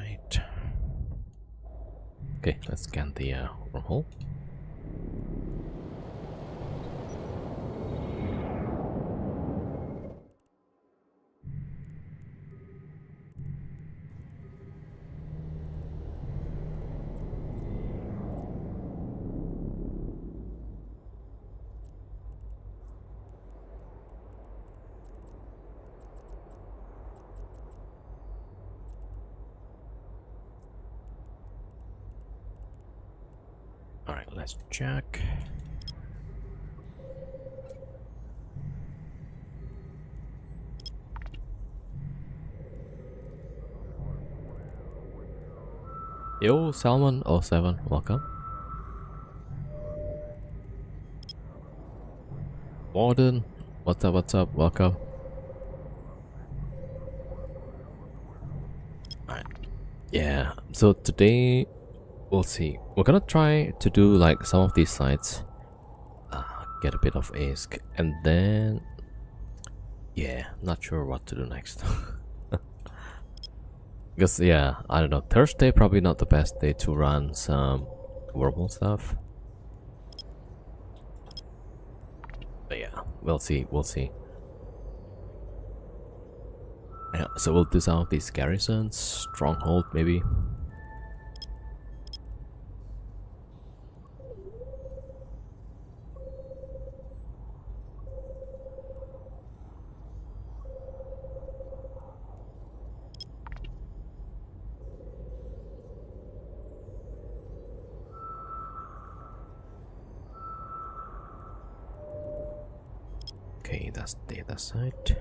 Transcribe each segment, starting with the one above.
Right. Okay, let's scan the wormhole. All right, let's check. Yo, Salmon07, welcome. Warden, what's up, welcome. Alright, yeah, so today, we'll see. We're gonna try to do like some of these sites, get a bit of ASK, and then, yeah, not sure what to do next. Because, yeah, I don't know, Thursday probably not the best day to run some wormhole stuff. But yeah, we'll see, we'll see. Yeah, so we'll do some of these garrisons, stronghold maybe. Okay, that's data site.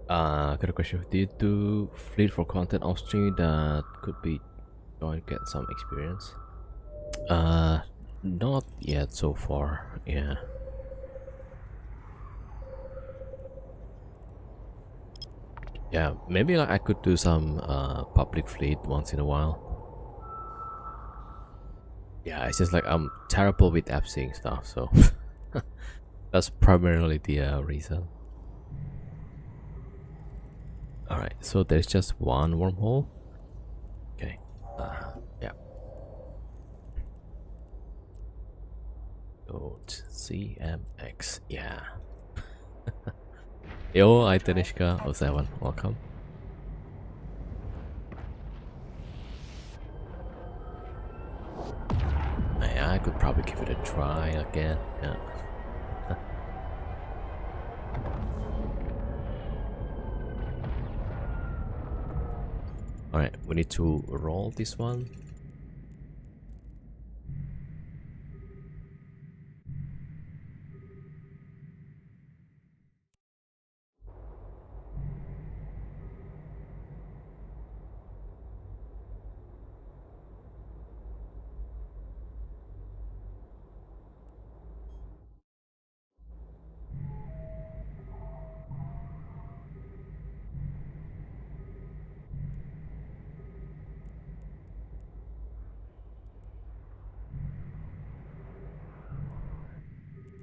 Got a question. Do you do fleet for content off stream that could be joined, get some experience? Not yet so far. Yeah. Yeah, maybe like I could do some public fleet once in a while. Yeah, it's just like I'm terrible with app seeing stuff, so that's primarily the reason. Alright, so there's just one wormhole. Okay. Yeah. Go to CMX. Yeah. Yo, Itanishka07, welcome. Yeah, I could probably give it a try again. Yeah. Alright, we need to roll this one.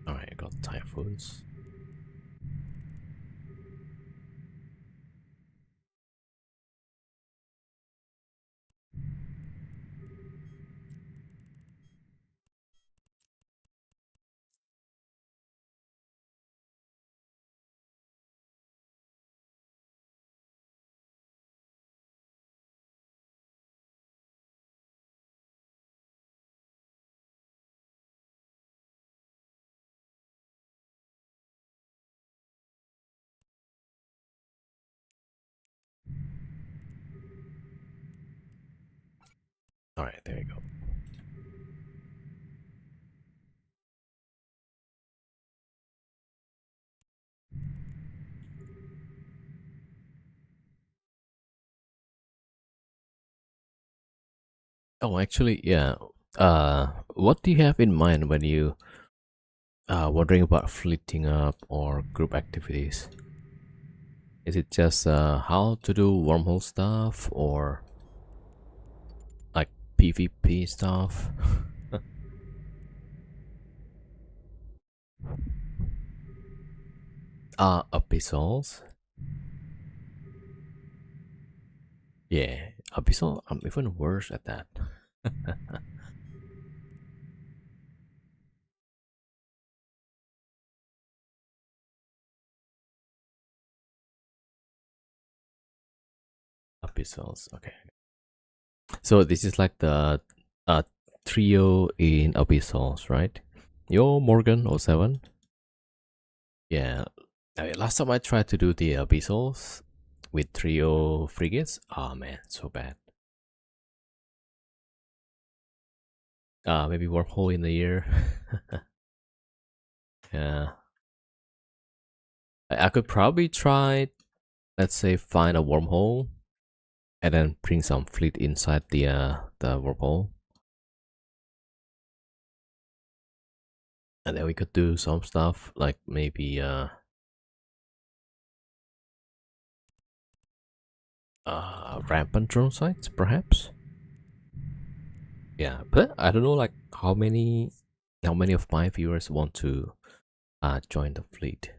Alright, I got typhoons. Alright, there you go. Oh, actually, yeah. What do you have in mind when you wondering about fleeting up or group activities? Is it just how to do wormhole stuff or like PvP stuff? Abyssals. Yeah, Abyssal. I'm even worse at that. Abyssals. Okay. So this is like the uh trio in Abyssals, right? Yo, Morgan 07. Yeah. Last time I tried to do the Abyssals with trio frigates. Oh man, so bad. Maybe wormhole in the year. Yeah. I could probably try, let's say, find a wormhole and then bring some fleet inside the wormhole, and then we could do some stuff like maybe rampant drone sites, perhaps. Yeah, but I don't know like how many of my viewers want to join the fleet.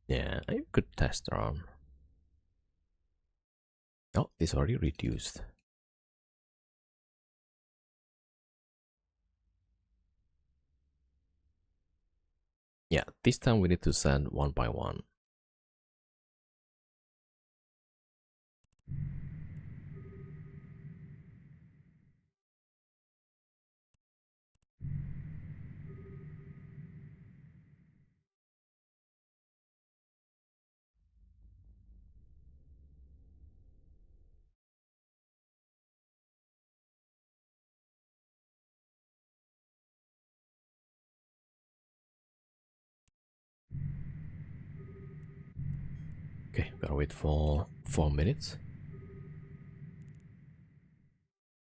Yeah, I could test around. Oh, it's already reduced. Yeah, this time we need to send one by one. Okay, gotta wait for 4 minutes.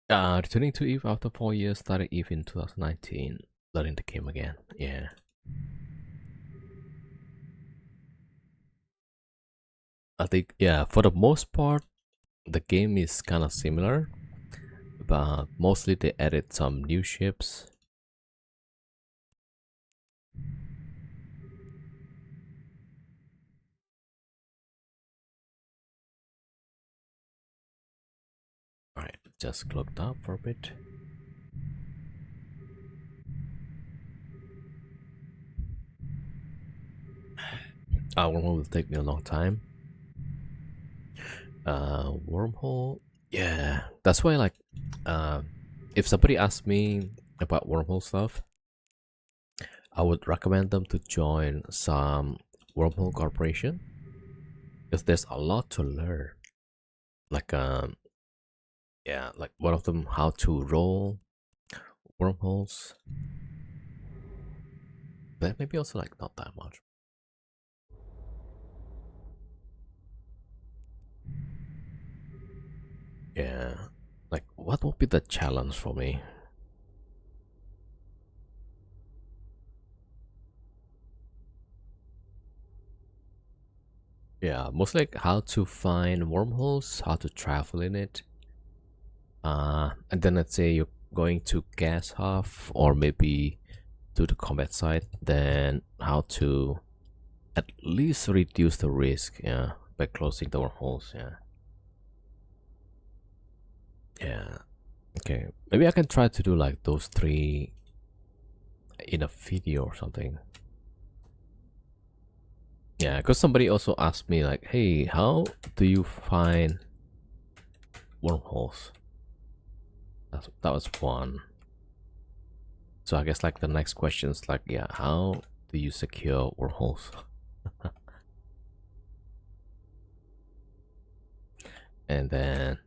Returning to Eve after 4 years, started Eve in 2019, learning the game again. Yeah. I think, yeah, for the most part, the game is kind of similar, but mostly they added some new ships. Alright, just clocked up for a bit. Wormhole will take me a long time. Wormhole, yeah, that's why like, if somebody asks me about wormhole stuff, I would recommend them to join some wormhole corporation because there's a lot to learn. Like, yeah, like one of them how to roll wormholes. But maybe also like not that much. Yeah, like what would be the challenge for me? Yeah, mostly like how to find wormholes, how to travel in it. And then let's say you're going to gas half or maybe to the combat site, then how to at least reduce the risk, yeah, by closing the wormholes, yeah. Yeah. Okay. Maybe I can try to do like those three in a video or something. Yeah, because somebody also asked me like, hey, how do you find wormholes? That was one. So I guess like the next question is like, yeah, how do you secure wormholes? And then,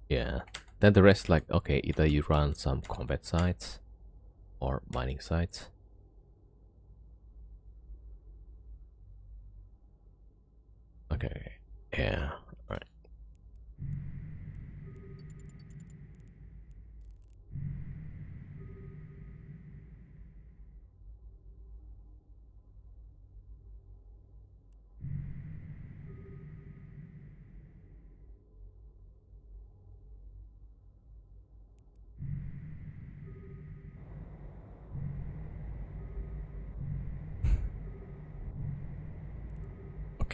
yeah, then the rest like, okay, either you run some combat sites or mining sites. Okay, yeah, right.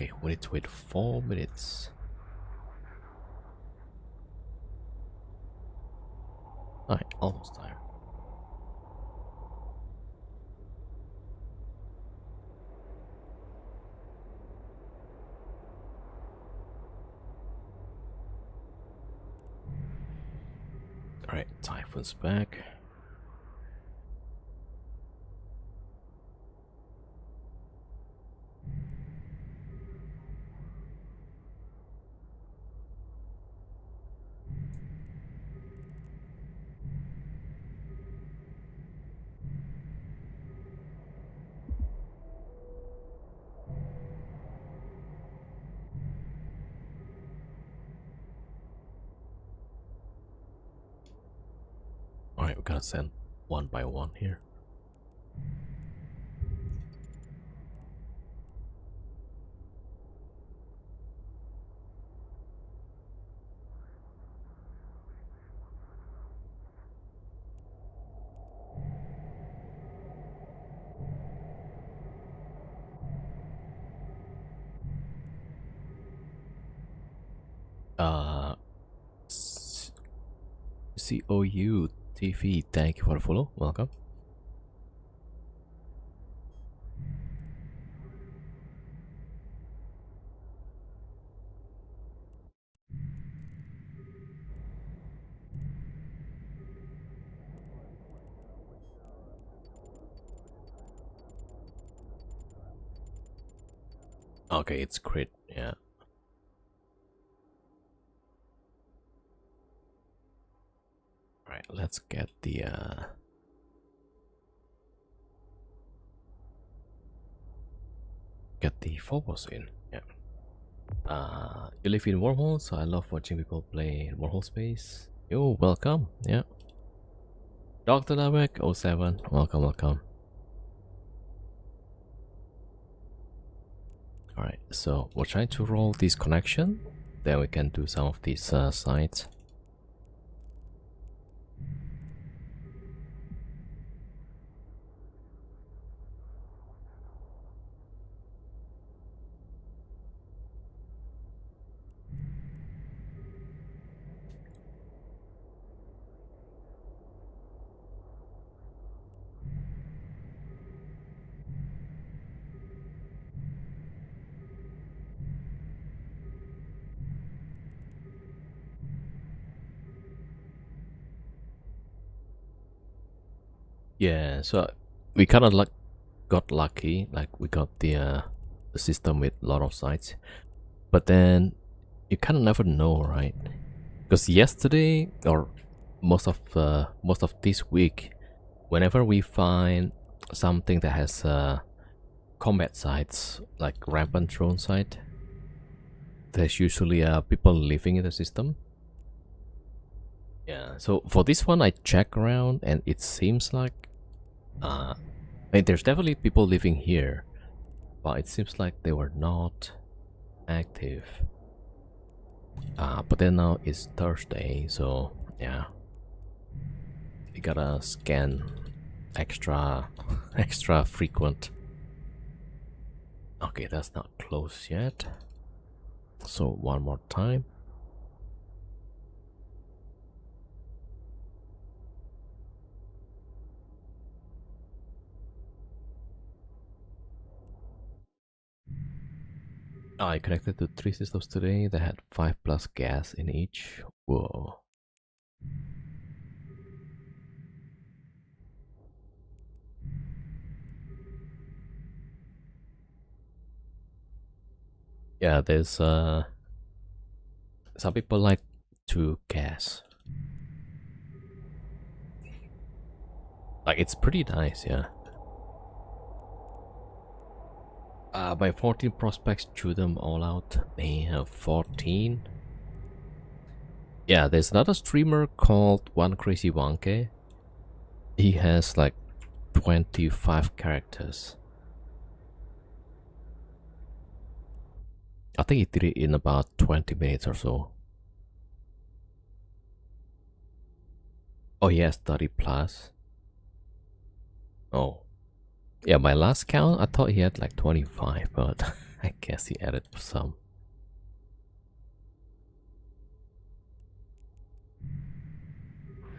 Okay, we need to wait 4 minutes. Alright, almost time. Alright, Typhoon's back. Alright, we gotta send one by one here. COU TV, thank you for the follow. Welcome. Okay, it's crit, yeah. Alright, let's get the Phobos in. Yeah. You live in wormholes, so I love watching people play in wormhole space. Yo, welcome. Yeah. Dr. Navek 07, welcome, welcome. Alright, so we're trying to roll this connection, then we can do some of these sites. Yeah, so we kind of got lucky, like we got the system with a lot of sites, but then you kind of never know, right? Because yesterday or most of this week, whenever we find something that has combat sites like rampant drone site, there's usually people living in the system. Yeah, so for this one I check around and it seems like I mean, there's definitely people living here, but it seems like they were not active. But then now it's Thursday, so yeah, you gotta scan extra frequent. Okay, that's not close yet, so one more time. I connected to 3 systems today that had 5+ gas in each. Whoa. Yeah, there's some people like to gas. Like, it's pretty nice, yeah. By 14 prospects, chew them all out. They have 14. Yeah, there's another streamer called One Crazy Wonke. He has like 25 characters. I think he did it in about 20 minutes or so. Oh, he has 30+. Oh. Yeah, my last count, I thought he had like 25, but I guess he added some.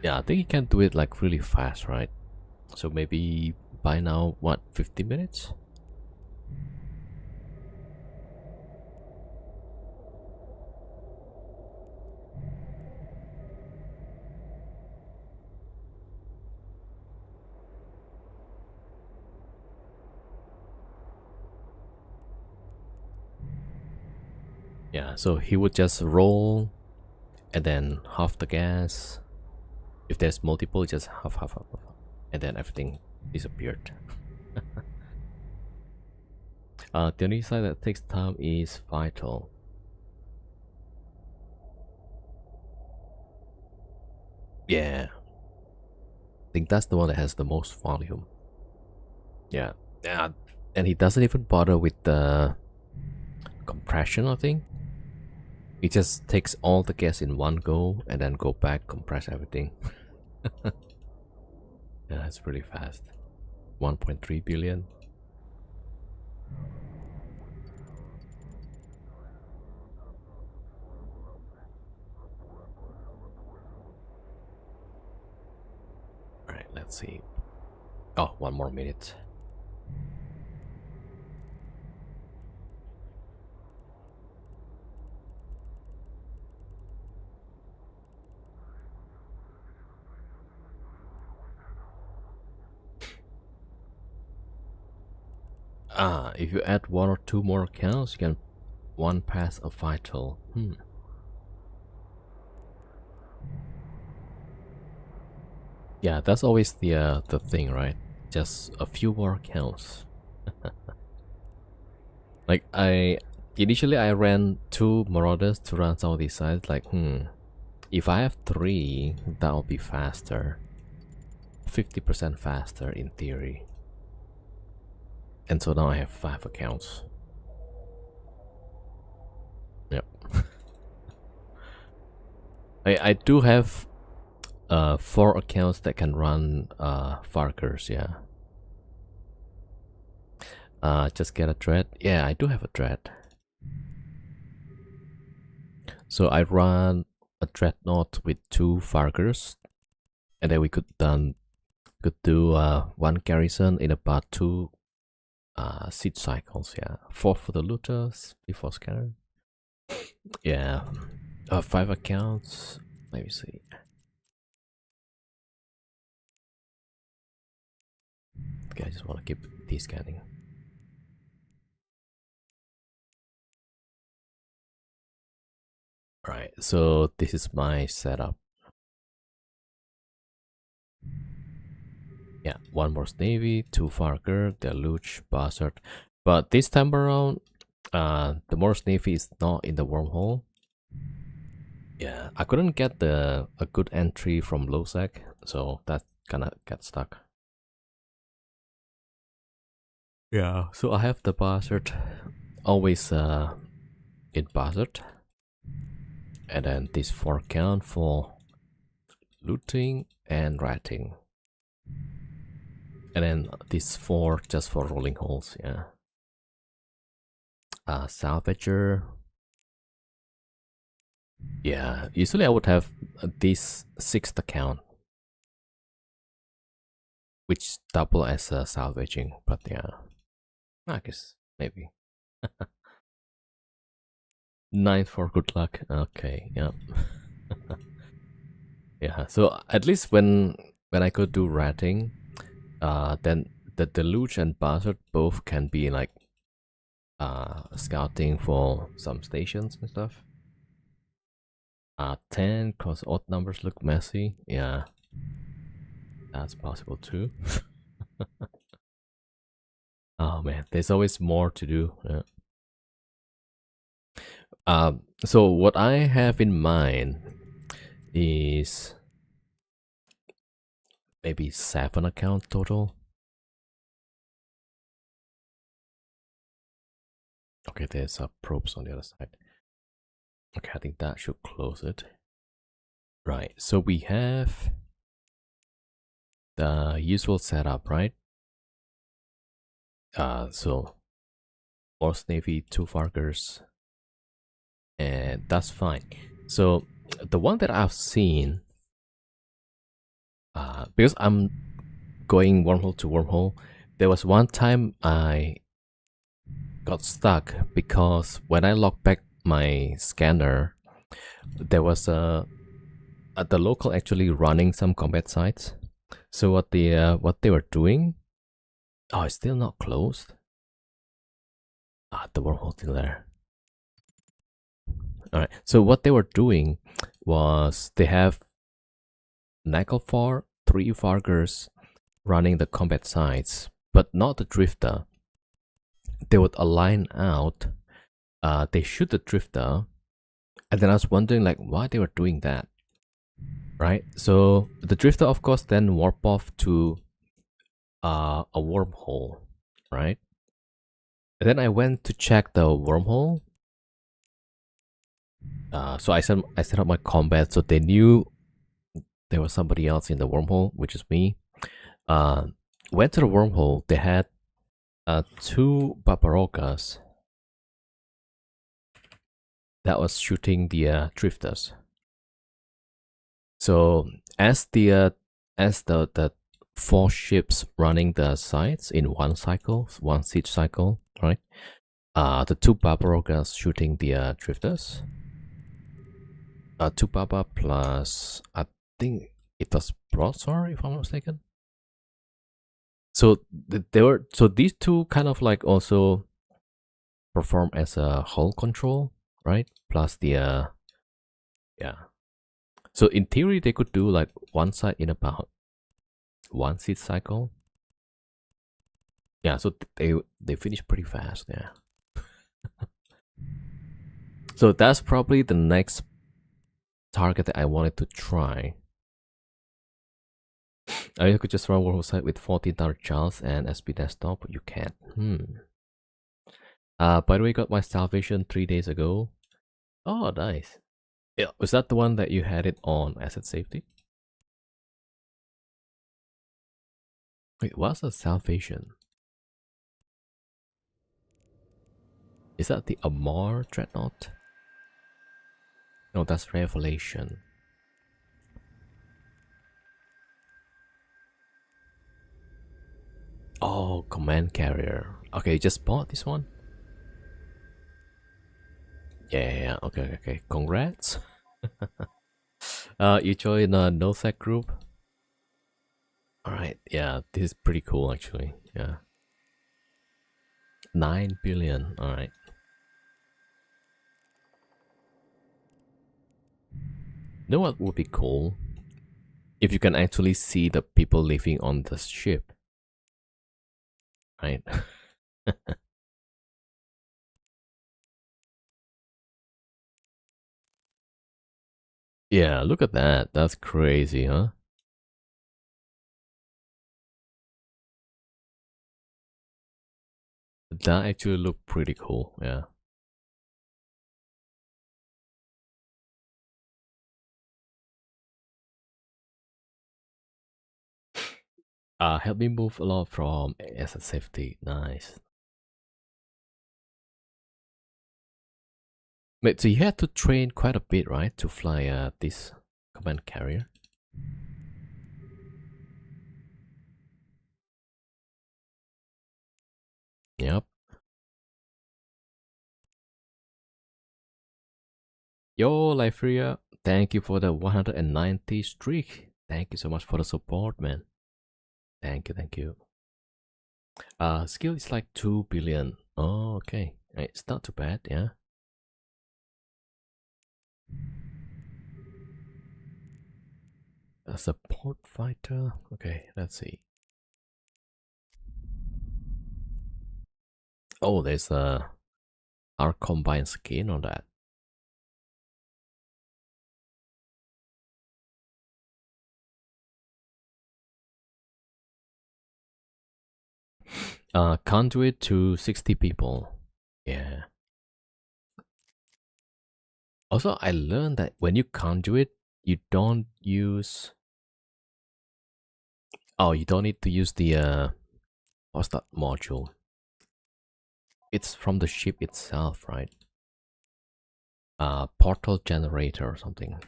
Yeah, I think he can do it like really fast, right? So maybe by now, what, 50 minutes? Yeah, so he would just roll and then half the gas. If there's multiple, just half, and then everything disappeared. The only side that takes time is vital. Yeah, I think that's the one that has the most volume. Yeah, yeah, and he doesn't even bother with the compression. I think he just takes all the gas in one go and then go back, compress everything. Yeah, it's pretty fast. 1.3 billion. All right, let's see. Oh, 1 more minute. If you add one or two more accounts, you can one pass a vital. Yeah, that's always the thing, right? Just a few more accounts. Like initially I ran 2 Marauders to run some of these sites. Like, if I have 3, that'll be faster, 50% faster in theory. And so now I have 5 accounts. Yep. I do have 4 accounts that can run Farkers, yeah. Just get a dread. Yeah, I do have a dread. So I run a dreadnought with 2 Farkers, and then we could do 1 garrison in about 2 siege cycles. Yeah, 4 for the looters, 3 for scanner. Yeah, 5 accounts. Let me see. Okay, I just want to keep descanning. Right, so this is my setup. Yeah, 1 Morse Navy, 2 Farker, Deluge, Bastard. But this time around, the Morse Navy is not in the wormhole. Yeah, I couldn't get a good entry from Losec, so that kinda got stuck. Yeah, so I have the Bastard always in Bastard, and then this 4 count for looting and ratting, and then this 4 just for rolling holes. Yeah, salvager. Yeah, usually I would have this 6th account, which double as a salvaging, but yeah, I guess maybe 9 for good luck. Okay, yeah. Yeah, so at least when I could do ratting, then the Deluge and Bastard both can be like scouting for some stations and stuff. 10 cause odd numbers look messy. Yeah, that's possible too. Oh man, there's always more to do. Yeah. So what I have in mind is maybe 7 accounts total. Okay, there's probes on the other side. Okay, I think that should close it. Right, so we have the usual setup, right? So Force Navy, 2 Fargers, and that's fine. So the one that I've seen, because I'm going wormhole to wormhole, there was one time I got stuck because when I logged back my scanner, there was the local actually running some combat sites. So what they were doing? Oh, it's still not closed. The wormhole still there. All right. So what they were doing was they have Naglfar, 3 Fargers running the combat sites, but not the Drifter. They would align out. They shoot the Drifter, and then I was wondering like why they were doing that. Right. So the Drifter, of course, then warp off to a wormhole. Right. And then I went to check the wormhole. So I set up my combat, so they knew there was somebody else in the wormhole, which is me. Went to the wormhole. They had 2 Barbarocas that was shooting the drifters. So as the 4 ships running the sites in one cycle, one siege cycle, right? The 2 Barbarocas shooting the drifters. 2 Baba plus, I think it was Broadsword, if I'm not mistaken. So these 2 kind of like also perform as a hull control, right? Plus the yeah. So in theory, they could do like one side in about 1 siege cycle. Yeah, so they finish pretty fast. Yeah. So that's probably the next target that I wanted to try. You could just run Wormhole site with 14,000 Charles and SP desktop, but you can't. By the way, got my salvation 3 days ago. Oh, nice. Yeah, was that the one that you had it on asset safety? Wait, what's a salvation? Is that the Amar Dreadnought? No, that's Revelation. Oh, command carrier. Okay, just bought this one. Yeah. Okay. Congrats. You joined a NoSec group. All right. Yeah, this is pretty cool actually. Yeah. 9 billion. All right. You know what would be cool? If you can actually see the people living on the ship. Right? Yeah, look at that. That's crazy, huh? That actually looked pretty cool, yeah. Help me move a lot from asset safety. Nice. Wait, so you had to train quite a bit, right, to fly this command carrier? Yep. Yo, Lifria, thank you for the 190 streak. Thank you so much for the support, man. Thank you. Skill is like 2 billion. Oh, okay. It's not too bad, yeah. A support fighter. Okay, let's see. Oh, there's our combined skin on that. Conduit to 60 people. Yeah. Also, I learned that when you conduit, you don't use. Oh, you don't need to use the what's that module? It's from the ship itself, right? Portal generator or something.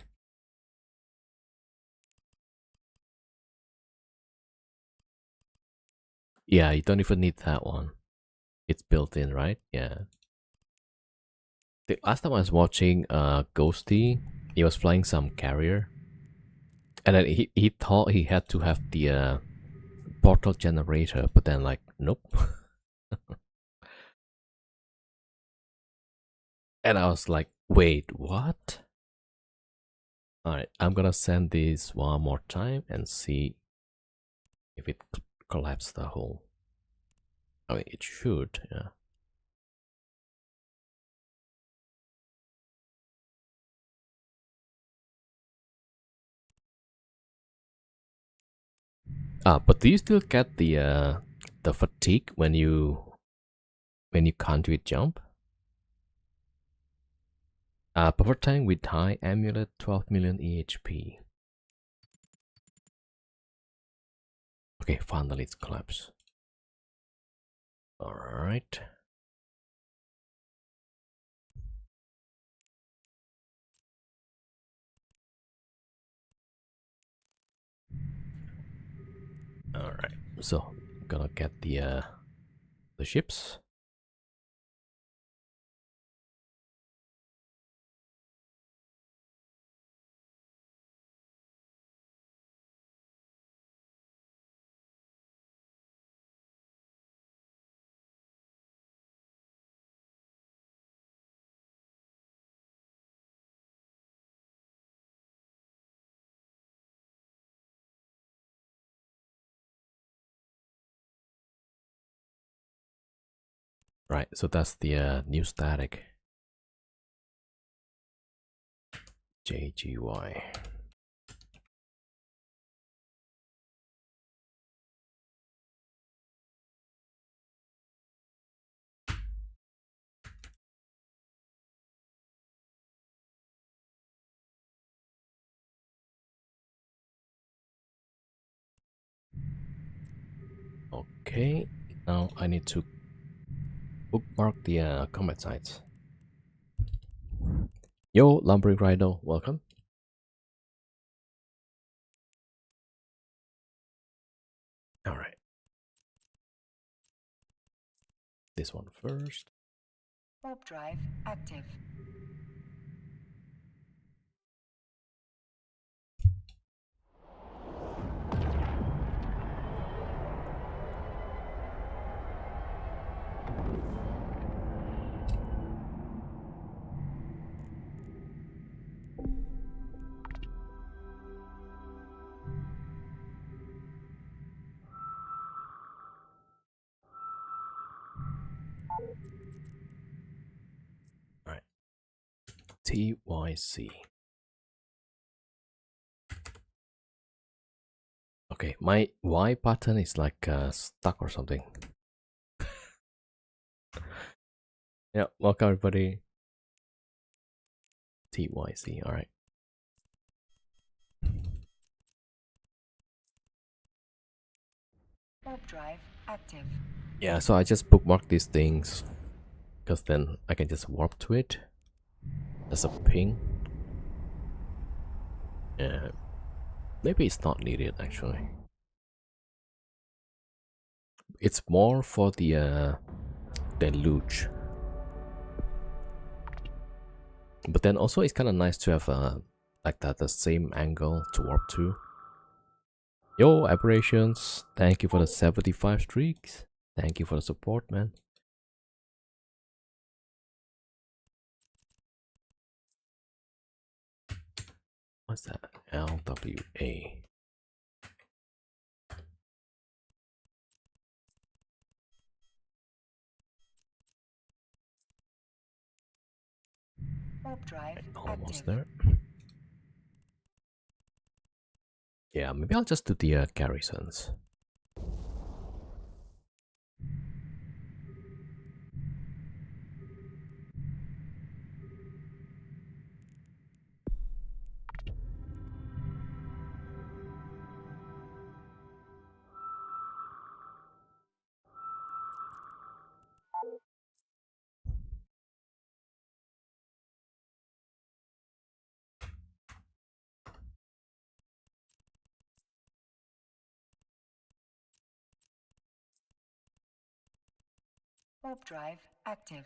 Yeah, you don't even need that one. It's built in, right? Yeah. The last time I was watching Ghosty, he was flying some carrier. And then he thought he had to have the portal generator, but then like, nope. And I was like, wait, what? Alright, I'm gonna send this one more time and see if it collapses the whole. I mean, it should, yeah. But do you still get the fatigue when you can't do it jump? Buffer tank with high amulet, 12 million EHP. Okay, finally it's collapsed. Alright. Alright, so I'm gonna get the ships. Right, so that's the new static. JGY. Okay, now I need to bookmark the combat sites. Yo, Lumbering Rhino, welcome. Alright. This one first. Warp drive active. Alright. TYC. Okay, my Y button is like stuck or something. Yeah, welcome everybody. TYC, alright. Warp drive active. Yeah, so I just bookmark these things because then I can just warp to it as a ping. Yeah, maybe it's not needed actually. It's more for the deluge. But then also it's kind of nice to have like that the same angle to warp to. Yo, Aberrations, thank you for the 75 streaks. Thank you for the support, man. What's that? LWA. Warp drive Almost active. there. Yeah, maybe I'll just do the garrisons. Warp drive active.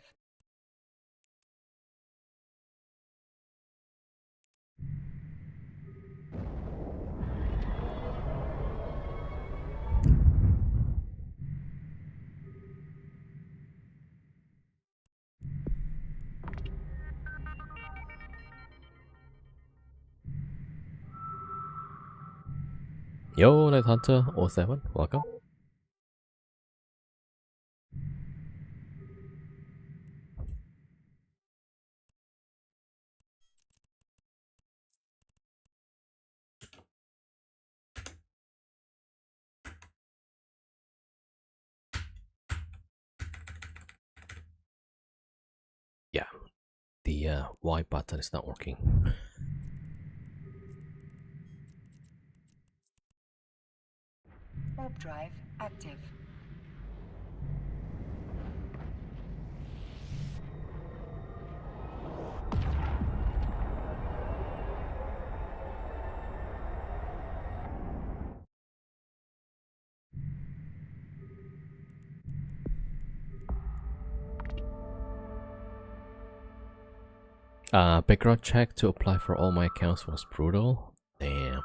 Yo, Night Hunter 07, welcome. Yeah, the Y button is not working. Warp drive active. Background check to apply for all my accounts was brutal. Damn.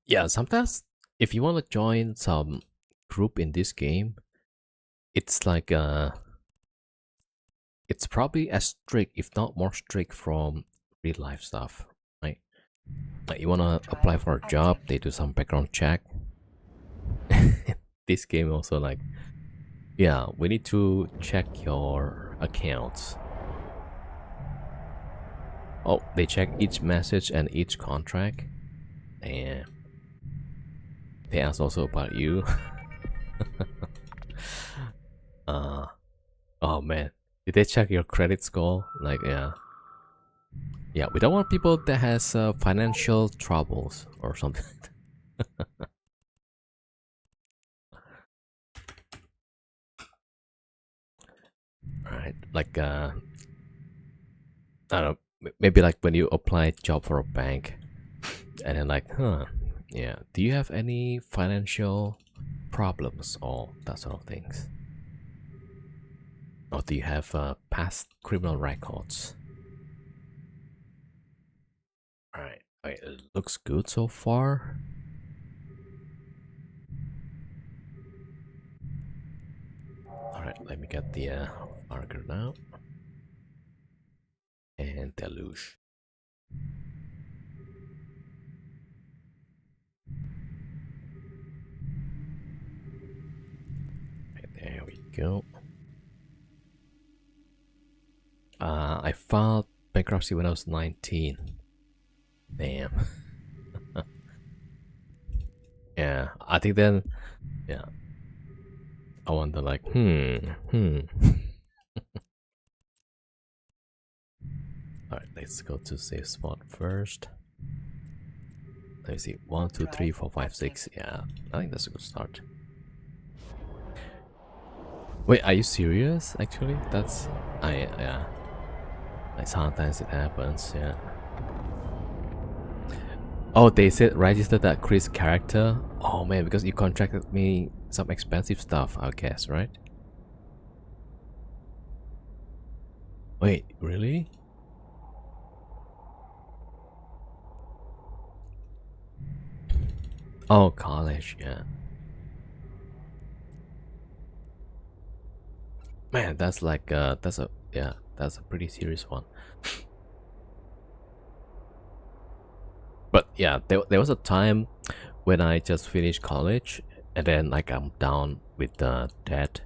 Yeah, sometimes if you want to join some group in this game, it's like it's probably as strict, if not more strict, from real life stuff, right? Like you want to apply for a job, they do some background check. This game also like, yeah, we need to check your accounts. Oh, they check each message and each contract, and they ask also about you. Oh man, did they check your credit score? Like, yeah, we don't want people that has financial troubles or something. Right, like I don't know, maybe like when you apply job for a bank, and then like, yeah, do you have any financial problems or that sort of things? Or do you have past criminal records? Alright, it looks good so far. Alright, let me get the marker now. And deluge. Right, there we go. I filed bankruptcy when I was 19. Damn. Yeah, I think then, yeah, I wonder like, Alright, let's go to save spot first. Let me see, 1, 2, 3, 4, 5, 6. Yeah, I think that's a good start. Wait, are you serious? Actually, that's yeah. Like sometimes it happens. Yeah. Oh, they said register that Chris character. Oh man, because you contracted me some expensive stuff, I guess, right? Wait, really? Oh, college, yeah. Man, that's like that's a pretty serious one. But yeah, there was a time when I just finished college, and then like I'm down with the debt.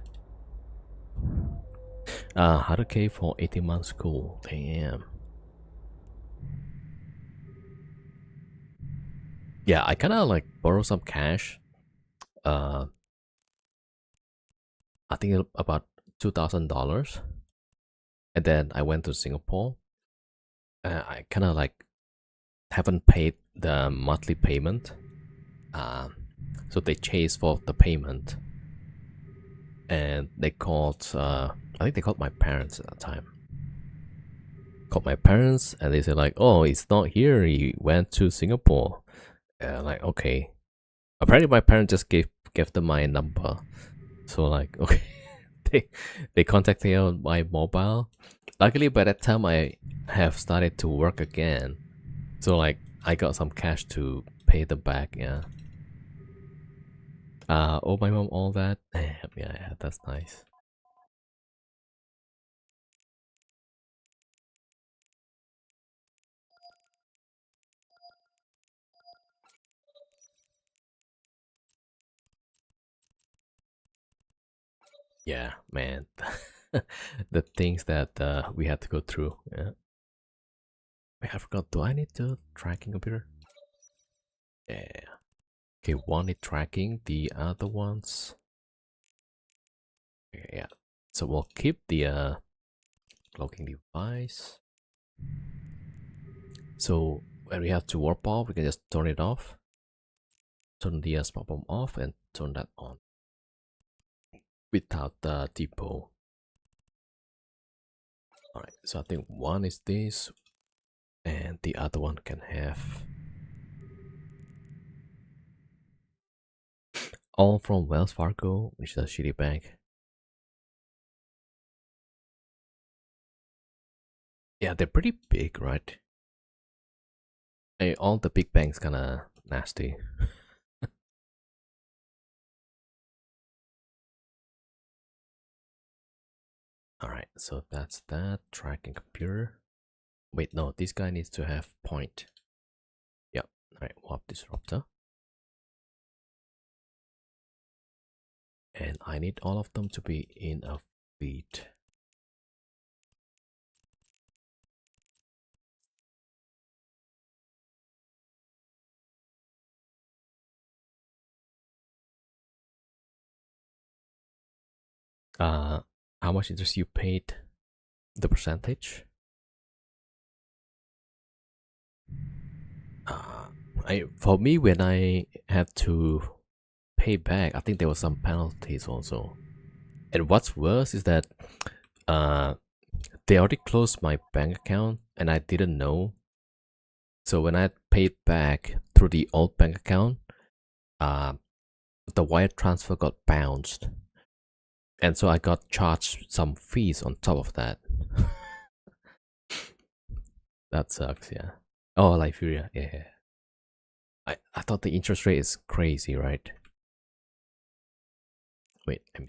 100K for 18 months school. Damn. Yeah, I kind of like borrow some cash. I think about $2,000, and then I went to Singapore. I kind of like haven't paid the monthly payment, so they chased for the payment, and they called. I think they called my parents at that time, called my parents, and they said like, "Oh, it's not here. He went to Singapore." Like, okay. Apparently, my parents just gave them my number. So like, okay, they contacted me on my mobile. Luckily, by that time, I have started to work again. So like, I got some cash to pay them back. Yeah. Oh, my mom, all that. Yeah, that's nice. Yeah, man. The things that we had to go through. Yeah. Wait, I forgot. Do I need the tracking computer? Yeah. Okay, one is tracking, the other ones. Okay, yeah. So we'll keep the cloaking device. So when we have to warp off, we can just turn it off. Turn the smart bomb off and turn that on without the depot. Alright, so I think one is this, and the other one can have all from Wells Fargo, which is a shitty bank. Yeah, they're pretty big, right? Hey, all the big banks kinda nasty. Alright, so that's that. Tracking computer. Wait, no, this guy needs to have point. Yep. Alright, warp disruptor. And I need all of them to be in a feed. How much interest you paid? The percentage? For me, when I had to pay back, I think there was some penalties also. And what's worse is that they already closed my bank account and I didn't know. So when I paid back through the old bank account, the wire transfer got bounced. And so I got charged some fees on top of that. That sucks, yeah. Oh, Liberia, yeah. I thought the interest rate is crazy, right? Wait, let me...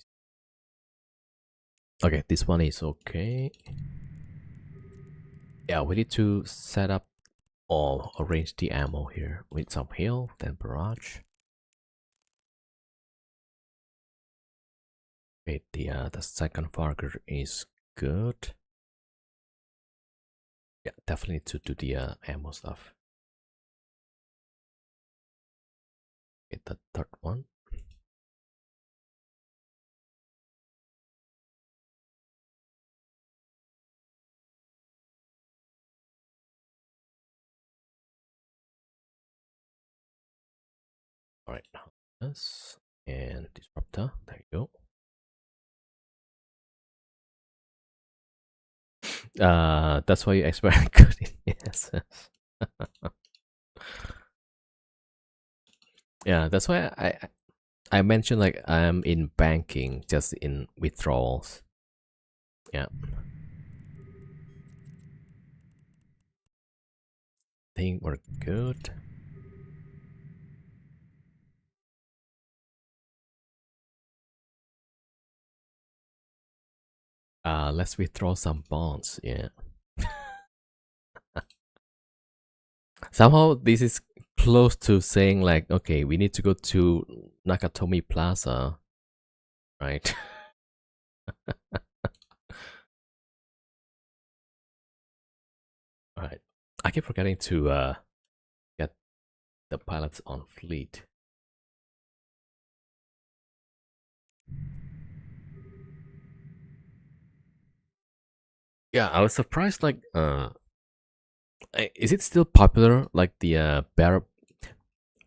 Okay, this one is okay. Yeah, we need to set up or arrange the ammo here with some heal, then barrage. Wait, the second Varger is good. Yeah, definitely to do the ammo stuff. Okay, the third one. Alright, now this and disruptor. There you go. That's why you expect good in ESS. Yeah, that's why I mentioned like I'm in banking, just in withdrawals. Yeah. Think we're good. Let's withdraw some bonds. Yeah. Somehow this is close to saying like, okay, we need to go to Nakatomi Plaza, right? All right. I keep forgetting to get the pilots on fleet. Yeah, I was surprised. Like, is it still popular? Like the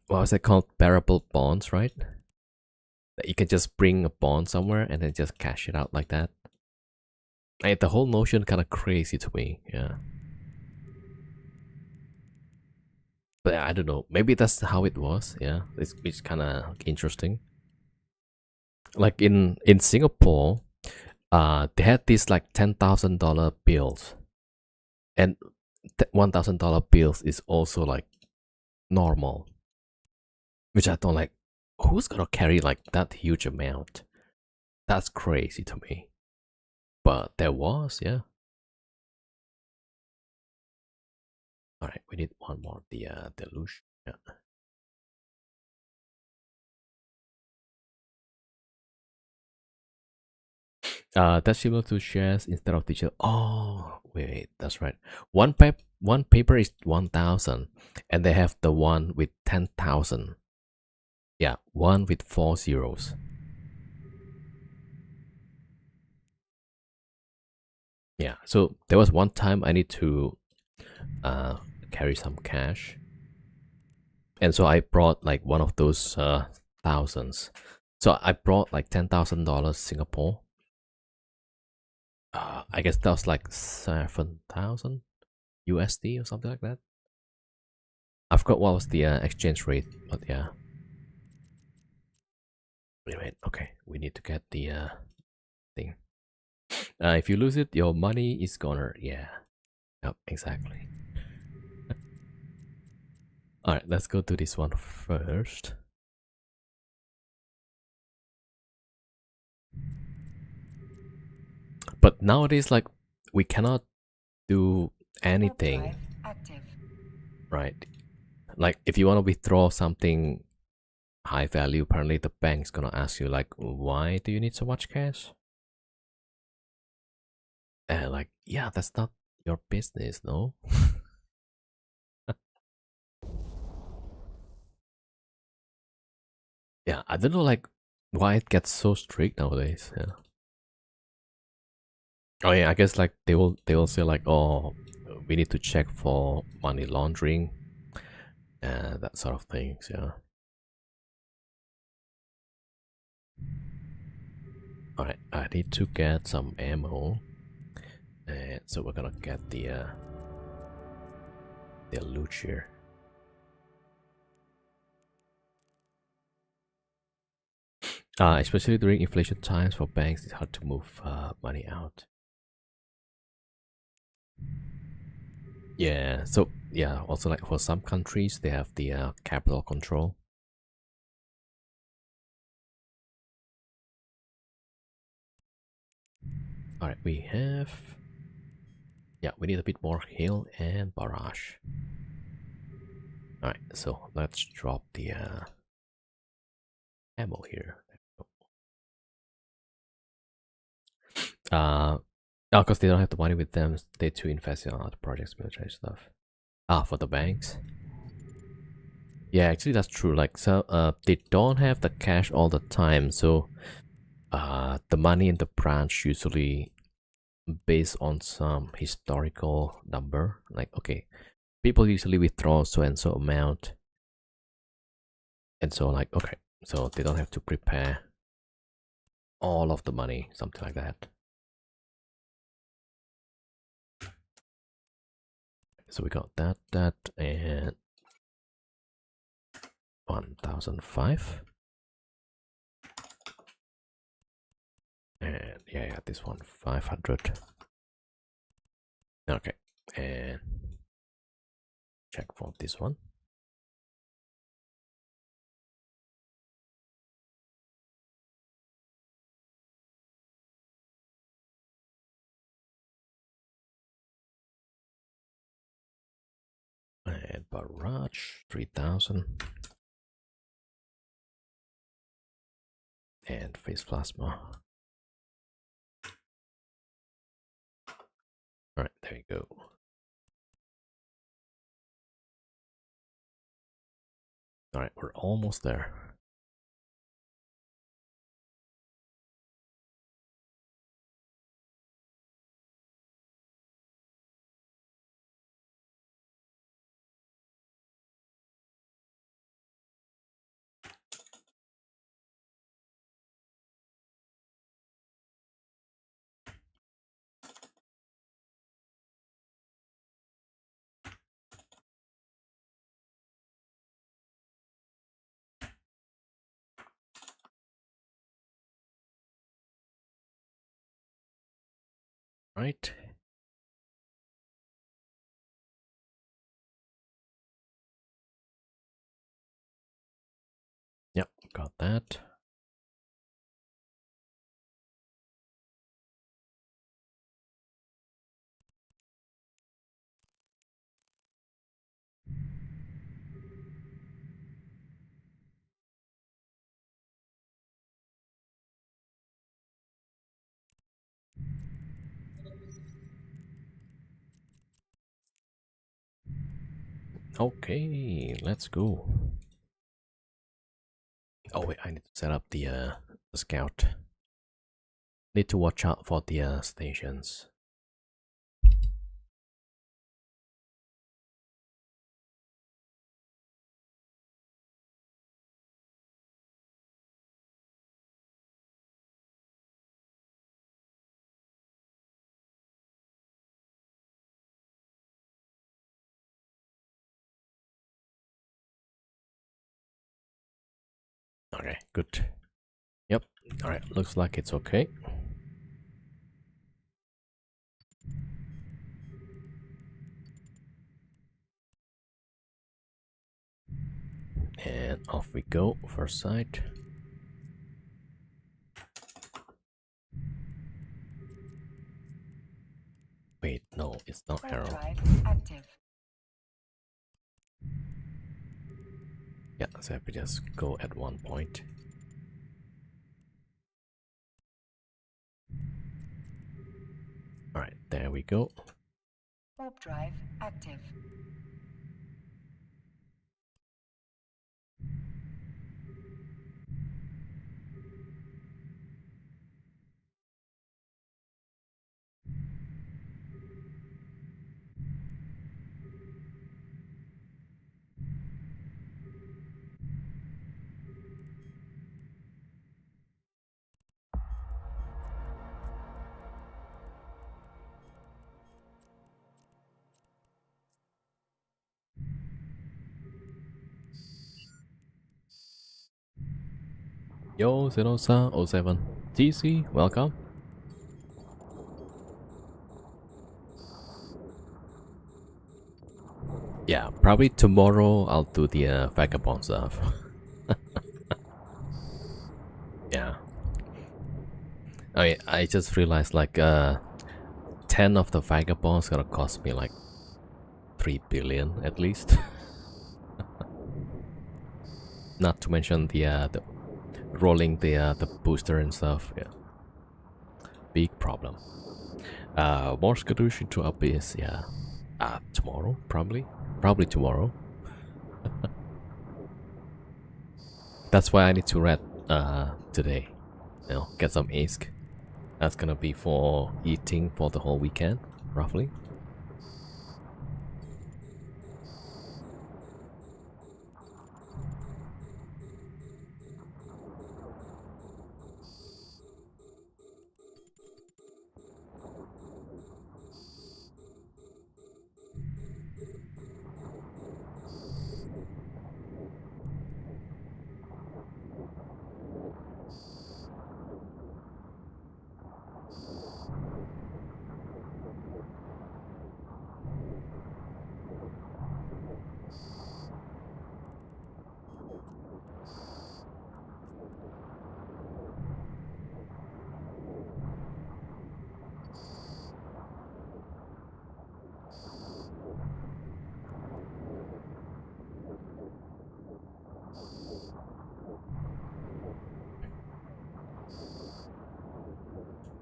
what was it called? Bearable bonds, right? That you can just bring a bond somewhere and then just cash it out like that. The whole notion kind of crazy to me. Yeah. But I don't know. Maybe that's how it was. Yeah, it's kind of interesting. Like in Singapore, they had these like $10,000 bills, and $1,000 bills is also like normal, which I don't like. Who's gonna carry like that huge amount? That's crazy to me. But there was, yeah. All right, we need one more. The delusion. Yeah. That's similar to shares instead of digital. Oh, wait, that's right. One paper is 1,000, and they have the one with 10,000. Yeah, one with four zeros. Yeah, so there was one time I need to uh, carry some cash, and so I brought like one of those thousands. So I brought like $10,000 Singapore. I guess that was like 7,000 USD or something like that. I forgot what was the exchange rate, but yeah. Wait a minute. Okay, we need to get the thing. If you lose it, your money is gone. Yeah. Yep, exactly. All right, let's go to this one first. But nowadays, like, we cannot do anything, Active. right? Like, if you want to withdraw something high value, apparently the bank's gonna ask you, like, why do you need so much cash? And like, yeah, that's not your business, no? Yeah, I don't know, like, why it gets so strict nowadays. Yeah. Oh yeah, I guess like they will say like, oh, we need to check for money laundering and that sort of things. Yeah. All right, I need to get some ammo, and so we're gonna get the loot here. Especially during inflation times for banks, it's hard to move money out. Yeah. So yeah, also like for some countries, they have the capital control. All right, we have. Yeah, we need a bit more hill and barrage. All right, so let's drop the ammo here. Uh, because they don't have the money with them, they too invested on other projects, military stuff. For the banks. Yeah, actually that's true. Like, so they don't have the cash all the time, so the money in the branch usually based on some historical number. Like, okay, people usually withdraw so and so amount, and so like, okay, so they don't have to prepare all of the money, something like that. So we got that, and 1,005. And yeah, this one 500. Okay, and check for this one. And barrage 3,000. And phase plasma. All right, there you go. All right, we're almost there. Right. Yep, got that. Okay, let's go. Oh wait, I need to set up the scout. Need to watch out for the stations. Okay, good. Yep. All right, looks like it's okay. And off we go, first site. Wait, no, it's not Warp arrow. drive active. Yeah, so we just go at one point. Alright, there we go. Warp drive active. Yo, Zenosa 07 TC, welcome. Yeah, probably tomorrow I'll do the vagabond stuff. Yeah. I just realized like 10 of the vagabonds gonna cost me like 3 billion at least. Not to mention the rolling the booster and stuff. Yeah, big problem. More Skadush to Abyss. Yeah, tomorrow probably tomorrow. That's why I need to read today. You know, get some ISK. That's gonna be for eating for the whole weekend, roughly.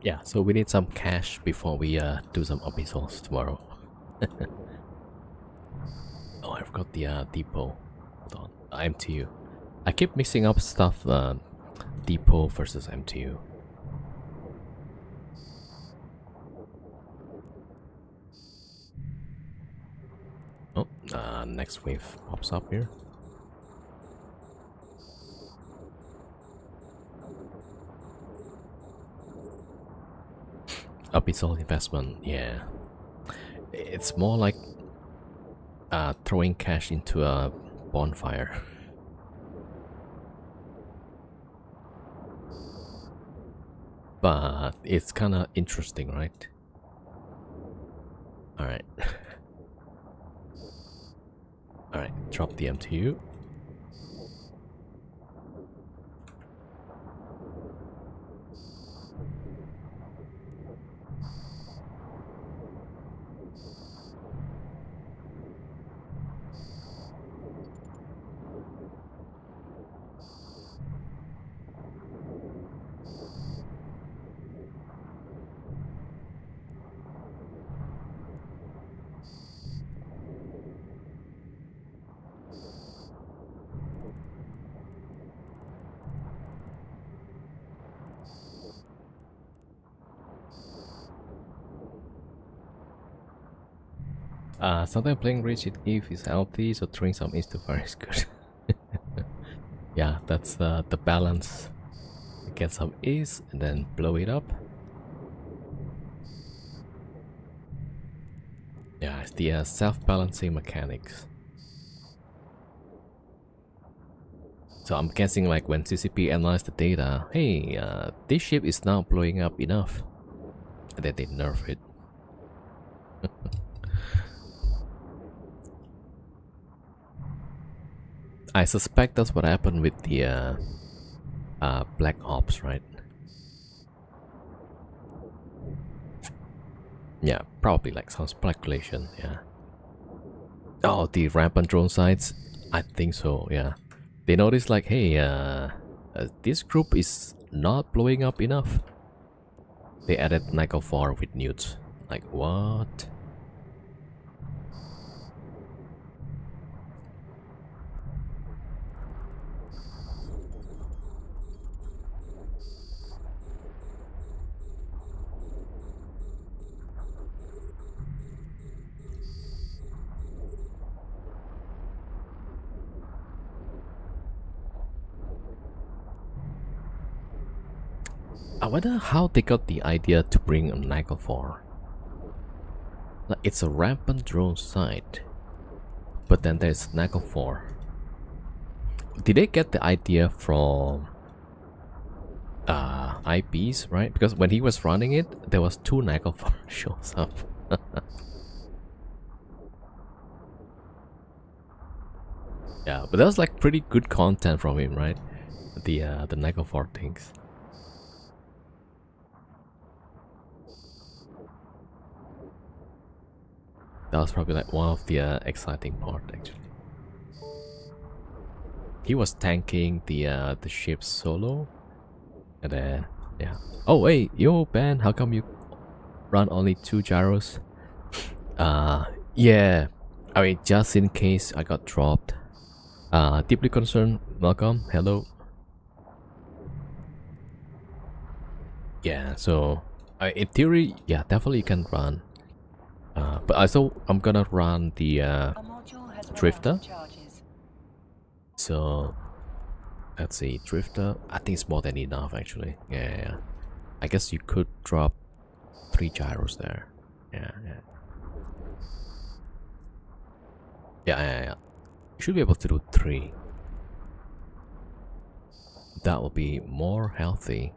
Yeah, so we need some cash before we do some abyssals tomorrow. Oh, I forgot the depot. Hold on, MTU. I keep mixing up stuff. Depot versus MTU. Oh, next wave pops up here. Abyssal investment, yeah. It's more like throwing cash into a bonfire. But it's kind of interesting, right? Alright. Alright, drop the MTU. Sometimes playing Rigid Eve is healthy, so throwing some Instafire is good. Yeah, that's the balance. Get some Ace and then blow it up. Yeah, it's the self-balancing mechanics. So I'm guessing like when CCP analyzed the data, hey, this ship is now blowing up enough. And then they nerf it. I suspect that's what happened with the Black Ops, right? Yeah, probably like some speculation, yeah. Oh, the rampant drone sites? I think so, yeah. They noticed like, hey, this group is not blowing up enough. They added Nico 4 with newts. Like, what? I wonder how they got the idea to bring a Nico 4. Like, it's a rampant drone site, but then there's Nico 4. Did they get the idea from IPs, right? Because when he was running it, there was 2 Nico 4 shows up. Yeah, but that was like pretty good content from him, right? The Nico 4 things. That was probably like one of the exciting part actually. He was tanking the ship solo, and then yeah. Oh wait, yo Ben, how come you run only 2 gyros? Yeah. I mean, just in case I got dropped. Deeply concerned. Welcome. Hello. Yeah. So, in theory, yeah, definitely you can run. But also, I'm gonna run the A module has run out Drifter. of charges. So, let's see, Drifter. I think it's more than enough actually. Yeah. I guess you could drop 3 gyros there. Yeah. You should be able to do 3. That will be more healthy.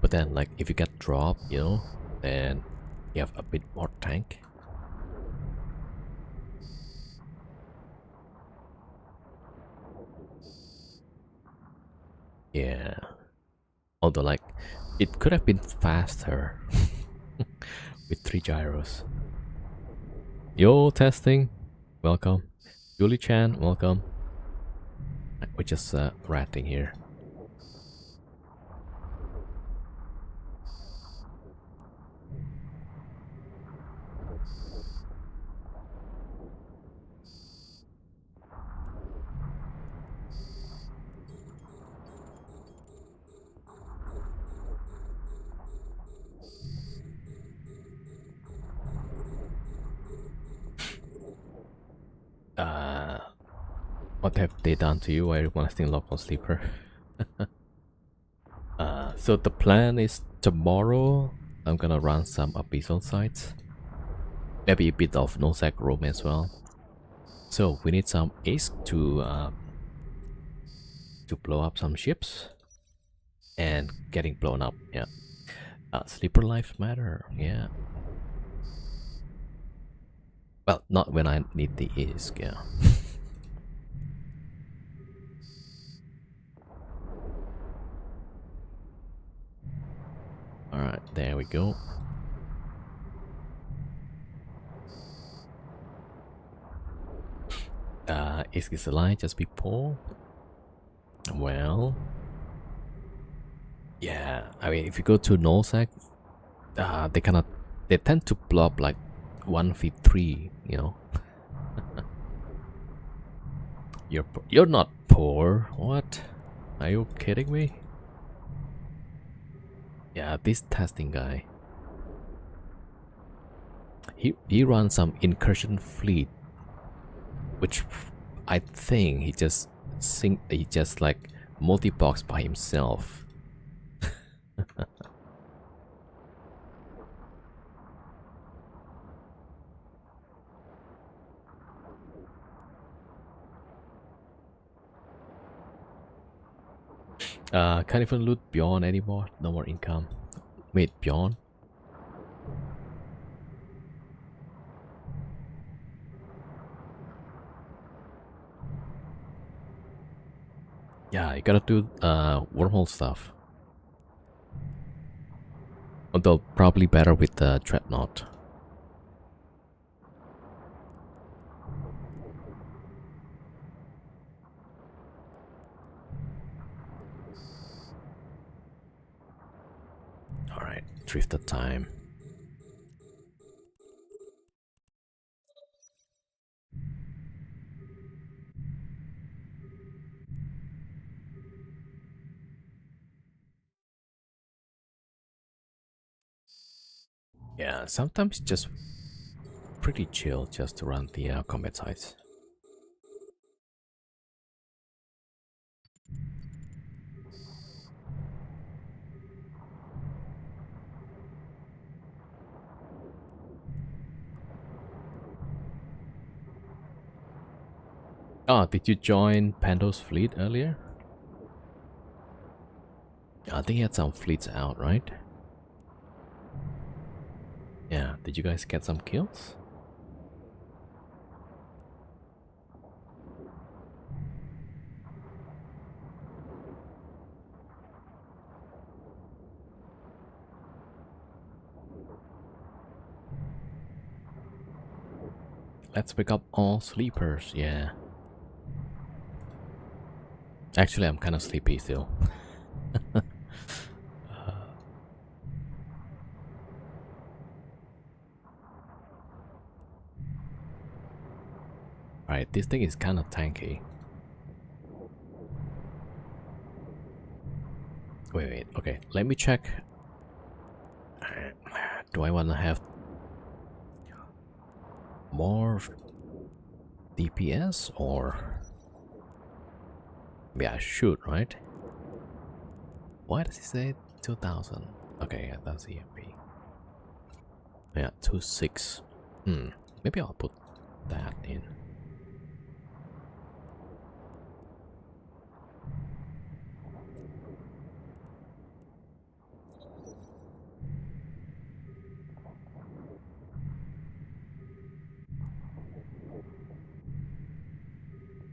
But then, like, if you get dropped, you know, then you have a bit more tank. Yeah. Although, like, it could have been faster with 3 gyros. Yo, testing. Welcome. Julie Chan, welcome. We're just ratting here. What have they done to you? Why are you molesting local sleeper? So the plan is tomorrow I'm gonna run some abyssal sites. Maybe a bit of Nosec roam as well. So we need some ace to to blow up some ships and getting blown up. Yeah. Sleeper lives matter. Yeah. Well, not when I need the ISK. Yeah. All right, there we go. Is the line just people? Well, yeah. I mean, if you go to Nullsec, they tend to blob like 1v3. You know. You're not poor. What? Are you kidding me? Yeah, this testing guy. He runs some incursion fleet, which I think he just like multi-box by himself. Can't even loot Bjorn anymore. No more income. Wait, Bjorn? Yeah, you gotta do wormhole stuff. Although probably better with the Dreadnought. Alright, drifter time. Yeah, sometimes just pretty chill just to run the combat sites. Oh, did you join Pando's fleet earlier? I think he had some fleets out, right? Yeah, did you guys get some kills? Let's pick up all sleepers, yeah. Actually, I'm kind of sleepy still. Alright, this thing is kind of tanky. Wait, okay, let me check. Do I want to have more DPS or... Yeah, I should, right? Why does it say 2000? Okay, yeah, that's EMP. Yeah, 2.6. Maybe I'll put that in.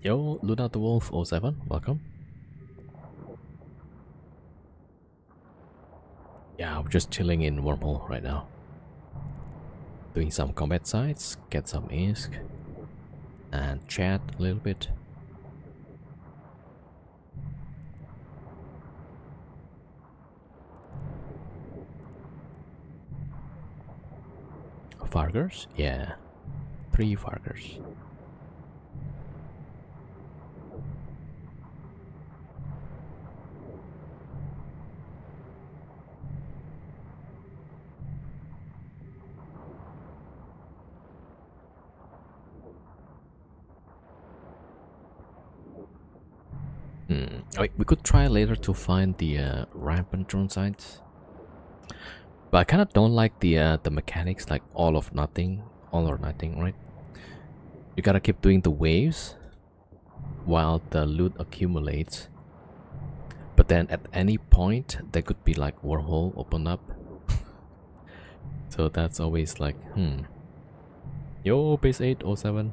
Yo, Luna the Wolf 07, welcome. Yeah, I'm just chilling in Wormhole right now. Doing some combat sites, get some ISK, and chat a little bit. Fargers? Yeah, 3 Fargers. We could try later to find the rampant drone sites, but I kind of don't like the mechanics, like all or nothing, right? You gotta keep doing the waves while the loot accumulates, then at any point there could be like wormhole open up. So that's always like, yo, base 807.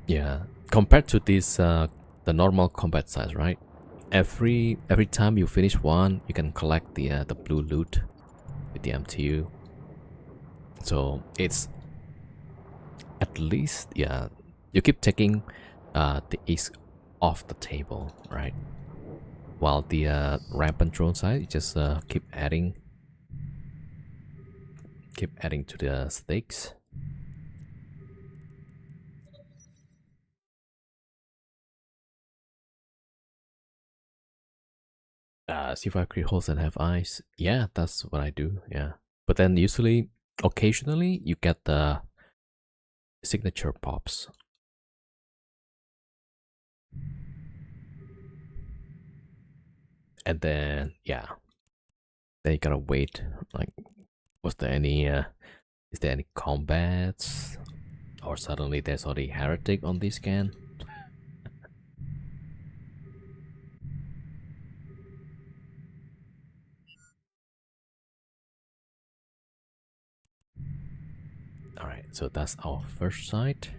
Yeah, compared to this the normal combat size, right? Every time you finish one, you can collect the blue loot with the MTU. So it's at least, yeah, you keep taking the X off the table, right? While the rampant drone side, you just keep adding to the stakes. C5 crit holes and have eyes. Yeah, that's what I do. Yeah, but then usually, occasionally, you get the signature pops. And then, yeah, then you gotta wait. Like, was there any? Is there any combats? Or suddenly there's already heretic on this scan? Alright, so that's our first site.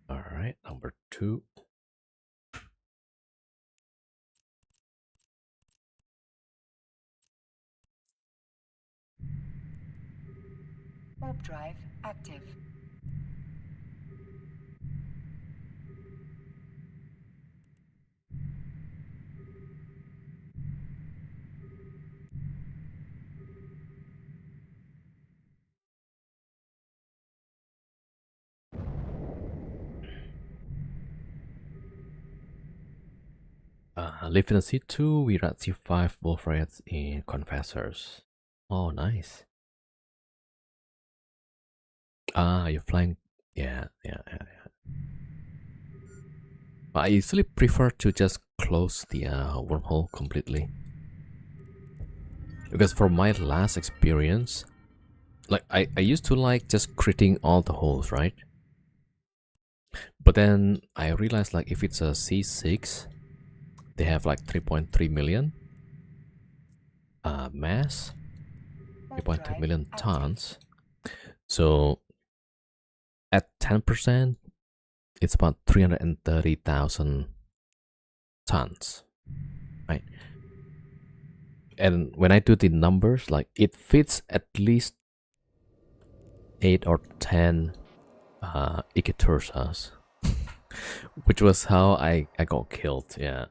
Alright, number 2. Warp drive active. Live in a C2, we ran C5 wolf riots in Confessors. Oh, nice. You're flying. Yeah. But I usually prefer to just close the wormhole completely. Because for my last experience, like I used to like just critting all the holes, right? But then I realized like if it's a C6, they have like 3.3 million mass, 3.3 million tons. So at 10%, it's about 330,000 tons, right? And when I do the numbers, like it fits at least 8 or 10 Ikitursas, which was how I got killed, yeah.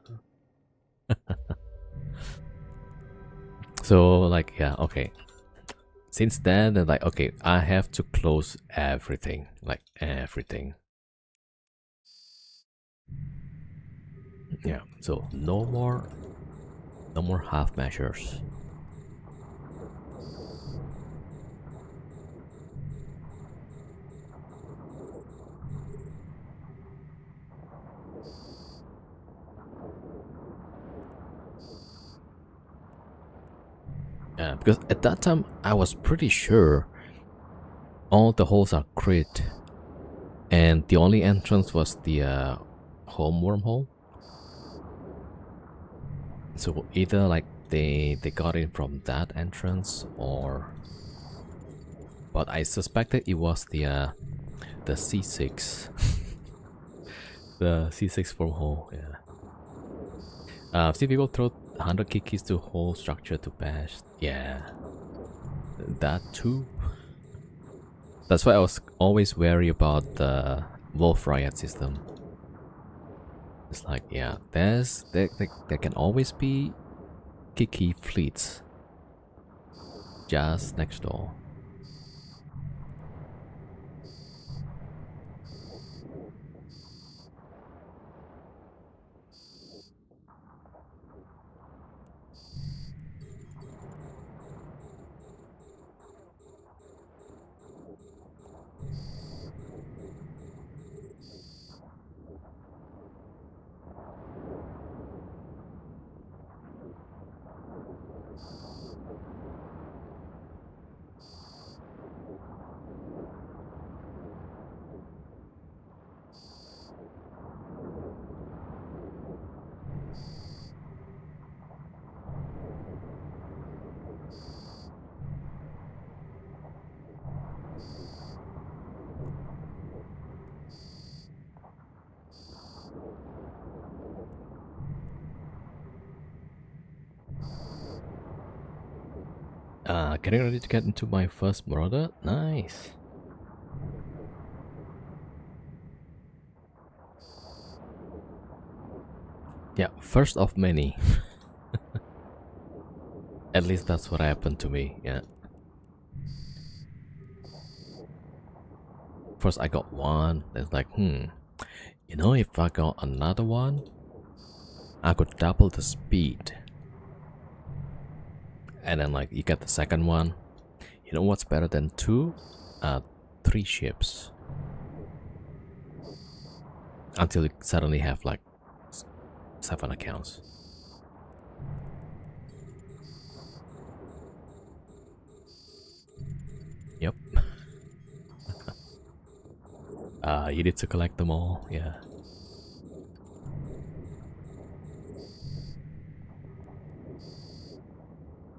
So like, yeah, okay. Since then, they're like, okay, I have to close everything, like everything. Yeah, so no more half measures. Yeah, because at that time I was pretty sure all the holes are crit, and the only entrance was the home wormhole. So either like they got it from that entrance, or, but I suspected it was the C6, the C6 wormhole. Yeah. See people throw 100 kikis to whole structure to bash. Yeah, that too. That's why I was always wary about the Wolf Riot system. It's like, yeah, there can always be Kiki fleets just next door. Getting ready to get into my first marauder. Nice. Yeah, first of many. At least that's what happened to me, yeah. First I got one, it's like, you know, if I got another one, I could double the speed. And then like, you get the second one. You know what's better than two? 3 ships. Until you suddenly have like 7 accounts. Yep. You need to collect them all, yeah.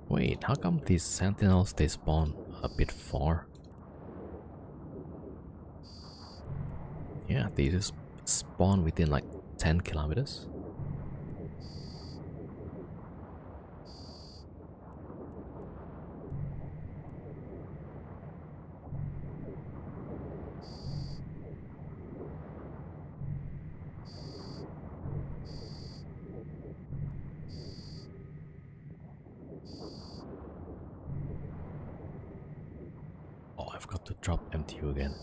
Wait, how come these sentinels, they spawn a bit far? Yeah, they just spawn within like 10 kilometers. Oh, I've got to drop MTU again.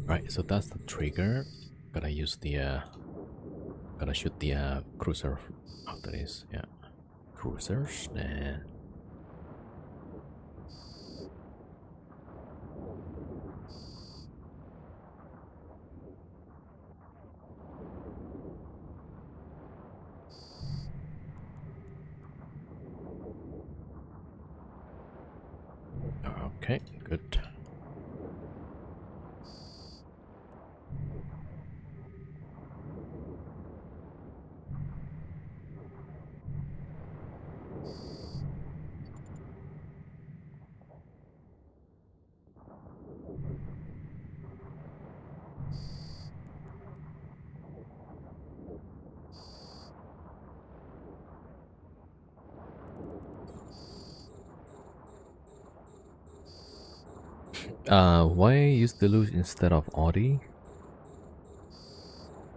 Right, so that's the trigger. Gotta use the gotta shoot the cruiser after this, yeah. Cruisers, nah. Okay, good. Why use Deluge instead of Audi?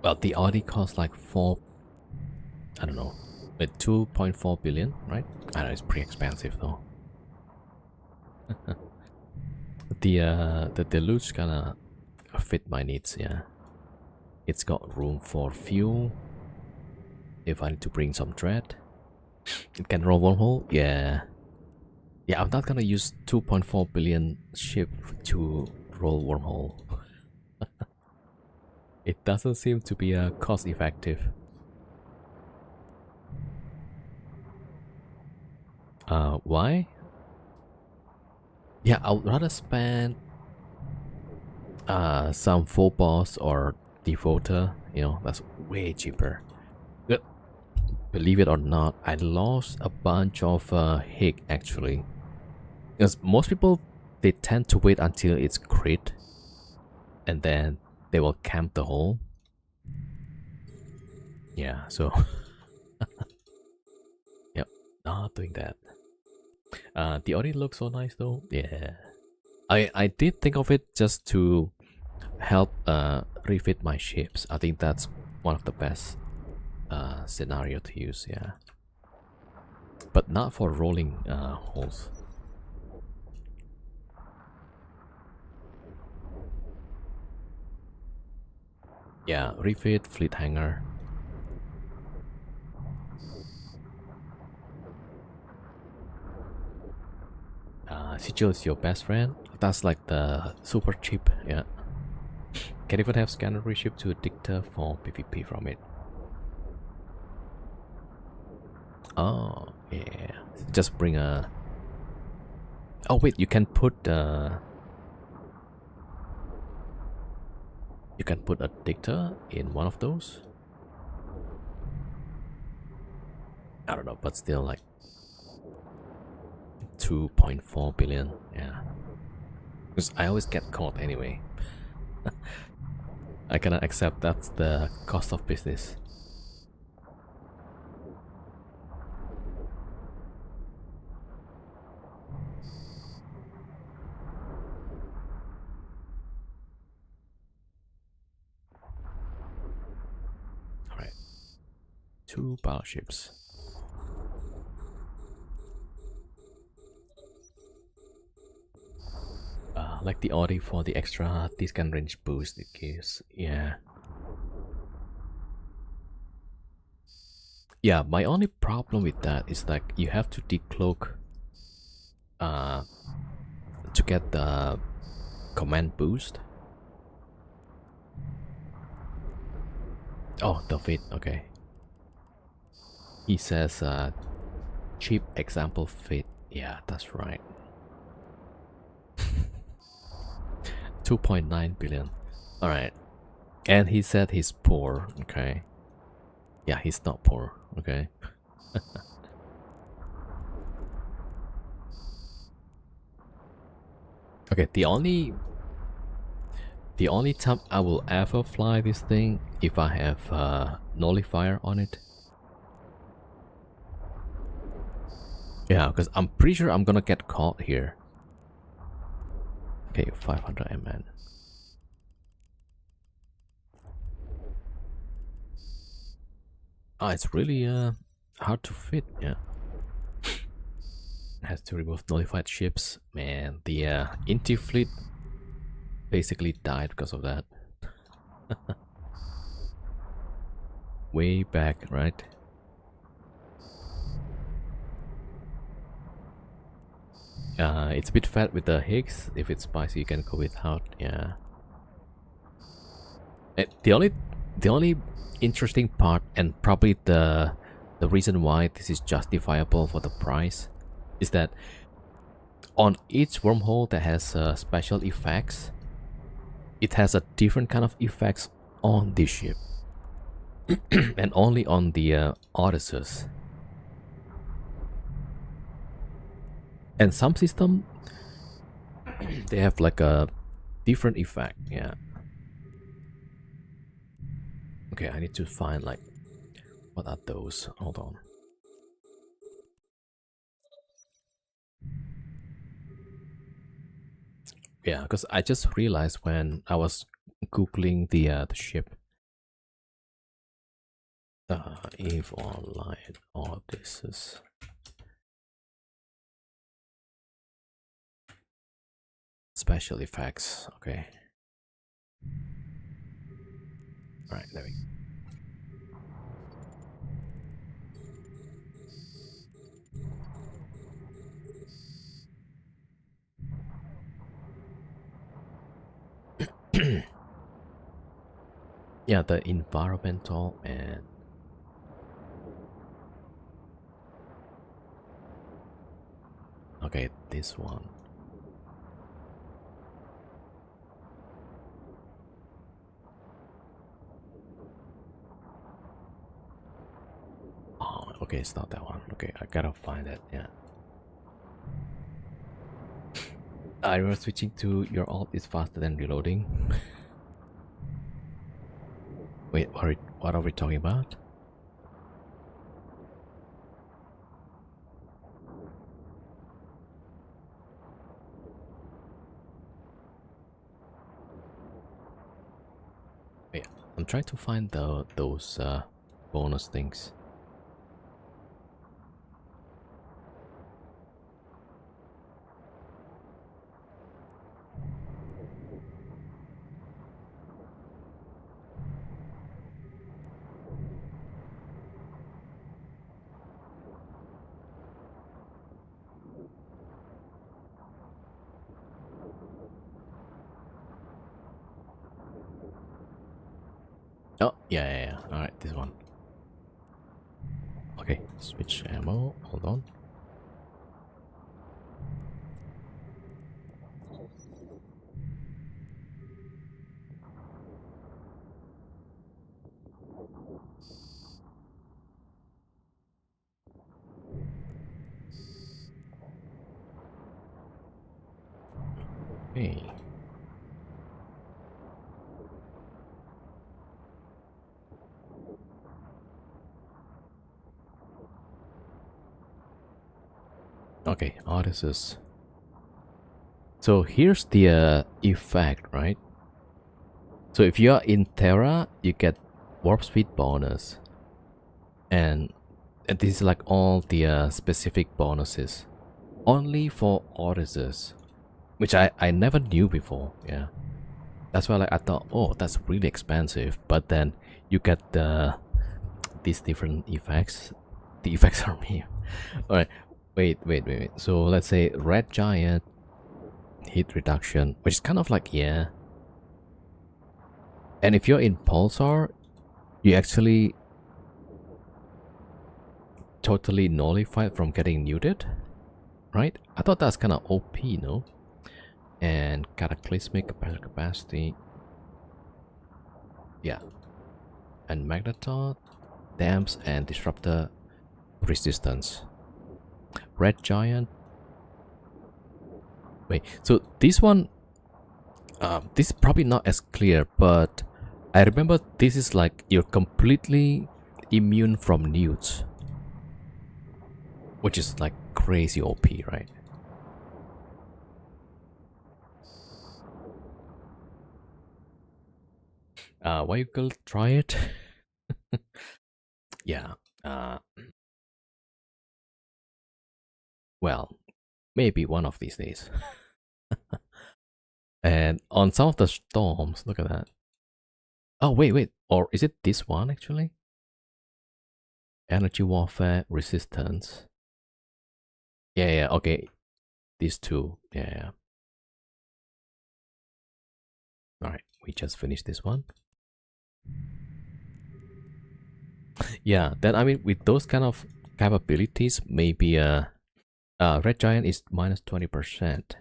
Well, the Audi costs like I don't know, like 2.4 billion, right? I know it's pretty expensive though. The Deluge kinda fit my needs, yeah. It's got room for fuel. If I need to bring some dread, it can roll wormhole, yeah. Yeah, I'm not gonna use 2.4 billion ship to roll wormhole. It doesn't seem to be cost effective. Why? Yeah, I would rather spend some full boss or defaulter, you know, that's way cheaper. But believe it or not, I lost a bunch of Hig actually. Because most people, they tend to wait until it's crit and then they will camp the hole. Yeah, so yep, not doing that. The Audi looks so nice though. Yeah, I did think of it just to help refit my ships. I think that's one of the best scenario to use. Yeah, but not for rolling holes. Yeah, refit fleet hangar. Sigil is your best friend. That's like the super cheap, yeah. Can even have scanner reship to a dictator for PvP from it. Oh, yeah. Just bring a... Oh, wait, you can put you can put a dictator in one of those? I don't know, but still like 2.4 billion, yeah. Because I always get caught anyway. I cannot accept that's the cost of business. Alright. 2 battleships. Like the Audi for the extra discount range boost it gives. Yeah. Yeah, my only problem with that is like you have to decloak to get the command boost. Oh, the fit, okay. He says cheap example fit. Yeah, that's right. 2.9 billion. Alright. And he said he's poor, okay. Yeah, he's not poor, okay. Okay, the only time I will ever fly this thing if I have nullifier on it. Yeah, because I'm pretty sure I'm gonna get caught here. Okay, 500 MN. Oh, it's really hard to fit, yeah. Has to remove nullified ships. Man, the Inti fleet basically died because of that. Way back, right? It's a bit fat with the Higgs. If it's spicy, you can go without. Yeah. The only interesting part, and probably the reason why this is justifiable for the price, is that on each wormhole that has special effects, it has a different kind of effects on this ship, and only on the Odysseus. And some system they have like a different effect. Yeah. Okay, I need to find like what are those? Hold on. Yeah, because I just realized when I was googling the ship. EVE Online Odysseus. Special effects. Okay. All right, there we go. Yeah, the environmental and okay, this one. Oh, okay, it's not that one. Okay, I gotta find it. Yeah. I was switching to your alt is faster than reloading. Wait, what are we talking about? Wait, I'm trying to find those bonus things. Oh, yeah. All right, this one. Okay, switch ammo. Hold on. Okay. Okay, Odysseus. So here's the effect, right? So if you are in Terra, you get warp speed bonus, and this is like all the specific bonuses, only for Odysseus, which I never knew before. Yeah, that's why like I thought, oh, that's really expensive. But then you get these different effects. The effects are me. All right, wait. So let's say Red Giant hit reduction, which is kind of like, yeah. And if you're in Pulsar, you actually totally nullified from getting neutered, right? I thought that's kind of OP, no? And cataclysmic capacity, yeah. And magneton, damps and disruptor resistance. Red Giant. Wait, so this one, this is probably not as clear, but I remember this is like you're completely immune from newts, which is like crazy OP, right? Why you go try it? Yeah. Well, maybe one of these days. And on some of the storms, look at that. Oh, wait. Or is it this one actually? Energy warfare resistance. Yeah, okay. These two. Yeah. Alright, we just finished this one. Yeah, then I mean, with those kind of capabilities, maybe Red Giant is minus 20%.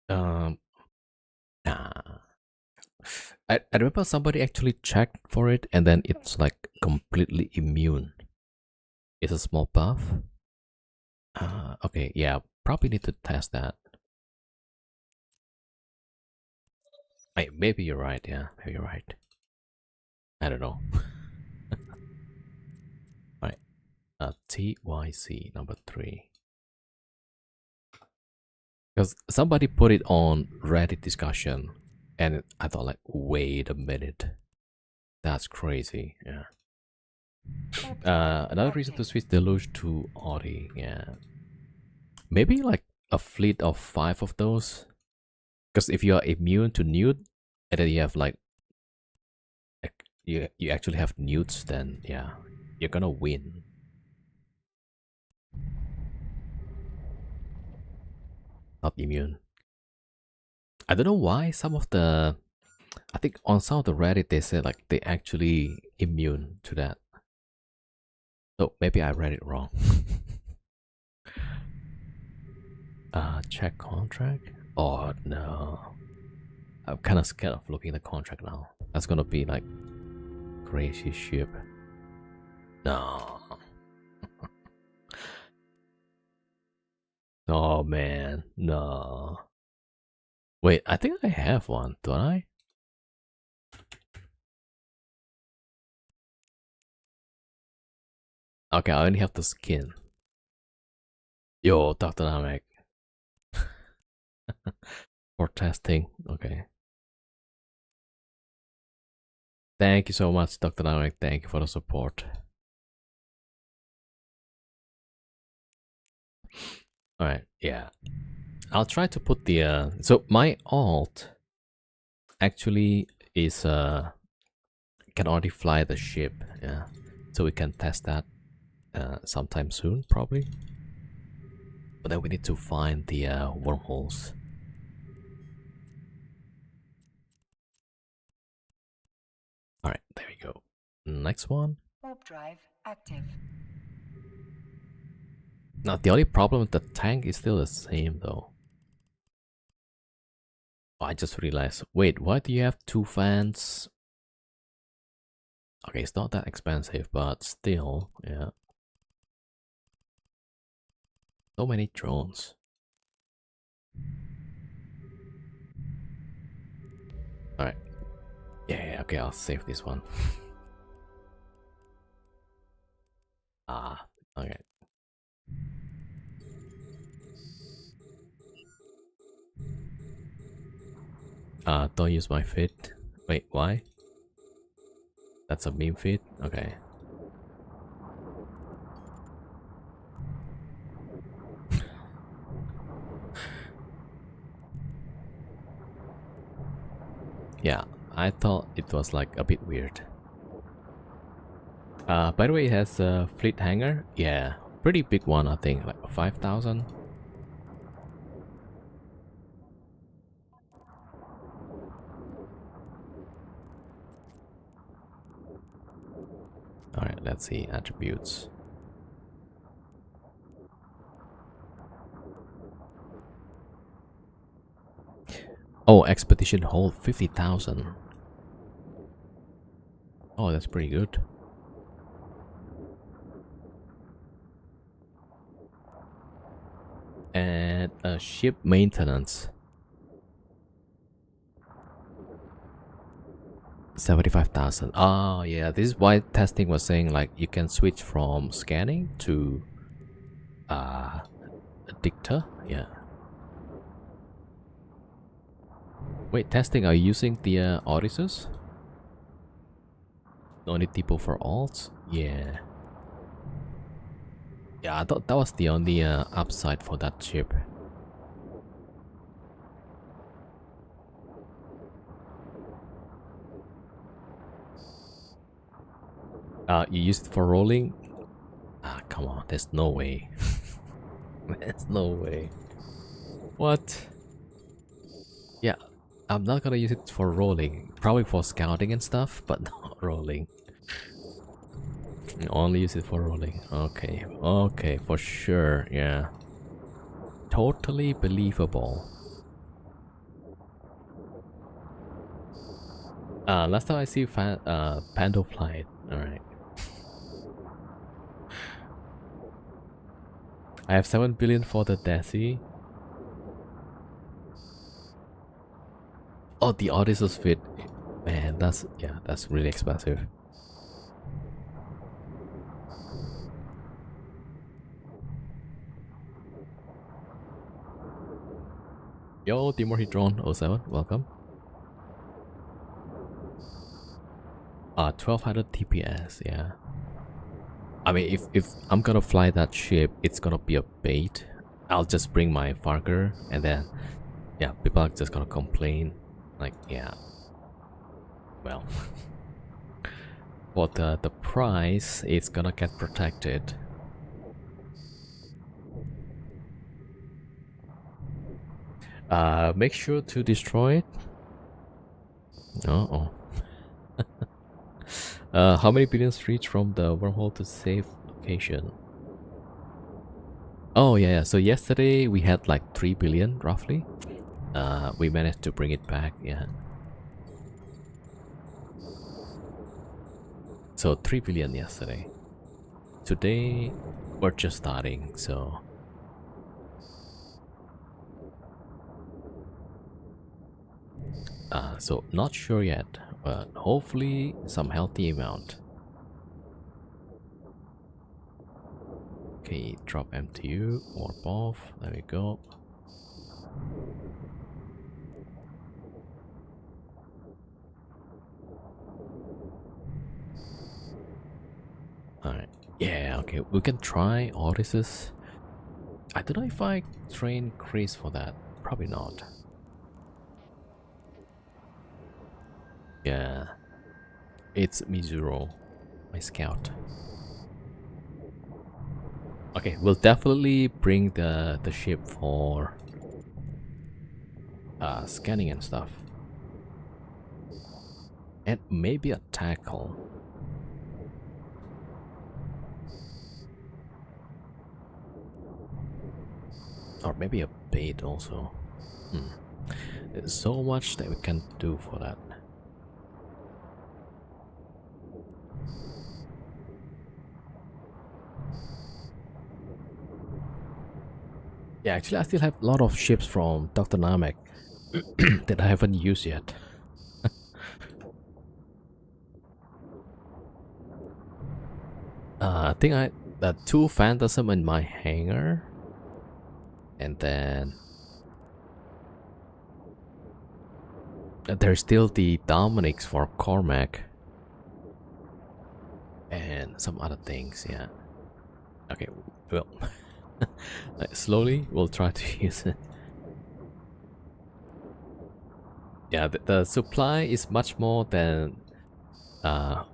Nah. I remember somebody actually checked for it and then it's like completely immune. It's a small buff. Okay, yeah, probably need to test that. Maybe you're right, yeah, maybe you're right. I don't know. Alright, TYC number 3. Because somebody put it on Reddit discussion and I thought like, wait a minute. That's crazy, yeah. Another reason to switch Deluge to Audi, yeah. Maybe like a fleet of 5 of those. Because if you are immune to newt, and then you have like you actually have newts, then yeah, you're gonna win. Not immune. I don't know why some of the, I think on some of the Reddit they said like they actually immune to that. So maybe I read it wrong. Check contract. Oh no, I'm kind of scared of looking at the contract now. That's gonna be like crazy ship. No. Oh man, no. Wait, I think I have one, don't I? Okay, I only have the skin. Yo, Dr. Namek. For testing. Okay. Thank you so much, Dr. Namek. Thank you for the support. Alright, yeah. I'll try to put the so my alt actually is can already fly the ship, yeah. So we can test that sometime soon, probably. But then we need to find the wormholes. Alright, there we go. Next one. Warp drive active. Now the only problem with the tank is still the same though. Oh, I just realized. Wait, why do you have 2 fans? Okay, it's not that expensive, but still, yeah. So many drones. Alright. Yeah, okay, I'll save this one. Ah, okay. Don't use my feed. Wait, why? That's a meme feed? Okay. Yeah, I thought it was like a bit weird. By the way, it has a fleet hangar. Yeah, pretty big one, I think, like 5,000. Alright, let's see attributes. Oh, expedition hold 50,000. Oh, that's pretty good. And ship maintenance 75,000. Oh yeah, this is why testing was saying like you can switch from scanning to dicta. Yeah. Wait, testing, are you using the Odysseus? No need depot for alts? Yeah. Yeah, I thought that was the only upside for that ship. You use it for rolling? Ah, come on, there's no way. There's no way. What? Yeah, I'm not gonna use it for rolling. Probably for scouting and stuff, but not rolling. Only use it for rolling. Okay, okay, for sure, yeah. Totally believable. Last time I see Pando flight. Alright. I have 7 billion for the Desi. Oh, the Odysseus fit. Man, that's really expensive. Yo, Timor Drone 07, welcome. 1200 TPS, yeah. I mean, if I'm gonna fly that ship, it's gonna be a bait. I'll just bring my Farker, and then, yeah, people are just gonna complain. Like, yeah. Well, for the price, it's gonna get protected. Make sure to destroy it. Uh-oh. How many billions reach from the wormhole to safe location? Oh yeah, so yesterday we had like 3 billion roughly. We managed to bring it back, yeah. So 3 billion yesterday. Today we're just starting, so so not sure yet, but hopefully some healthy amount. Okay, drop MTU, warp off, there we go. Alright, yeah, okay, we can try Odysseus. I don't know if I train Chris for that, probably not. Yeah, it's Mizuro, my scout. Okay, we'll definitely bring the ship for scanning and stuff, and maybe a tackle. Or maybe a bait also. There's so much that we can do for that. Yeah, actually I still have a lot of ships from Dr. Namek that I haven't used yet. I think I the 2 Phantasm in my hangar, and then there's still the Dominics for Cormac and some other things. Yeah. Okay. Well, slowly we'll try to use it. Yeah, the supply is much more than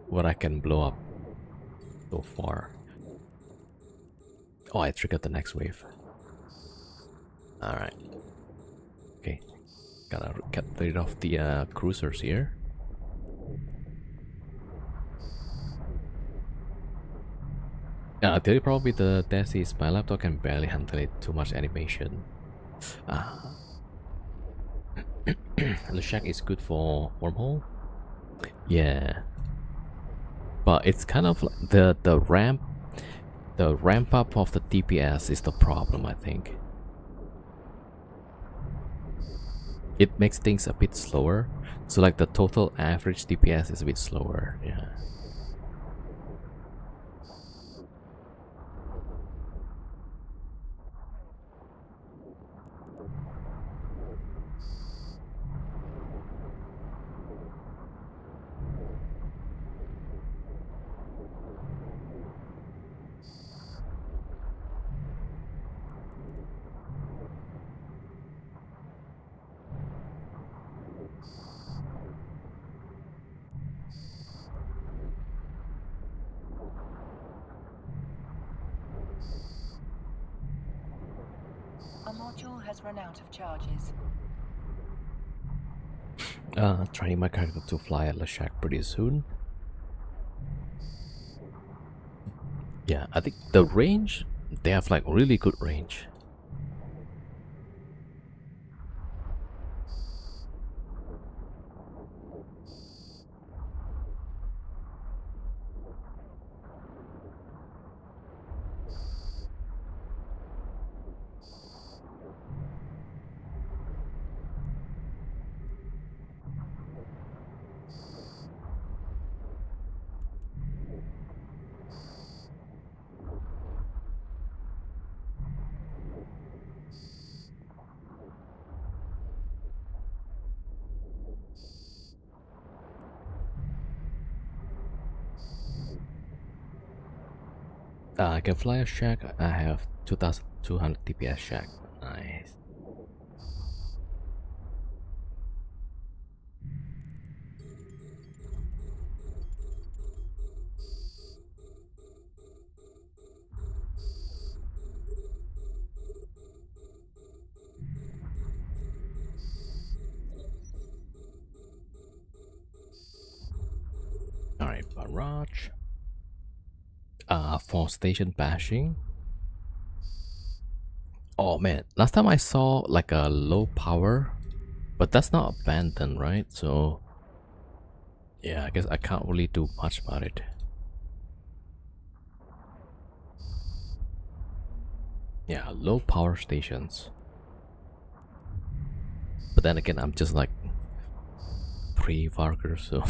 what I can blow up so far. Oh, I triggered the next wave. Alright. Okay. Gotta get rid of the cruisers here. I tell you, probably the Desi is my laptop can barely handle it. Too much animation. The shack is good for wormhole. Yeah, but it's kind of like the ramp up of the DPS is the problem, I think. It makes things a bit slower, so like the total average DPS is a bit slower. Yeah. A module has run out of charges. Training my character to fly at Leshak pretty soon. Yeah, I think the range, they have like really good range. I can fly a shack. I have 2200 DPS shack. Nice. Alright, barrage. For station bashing. Oh man, last time I saw like a low power, but that's not abandoned, right? So yeah, I guess I can't really do much about it. Yeah, low power stations. But then again, I'm just like pre-Varger, so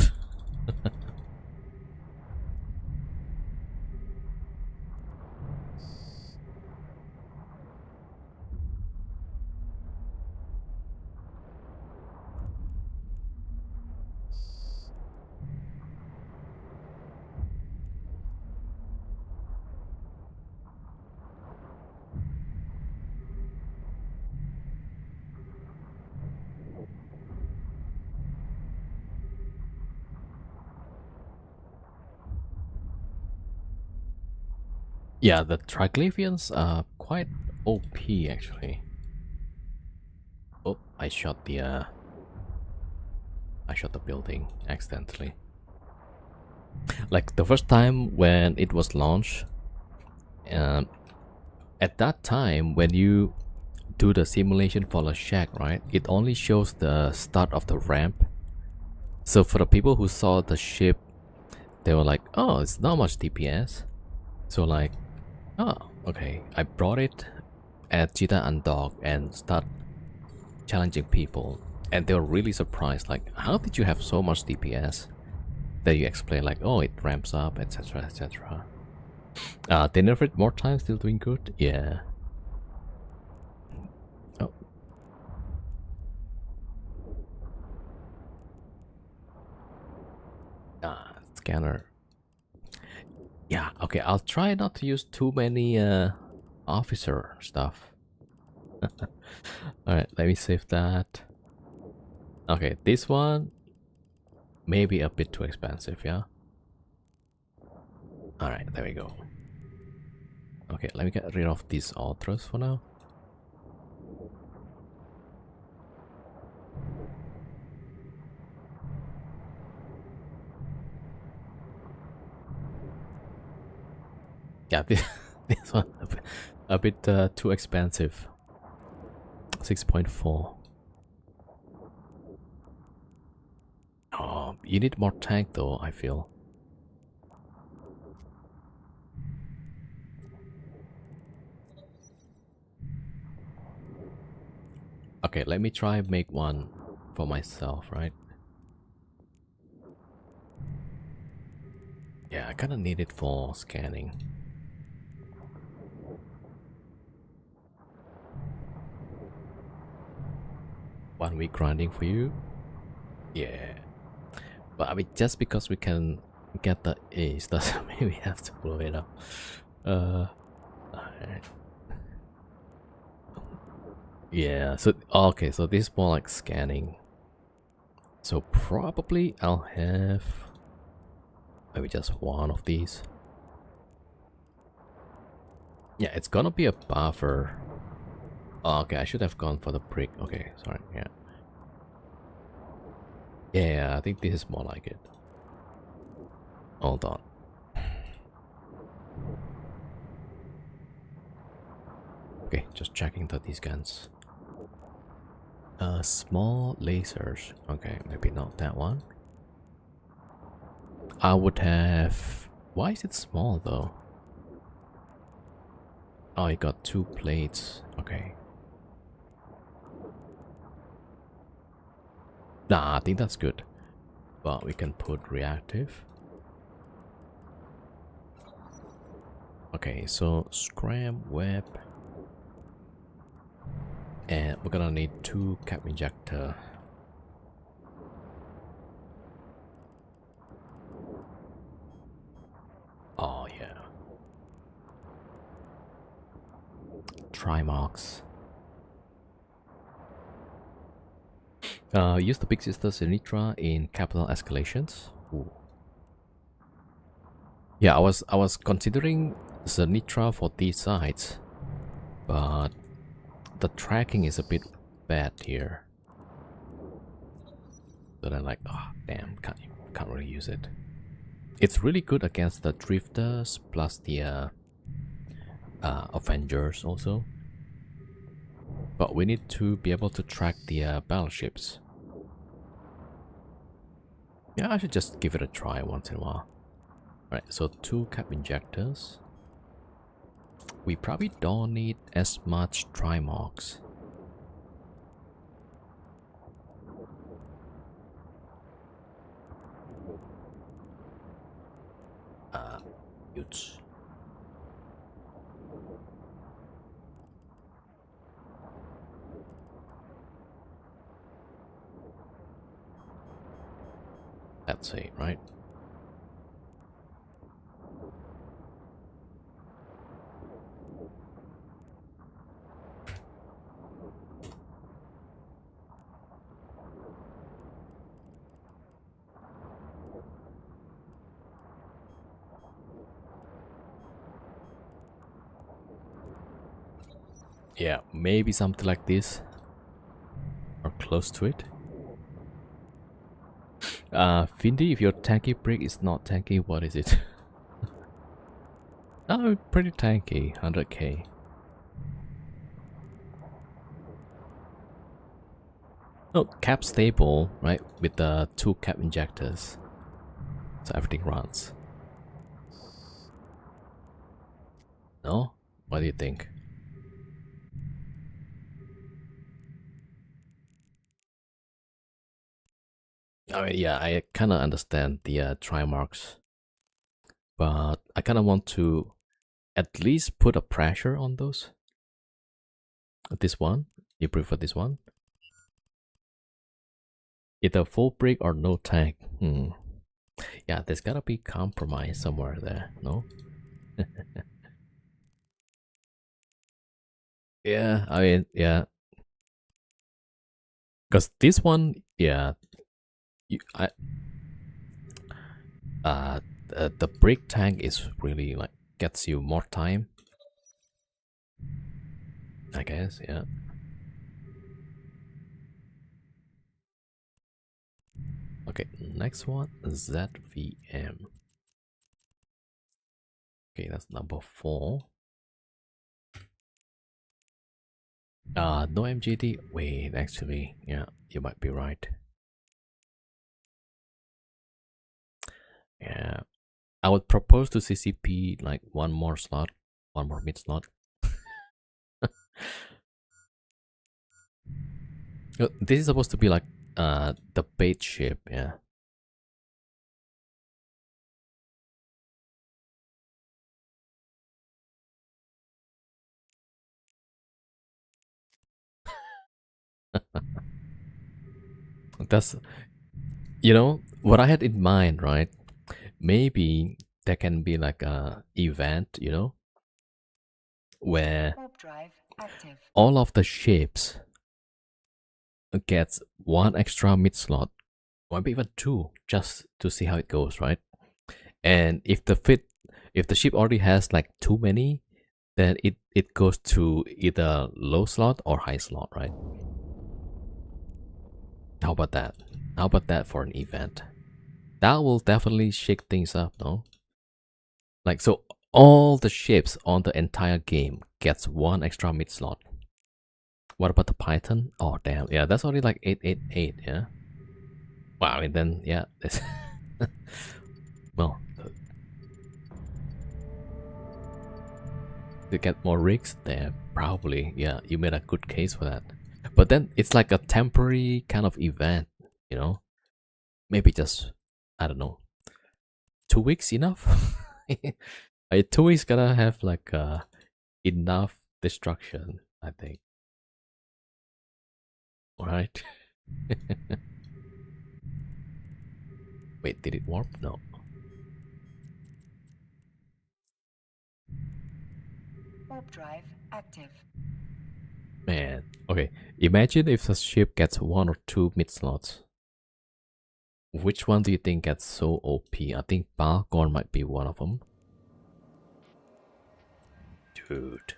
yeah, the Triglavians are quite OP actually. Oh, I shot the building accidentally. Like the first time when it was launched, at that time when you do the simulation for the shack, right, it only shows the start of the ramp. So for the people who saw the ship, they were like, oh, it's not much DPS. So like, oh, okay, I brought it at Cheetah and Dog and start challenging people. And they were really surprised, like, how did you have so much DPS? Then you explain like, oh, it ramps up, etc, etc. They nerfed more time, still doing good? Yeah. Oh. Scanner. Yeah, okay, I'll try not to use too many officer stuff. Alright, let me save that. Okay, this one maybe a bit too expensive, yeah? Alright, there we go. Okay, let me get rid of these ultras for now. Yeah, this one a bit too expensive. 6.4. Oh, you need more tank though, I feel. Okay, let me try make one for myself, right? Yeah, I kind of need it for scanning. One week grinding for you? Yeah. But I mean, just because we can get the ace doesn't mean we have to blow it up. Alright. Yeah, so okay, so this is more like scanning. So probably I'll have maybe just one of these. Yeah, it's gonna be a buffer. Oh, okay, I should have gone for the brick. Okay, sorry, yeah. Yeah, I think this is more like it. Hold on. Okay, just checking that these guns. Small lasers. Okay, maybe not that one. I would have... Why is it small though? Oh, it got 2 plates. Okay. Nah, I think that's good. But we can put reactive. Okay, so scram web. And we're gonna need 2 cap injector. Oh yeah. Trimarks. Use the Big Sister Sinitra in capital escalations. Ooh. Yeah, I was considering Sinitra for these sides, but the tracking is a bit bad here. So then like, oh damn, can't really use it. It's really good against the drifters plus the Avengers also. But we need to be able to track the battleships. Yeah, I should just give it a try once in a while. Alright, so 2 cap injectors. We probably don't need as much Trimarks. Utes. That's it, right? Yeah, maybe something like this. Or close to it. Findy, if your tanky brick is not tanky, what is it? Oh, pretty tanky, 100k. Oh, cap stable, right? With the 2 cap injectors. So everything runs. No? What do you think? I mean, yeah, I kind of understand the try marks, but I kind of want to at least put a pressure on those. This one, you prefer this one? Either full brick or no tank. Yeah, there's gotta be compromise somewhere there, no? Yeah, I mean, yeah. Because this one, yeah, you, uh, the brick tank is really like gets you more time, I guess, yeah. Okay, next one, ZVM. Okay, that's number 4. No MGT. Wait, actually, yeah, you might be right. Yeah, I would propose to CCP like one more slot, one more mid slot. This is supposed to be like the bait ship, yeah. That's, you know, what I had in mind, right? Maybe there can be like a event, you know, where Warp drive active. all of the ships gets 1 extra mid slot, or maybe even 2, just to see how it goes, right? And if the ship already has like too many, then it goes to either low slot or high slot, right? How about that? How about that for an event? That will definitely shake things up, no? Like, so all the ships on the entire game gets 1 extra mid slot. What about the Python? Oh damn, yeah, that's only like 888, yeah. Wow, I mean then yeah, well, to get more rigs there, probably, yeah, you made a good case for that. But then it's like a temporary kind of event, you know? Maybe just, I don't know, 2 weeks enough? 2 weeks gonna have like enough destruction, I think. Alright. Wait, did it warp? No. Warp drive active. Man, okay. Imagine if the ship gets 1 or 2 mid slots. Which one do you think gets so OP? I think Balgorn might be one of them. Dude.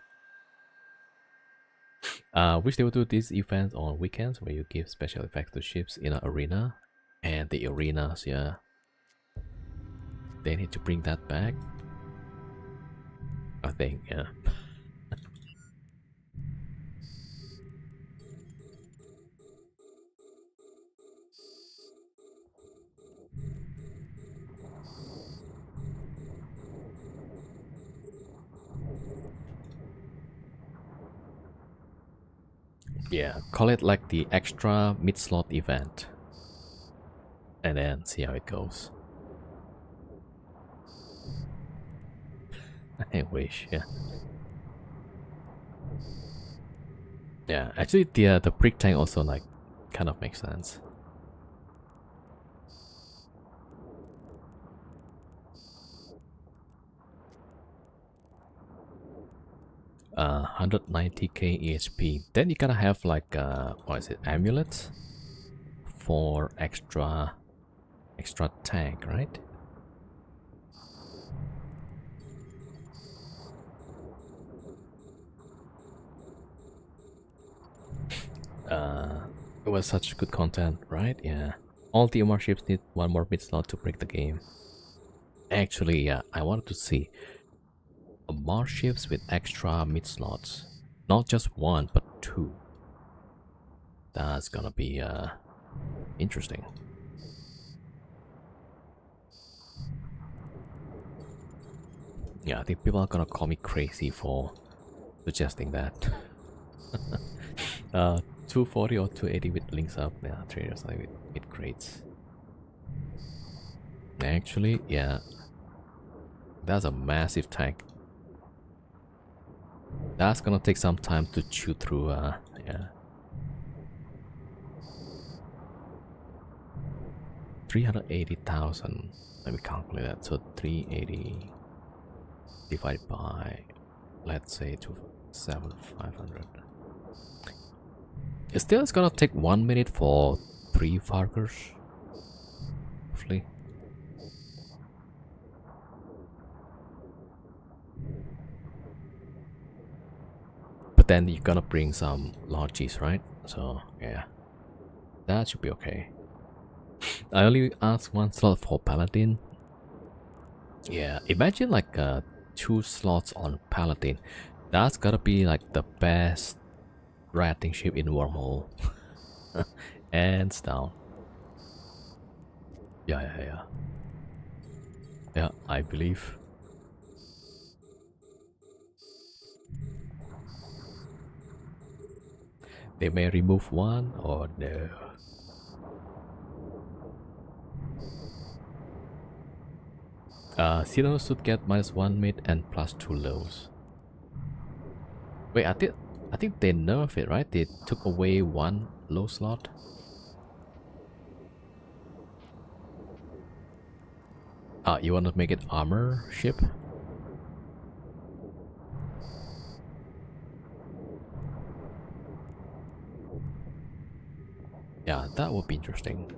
Wish they would do these events on weekends where you give special effects to ships in an arena. And the arenas, yeah. They need to bring that back. I think, yeah. Yeah, call it like the extra mid-slot event. And then see how it goes. I wish, yeah. Yeah, actually the brick tank also like kind of makes sense. 190k EHP. Then you gotta have like what is it, amulets for extra tank, right? It was such good content, right? Yeah. All the MR ships need 1 more mid slot to break the game. Actually, yeah, I wanted to see more ships with extra mid slots. Not just 1, but 2. That's gonna be interesting. Yeah, I think people are gonna call me crazy for suggesting that. 240 or 280 with links up. Yeah, traders like with crates. Actually, yeah, that's a massive tank. That's gonna take some time to chew through. Yeah, 380,000. Let me calculate that. So 380 divided by, let's say, 500. Still, it's gonna take 1 minute for 3 Fargers, roughly. But then you're gonna bring some Logis, right? So yeah, that should be okay. I only asked one slot for Paladin. Yeah, imagine like 2 slots on Paladin. That's gotta be like the best rating ship in Wormhole. Hands down. Yeah. Yeah, I believe. They may remove one or no. Cyrano should get -1 mid and +2 lows. Wait, I think they nerfed it, right? They took away 1 low slot. You want to make it armor ship? Yeah, that would be interesting.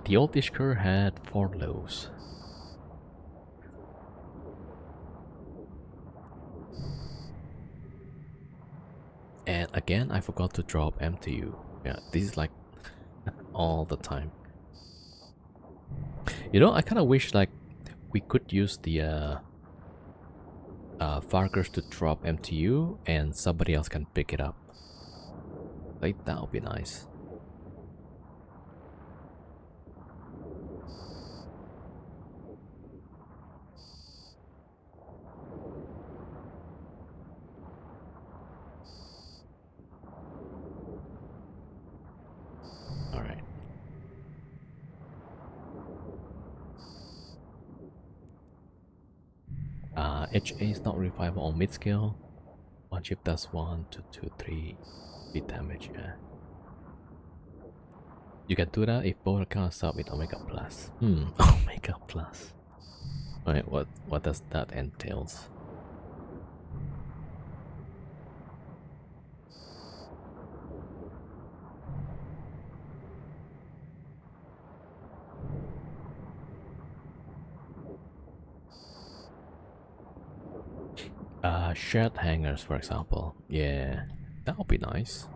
The old Ishkur had 4 lows. And again, I forgot to drop MTU. Yeah, this is like all the time. You know, I kind of wish like we could use the Fargers to drop MTU and somebody else can pick it up. Like, that would be nice. Alright. HA is not revival on mid-scale. One chip does 1, 2, 2, 3 bit damage, yeah. You can do that if both accounts start with Omega Plus. Omega Plus. Alright, what does that entails? Shared hangars, for example. Yeah, that would be nice.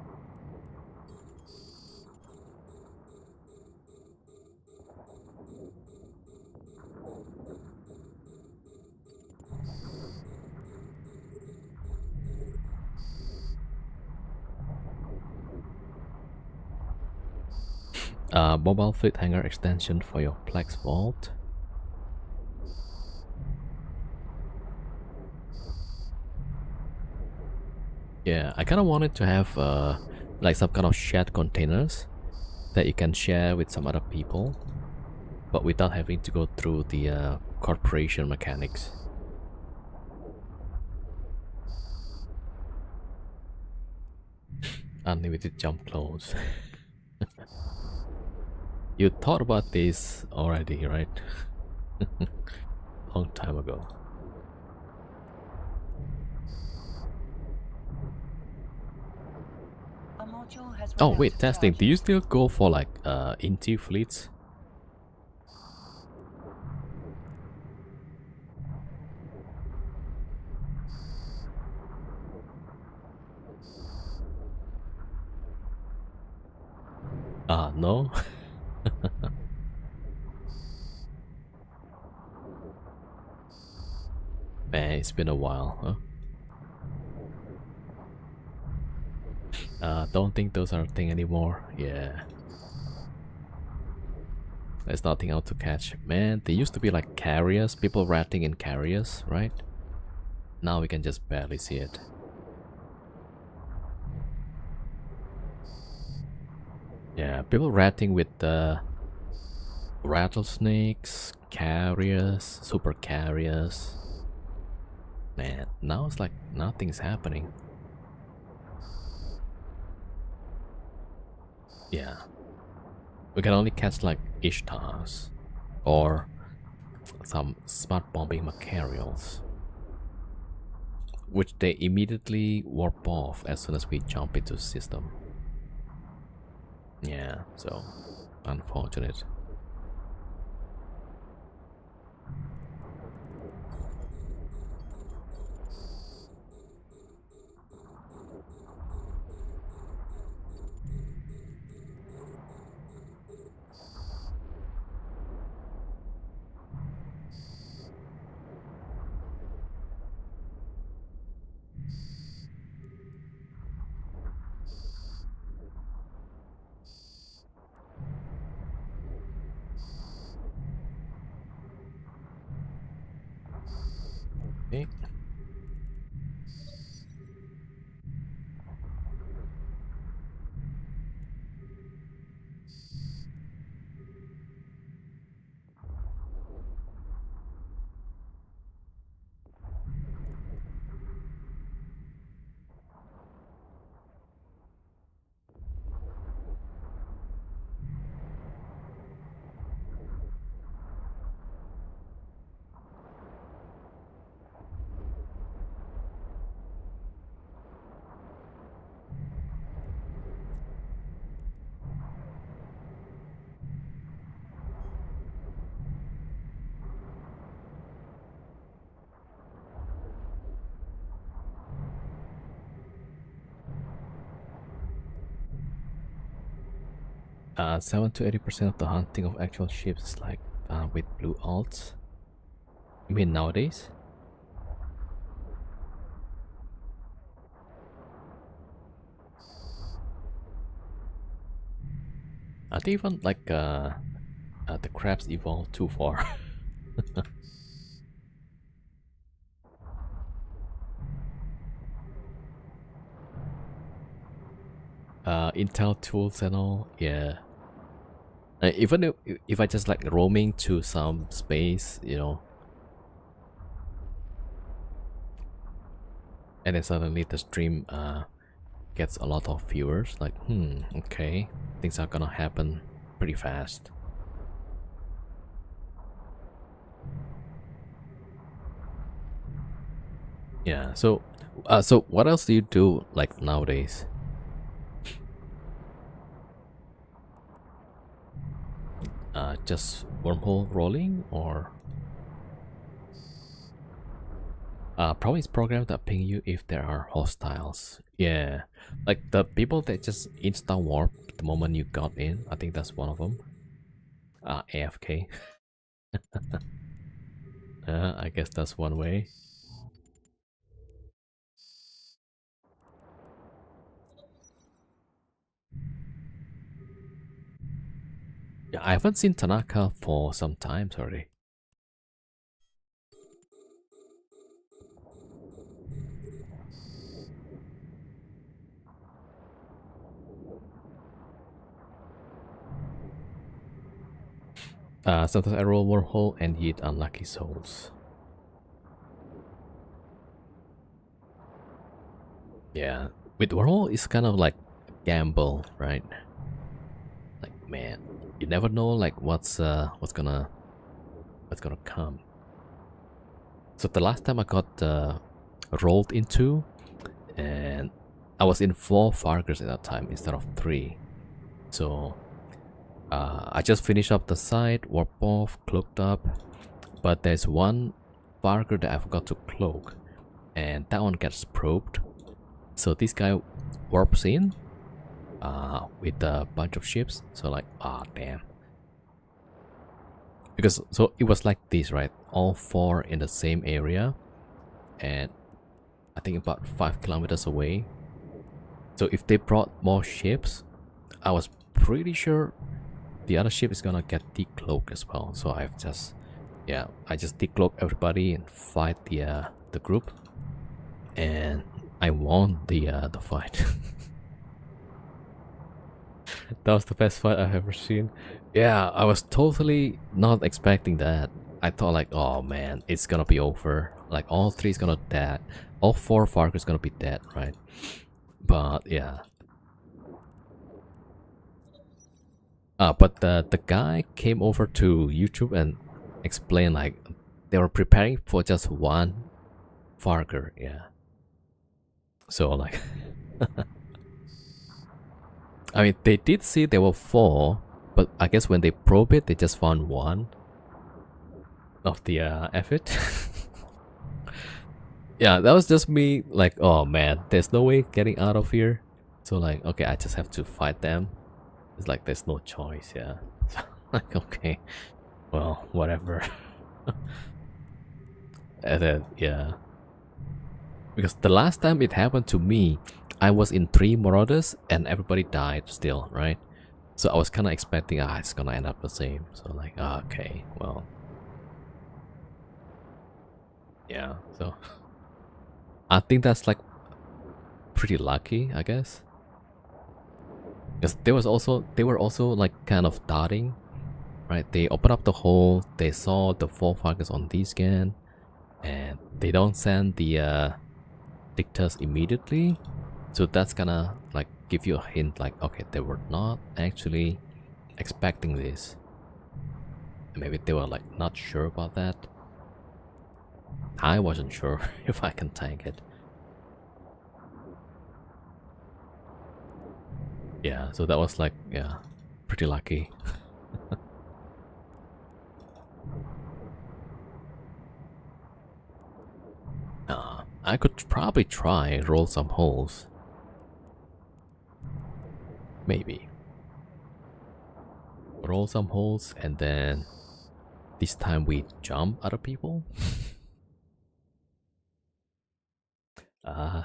Mobile fleet hangar extension for your Plex Vault. Yeah, I kind of wanted to have like some kind of shared containers that you can share with some other people, but without having to go through the corporation mechanics. Unlimited jump close. You thought about this already, right? Long time ago. Oh wait, testing. Do you still go for like inti fleets? No. It's been a while, huh? Don't think those are a thing anymore. Yeah. There's nothing else to catch. Man, they used to be like carriers, people ratting in carriers, right? Now we can just barely see it. Yeah, people ratting with rattlesnakes, carriers, super carriers. Man, now it's like nothing's happening. Yeah. We can only catch like Ishtars or some smart bombing Macarials, which they immediately warp off as soon as we jump into the system. Yeah, so unfortunate. Okay. — 7 to 80% of the hunting of actual ships is like with blue alts. You mean nowadays? I think even like the crabs evolved too far. Intel tools and all, yeah. Even if I just like roaming to some space, you know, and then suddenly the stream gets a lot of viewers, like, okay, things are gonna happen pretty fast. Yeah, so what else do you do like nowadays? Just wormhole rolling, or probably it's programs that ping you if there are hostiles. Yeah, like the people that just insta warp the moment you got in. I think that's one of them. AFK. I guess that's one way. Yeah, I haven't seen Tanaka for some time already. Sometimes I roll wormhole and hit unlucky souls. Yeah, with wormhole it's kind of like a gamble, right? Like, man, you never know like what's gonna come. So the last time I got rolled into, and I was in 4 Fargers at that time instead of 3. So I just finished up the side, warp off, cloaked up, but there's one Farger that I forgot to cloak, and that one gets probed. So this guy warps in with a bunch of ships. So like, damn. Because so it was like this, right? All 4 in the same area, and I think about 5 kilometers away. So if they brought more ships, I was pretty sure the other ship is gonna get decloaked as well. So I've just, yeah, I just decloak everybody and fight the group, and I won the fight. That was the best fight I've ever seen. Yeah, I was totally not expecting that. I thought like, oh man, it's gonna be over. Like all three is gonna dead. All 4 Farkers gonna be dead, right? But yeah. But the guy came over to YouTube and explained like they were preparing for just 1 Farker, yeah. So like I mean, they did see there were 4, but I guess when they probe it, they just found 1 of the effort. Yeah, that was just me like, oh man, there's no way getting out of here. So like, okay, I just have to fight them. It's like there's no choice, yeah. So, like, okay, well, whatever. And then, yeah. Because the last time it happened to me, I was in 3 Marauders and everybody died still, right? So I was kind of expecting, it's gonna end up the same. So like, okay, well. Yeah, so I think that's like pretty lucky, I guess. Because they were also like kind of darting, right? They open up the hole, they saw the 4 Farkers on D-scan, and they don't send the dictators immediately. So that's gonna like give you a hint like, okay, they were not actually expecting this. Maybe they were like not sure about that. I wasn't sure if I can tank it. Yeah, so that was like, yeah, pretty lucky. I could probably try roll some holes. Maybe. Roll some holes and then this time we jump other people.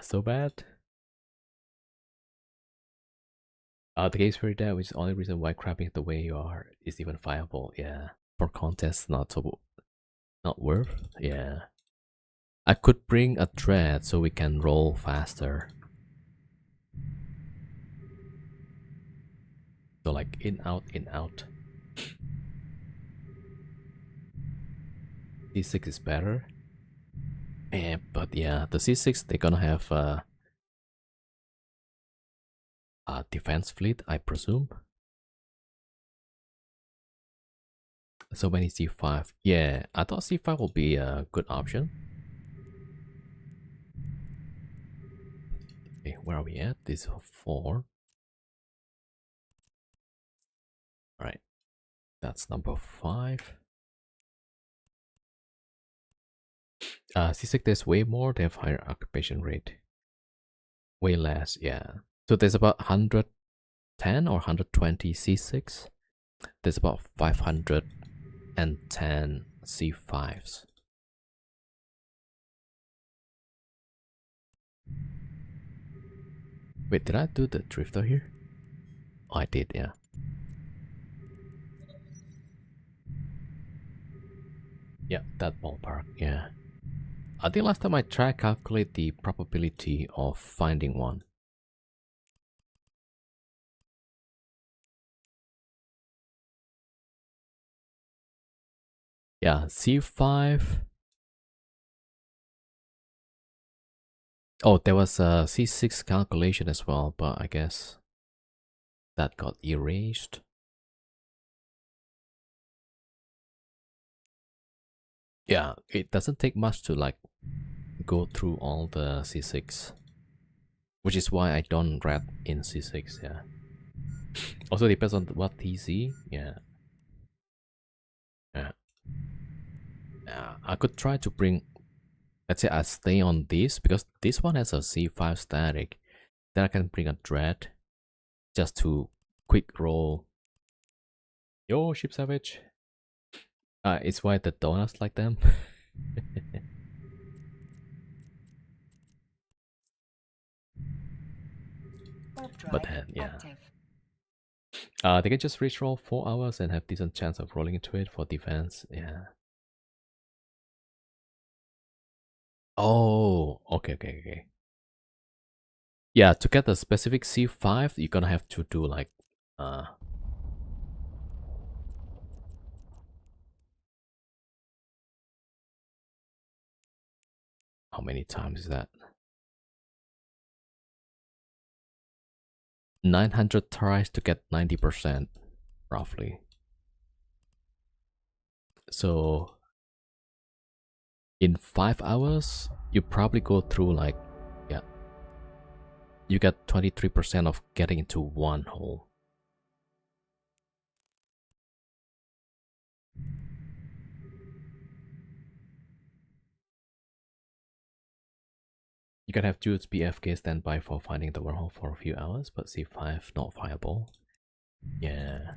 So bad. The game's very dead, which is the only reason why crapping it the way you are is even viable. Yeah. For contests, not worth. Yeah. I could bring a dread so we can roll faster. So like in out. C6 is better. But yeah, the C6 they're gonna have a defense fleet, I presume. So many C5. Yeah, I thought C5 will be a good option. Okay, where are we at? This is 4. Alright. That's number 5. C6 there's way more, they have higher occupation rate. Way less, yeah. So there's about 110 or 120 C6. There's about 510 C5s. Wait, did I do the drifter here? Oh, I did, yeah. Yeah, that ballpark, yeah. I think last time I tried calculate the probability of finding one. Yeah, C5. Oh, there was a C6 calculation as well, but I guess that got erased. Yeah, it doesn't take much to like go through all the C6, which is why I don't read in C6, yeah. Also depends on what TC, yeah. Yeah. I could try to bring, let's say I stay on this, because this one has a C5 static. Then I can bring a dread just to quick roll. Yo, Ship Savage. It's why the donuts like them. Warp drive But then, yeah. active. They can just reach roll 4 hours and have decent chance of rolling into it for defense. Yeah. Oh, okay. Yeah, to get the specific C5, you're gonna have to do like how many times is that? 900 tries to get 90%, roughly. So in 5 hours, you probably go through like, yeah, you get 23% of getting into one hole. You can have Jude's BFK standby for finding the wormhole for a few hours, but C5 not viable. Yeah.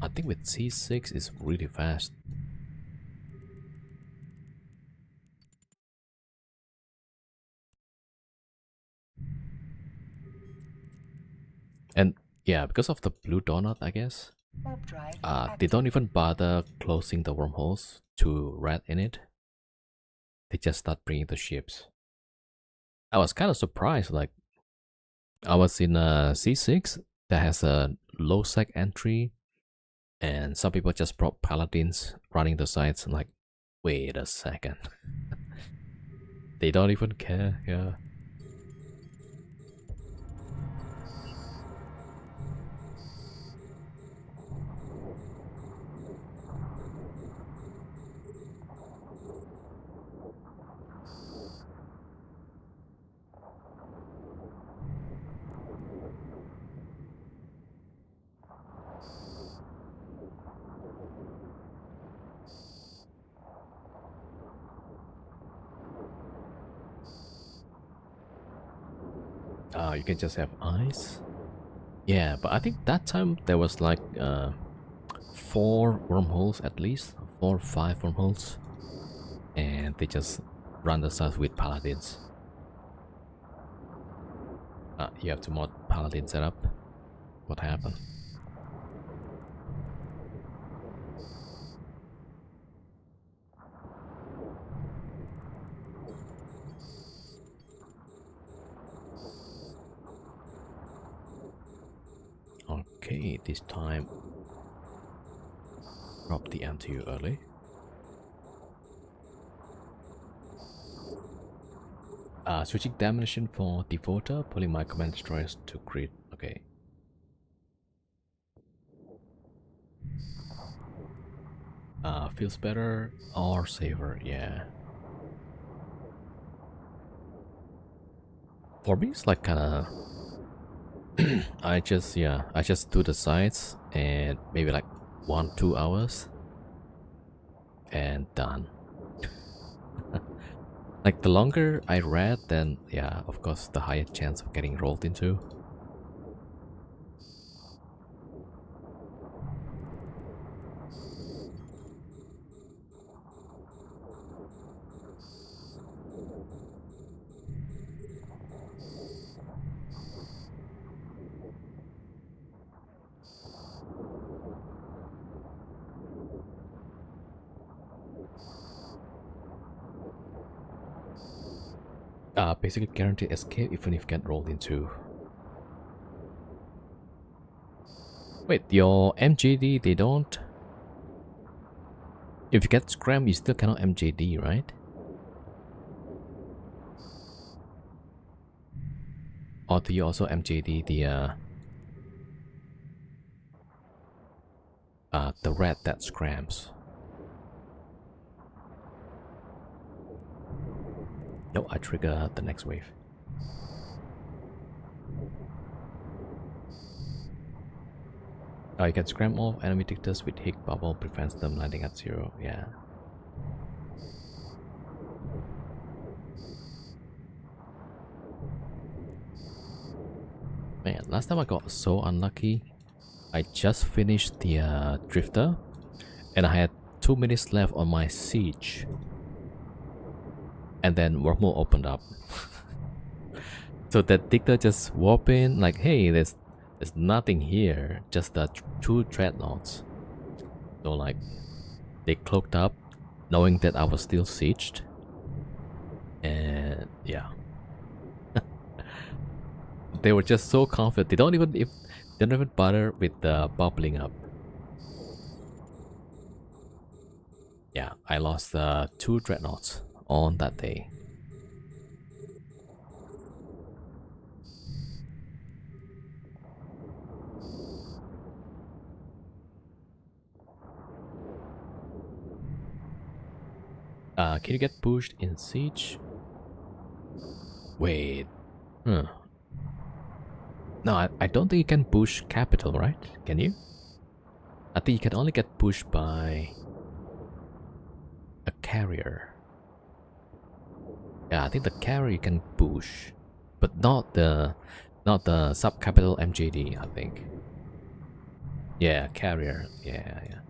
I think with C6 is really fast. And yeah, because of the blue donut, I guess, Warp drive they don't active. even bother closing the wormholes to rat in it. They just start bringing the ships. I was kind of surprised, like, I was in a C6 that has a low sec entry, and some people just brought paladins running the sites. Like, wait a second. They don't even care, yeah. You can just have ice. Yeah, but I think that time there was like 4 wormholes at least, 4 or 5 wormholes, and they just run the sites with paladins. You have to mod paladin setup. What happened? Okay, this time drop the MTU early. Switching damnation for Devoter, pulling my command destroyers to crit. Okay. Feels better or safer, yeah. For me, it's like kinda I just do the sides and maybe like 1-2 hours and done. Like the longer I read, then yeah, of course the higher chance of getting rolled into. Basically guaranteed escape even if you get rolled into. Wait, your MJD, they don't? If you get scram, you still cannot MJD, right? Or do you also MJD the rat that scrams? No, I trigger the next wave. You can scram off enemy dictators with Hick Bubble, prevents them landing at 0, yeah. Man, last time I got so unlucky. I just finished the Drifter, and I had 2 minutes left on my siege. And then wormhole opened up. So that Dictor just warp in like, hey, there's nothing here, just the two dreadnoughts. So like, they cloaked up, knowing that I was still sieged, and yeah, they were just so confident. They don't even bother with the bubbling up. Yeah, I lost two dreadnoughts on that day. Can you get pushed in siege? Wait. No, I don't think you can push capital, right? Can you? I think you can only get pushed by a carrier. Yeah, I think the carrier can push, but not the sub-capital MJD, I think. Yeah, carrier. Yeah.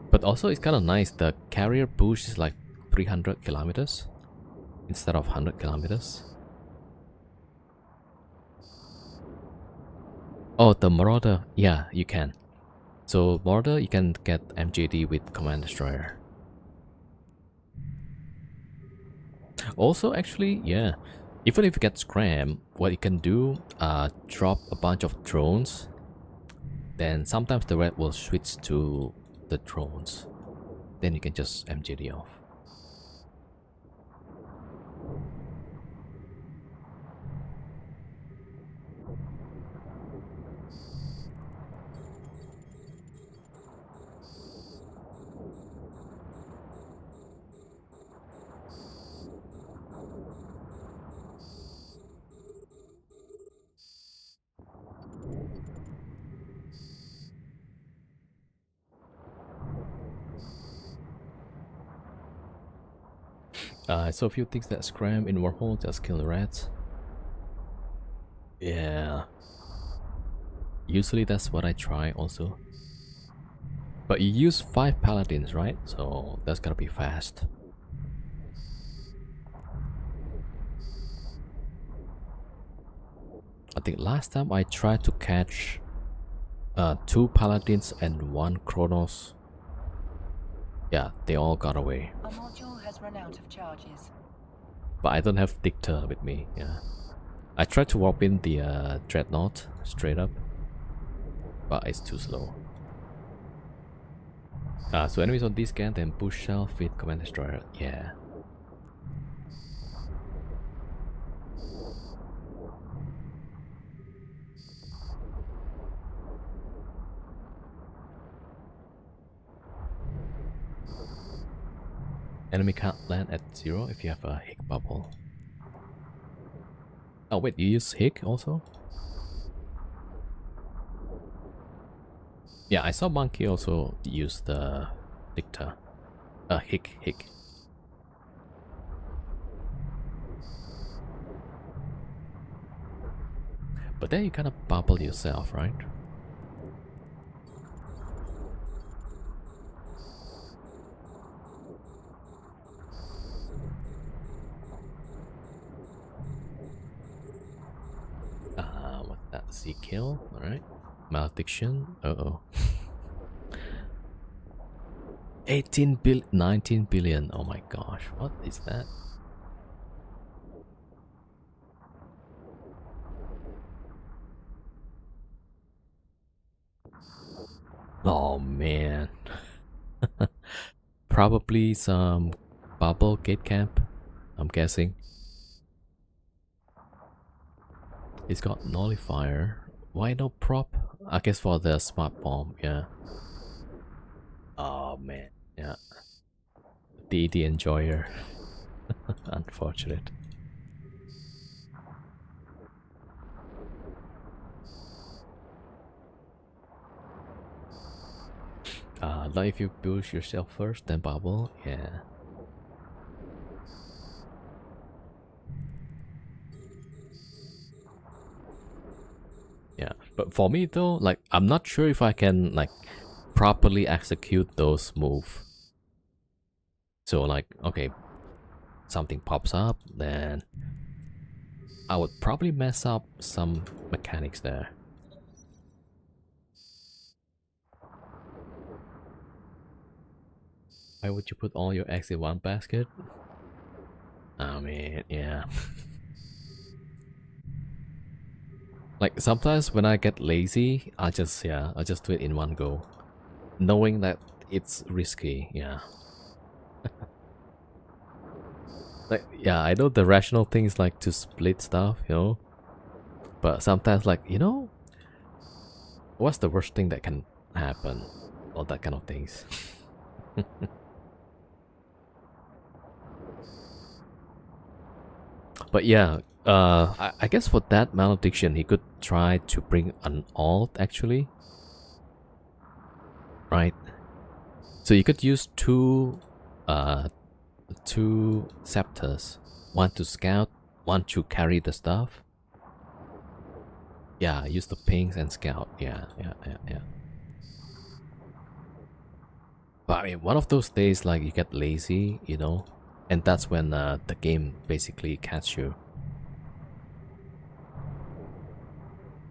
But also, it's kind of nice. The carrier push is like 300 kilometers instead of 100 kilometers. Oh, the Marauder. Yeah, you can. So Marauder, you can get MJD with Command Destroyer. Also, actually, yeah. Even if you get Scram, what you can do, drop a bunch of drones. Then sometimes the red will switch to the drones. Then you can just MJD off. I saw a few things that scram in Warhol just kill the rats. Yeah. Usually that's what I try also. But you use 5 paladins, right? So that's gotta be fast. I think last time I tried to catch 2 paladins and 1 Kronos. Yeah, they all got away. Our module has run out of charges. But I don't have Dictor with me, yeah. I tried to warp in the Dreadnought straight up, but it's too slow. So enemies on this scan, then push shelf with Command Destroyer, yeah. Enemy can't land at 0 if you have a Hick bubble. Oh wait, you use Hick also? Yeah, I saw Monkey also use the Dictor. Hick. But then you kind of bubble yourself, right? What's that? C kill, alright. Malediction, uh-oh. 19 billion, oh my gosh, what is that? Oh man. Probably some bubble gate camp, I'm guessing. It's got nullifier. Why no prop? I guess for the smart bomb, yeah. Oh man, yeah. The enjoyer. Unfortunate. Like if you push yourself first, then bubble, yeah. Yeah, but for me though, like I'm not sure if I can like properly execute those moves. So like, okay, something pops up, then I would probably mess up some mechanics there. Why would you put all your eggs in one basket? I mean, yeah. Like sometimes when I get lazy, I'll just do it in one go, knowing that it's risky. Yeah. Like yeah, I know the rational thing is like to split stuff, but sometimes like what's the worst thing that can happen? All that kind of things. But yeah, I guess for that malediction, he could try to bring an alt actually, right? So you could use two scepters, one to scout, one to carry the stuff. Yeah, use the pings and scout. Yeah. But I mean, one of those days, like you get lazy, and that's when the game basically catch you,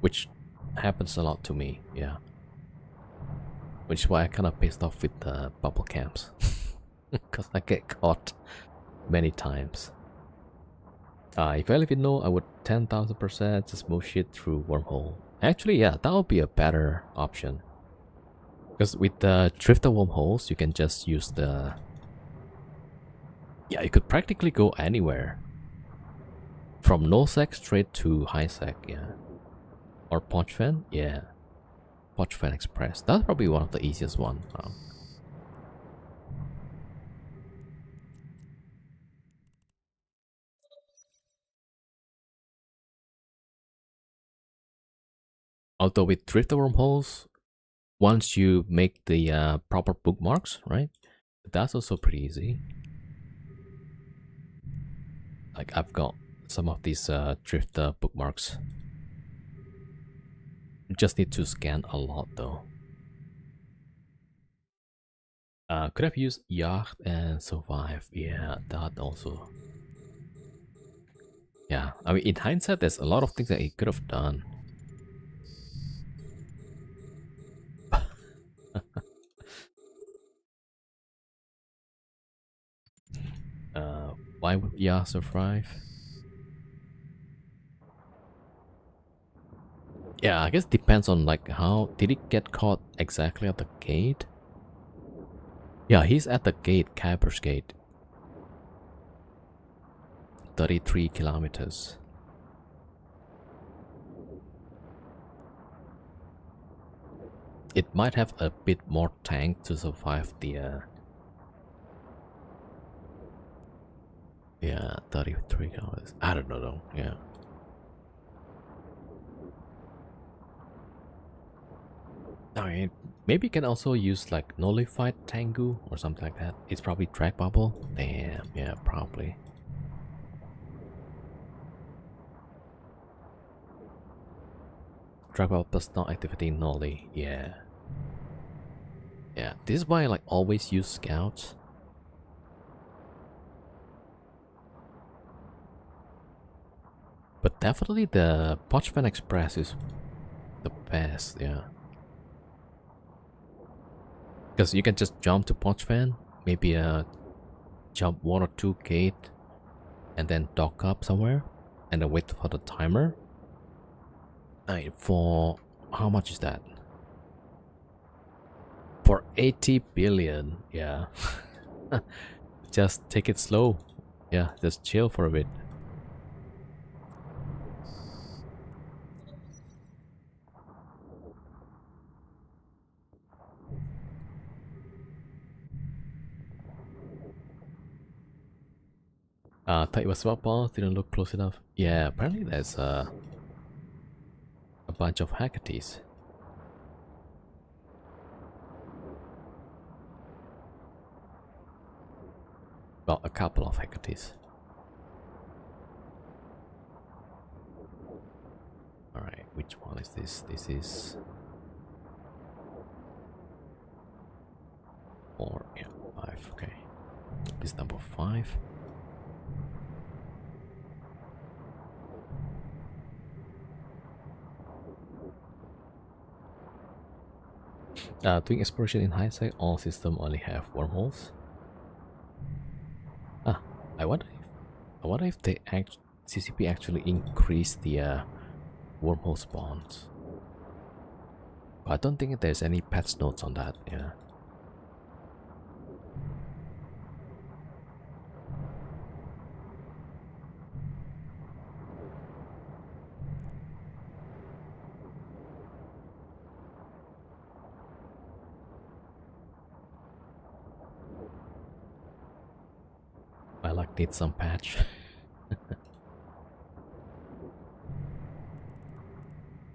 which happens a lot to me. Yeah, which is why I kind of pissed off with the bubble camps, because I get caught many times. If I live in know, I would 10,000% just move shit through wormhole. Actually, yeah, that would be a better option. Because with the drifter wormholes, you can just use the... Yeah, you could practically go anywhere. From nullsec straight to highsec, yeah. Or Pochfen, yeah. Pochfen Express. That's probably one of the easiest one. Although with drifter wormholes, once you make the proper bookmarks, right? That's also pretty easy. Like I've got some of these drifter bookmarks. You just need to scan a lot though. Could have used Yacht and Survive. Yeah, that also. Yeah, I mean, in hindsight, there's a lot of things that he could have done. Why would Yacht survive? Yeah, I guess depends on like how did he get caught exactly at the gate? Yeah, he's at the gate, Cabber's gate. 33 kilometers. It might have a bit more tank to survive the yeah, 33 kilometers. I don't know though. Yeah. I mean, maybe you can also use like nullified Tengu or something like that. It's probably track bubble. Damn, yeah, probably. Track bubble does not activity nully. Yeah. Yeah, this is why I like always use scouts. But definitely the Pochvan Express is the best, yeah. Because you can just jump to Pochvan, maybe jump 1 or 2 gate, and then dock up somewhere, and then wait for the timer. For how much is that? For 80 billion, yeah. Just take it slow. Yeah, just chill for a bit. Thought it was swap balls, didn't look close enough. Yeah, apparently there's a bunch of Hecates. Well, a couple of Hecates. Alright, which one is this? This is 4, yeah, 5, okay. is number 5. Doing exploration in high sec, all systems only have wormholes. I wonder if they CCP actually increase the wormhole spawns. But I don't think there's any patch notes on that. Yeah. I like need some patch.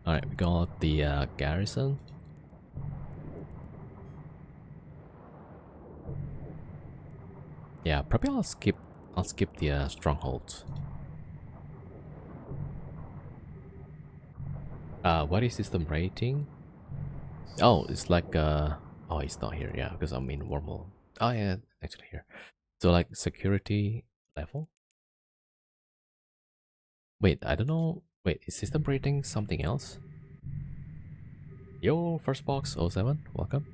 Alright, we got the garrison. Yeah, probably I'll skip the strongholds. What is system rating? Oh, it's like oh, it's not here. Yeah, because I'm in wormhole. Oh yeah, actually here. So like security level. Wait, I don't know. Wait, is system rating something else? Yo, first box 07, welcome.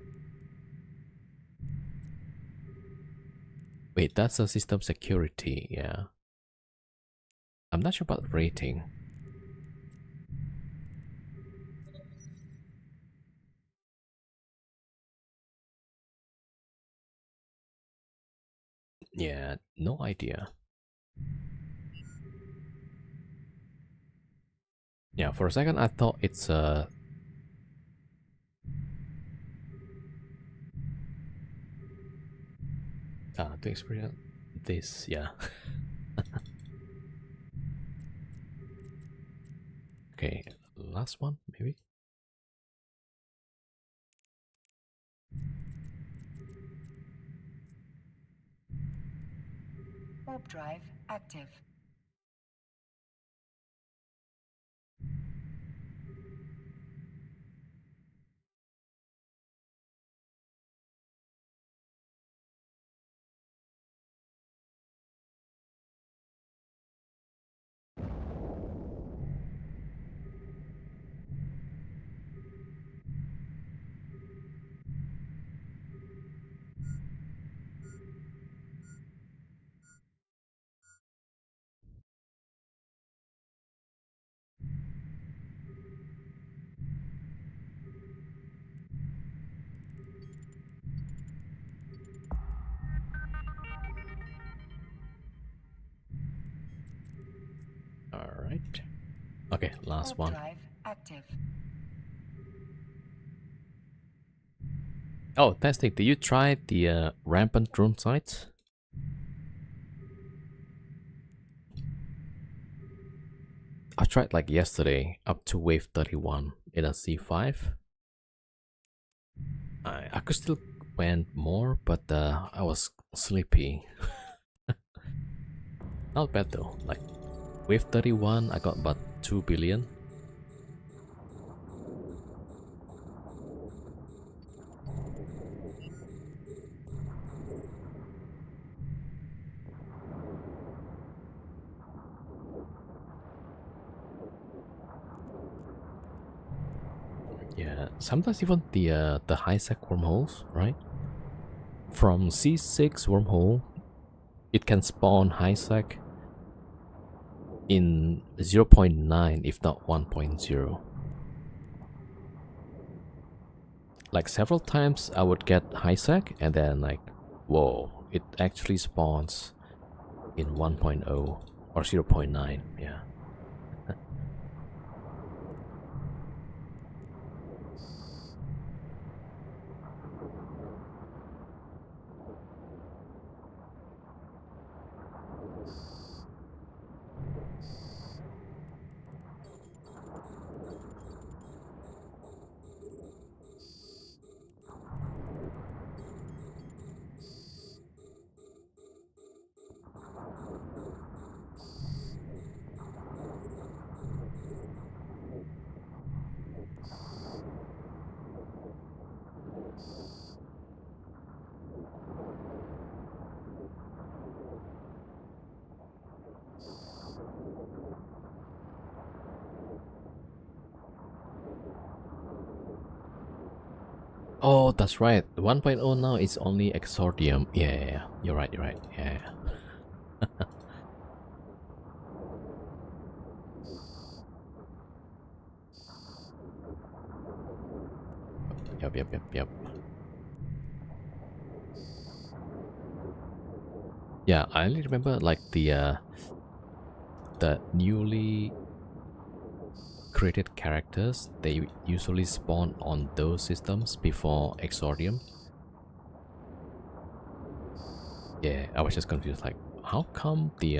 Wait, that's a system security, yeah. I'm not sure about rating. Yeah, no idea. Yeah, for a second I thought it's to experience this, yeah. Okay, last one maybe. Warp drive active. Alright. Okay, last Warp one. drive active. Oh, testing. Did you try the rampant drone sites? I tried like yesterday up to wave 31 in a C5. I could still went more, but I was sleepy. Not bad though. Like wave 31, I got about 2 billion. Yeah, sometimes even the high sec wormholes, right? From C6 wormhole, it can spawn high sec in 0.9 if not 1.0. Like several times I would get high sec and then like, whoa, it actually spawns in 1.0 or 0.9. Yeah. Oh, that's right. 1.0 now is only Exordium. Yeah, yeah, yeah. You're right, you're right. Yeah. Yep, yep, yep, yep. Yeah, I only remember like the newly created characters, they usually spawn on those systems before Exordium. Yeah, I was just confused, like, how come the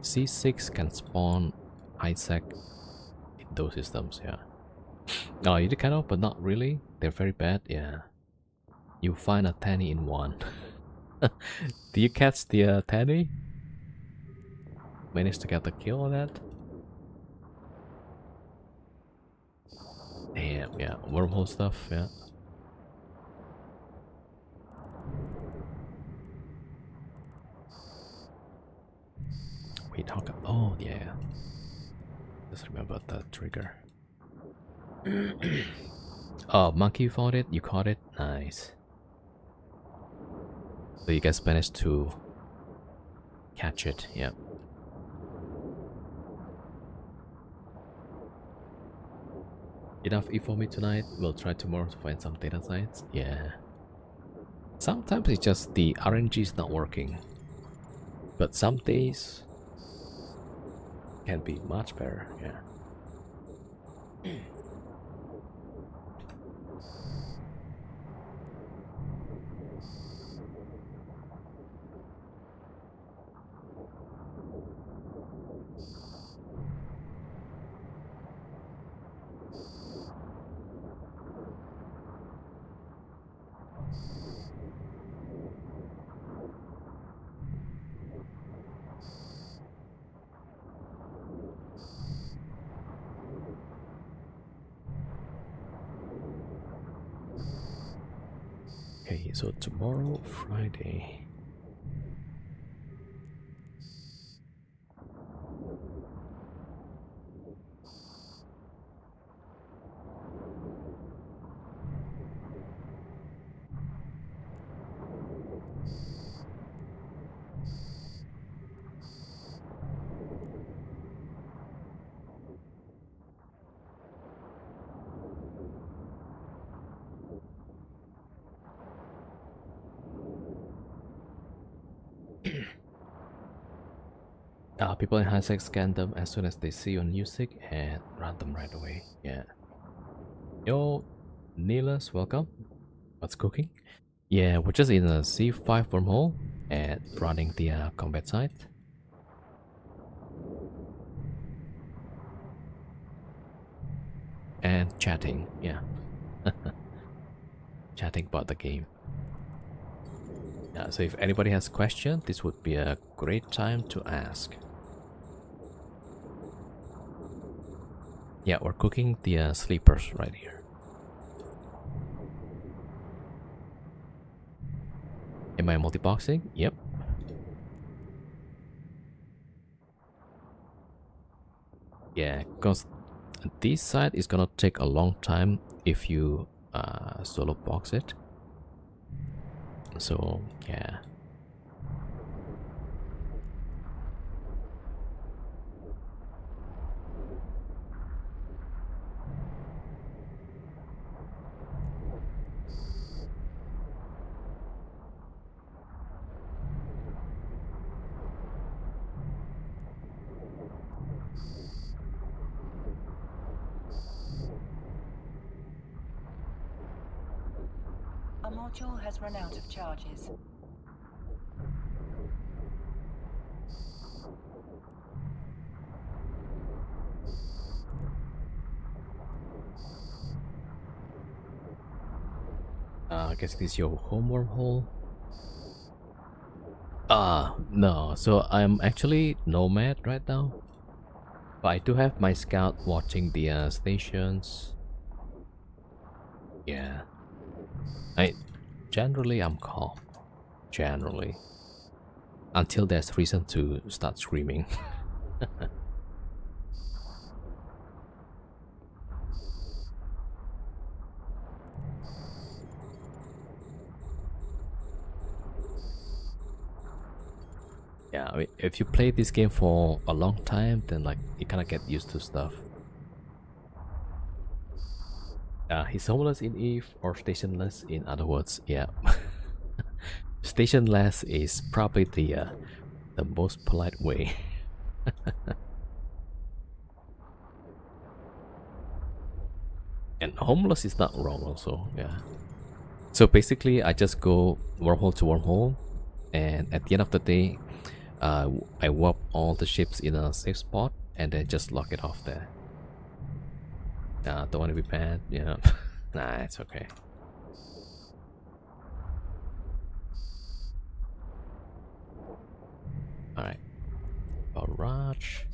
C6 can spawn Isaac in those systems? Yeah. Oh, you kind of, but not really. They're very bad, yeah. You find a Tanny in one. Do you catch the Tanny? Managed to get the kill on that? Damn, yeah. Wormhole stuff, yeah. We talk. Oh, yeah. Just remember the trigger. Oh, monkey, you found it? You caught it? Nice. So you guys managed to catch it, yeah. Enough E for me tonight. We'll try tomorrow to find some data sites. Yeah. Sometimes it's just the RNG is not working. But some days can be much better, yeah. Okay, so tomorrow, Friday. People in high sex scan them as soon as they see your music and run them right away. Yeah. Yo, Neelas, welcome. What's cooking? Yeah, we're just in a C5 wormhole and running the combat site. And chatting, yeah. Chatting about the game. Yeah, so if anybody has questions, this would be a great time to ask. Yeah, we're cooking the sleepers right here. Am I multiboxing? Yep. Yeah, because this side is gonna take a long time if you solo box it. So, yeah. A module has run out of charges. I guess this is your home wormhole. No. So I'm actually nomad right now. But I do have my scout watching the stations. Yeah. Generally I'm calm. Generally. Until there's reason to start screaming. Yeah, I mean, if you play this game for a long time, then like you kind of get used to stuff. He's homeless in Eve or stationless in other words. Yeah. Stationless is probably the most polite way. And homeless is not wrong also, yeah. So basically I just go wormhole to wormhole, and at the end of the day I warp all the ships in a safe spot and then just lock it off there. Don't want to be bad, yeah. Nah, it's okay. Alright. Barrage.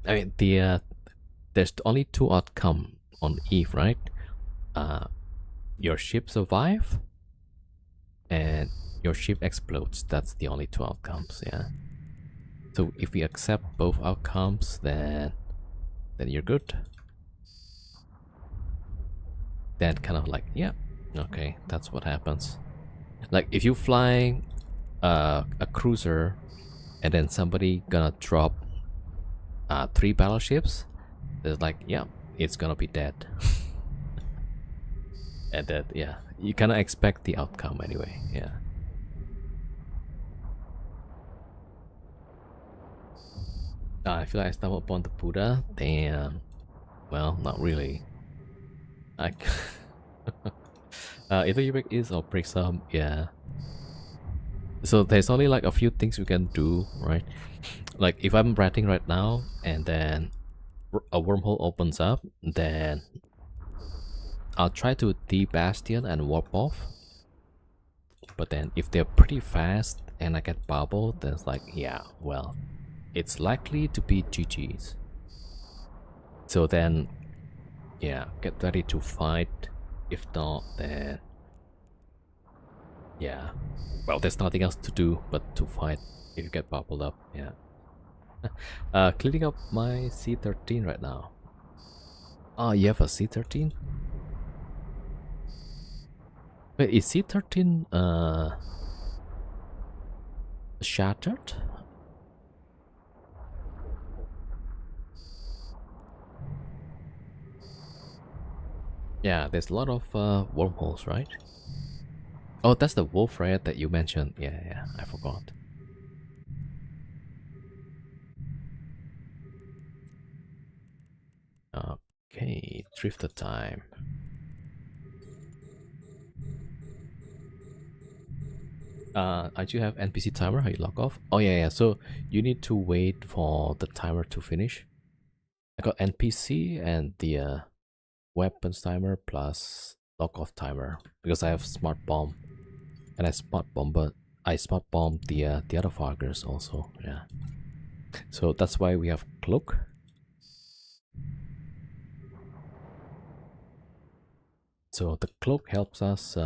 I mean, there's only two outcomes on Eve, right? Your ship survive and your ship explodes. That's the only two outcomes, yeah. So if we accept both outcomes, then you're good. Then kind of like, yeah, okay, that's what happens. Like if you fly a cruiser and then somebody gonna drop 3 battleships, it's like, yeah, it's gonna be dead. And that, yeah, you kind of expect the outcome anyway, yeah. I feel like I stumbled upon the Buddha. Damn. Well, not really. I either you break is or break some, yeah. So there's only like a few things we can do, right? Like if I'm ratting right now and then a wormhole opens up, then I'll try to de-bastion and warp off. But then if they're pretty fast and I get bubbled, then it's like, yeah, well, it's likely to be GG's. So then, yeah, get ready to fight. If not, then yeah, well, there's nothing else to do but to fight if you get bubbled up, yeah. Cleaning up my C13 right now. Oh, you have a C13? Wait, is C13 shattered? Yeah, there's a lot of wormholes, right? Oh, that's the wolf rat that you mentioned. Yeah, I forgot. Okay, drifter time. I do have NPC timer. How you log off? Oh yeah. So you need to wait for the timer to finish. I got NPC and the weapons timer plus log off timer because I have smart bomb, and I smart bomb the other Vargers also. Yeah. So that's why we have cloak. So the cloak helps us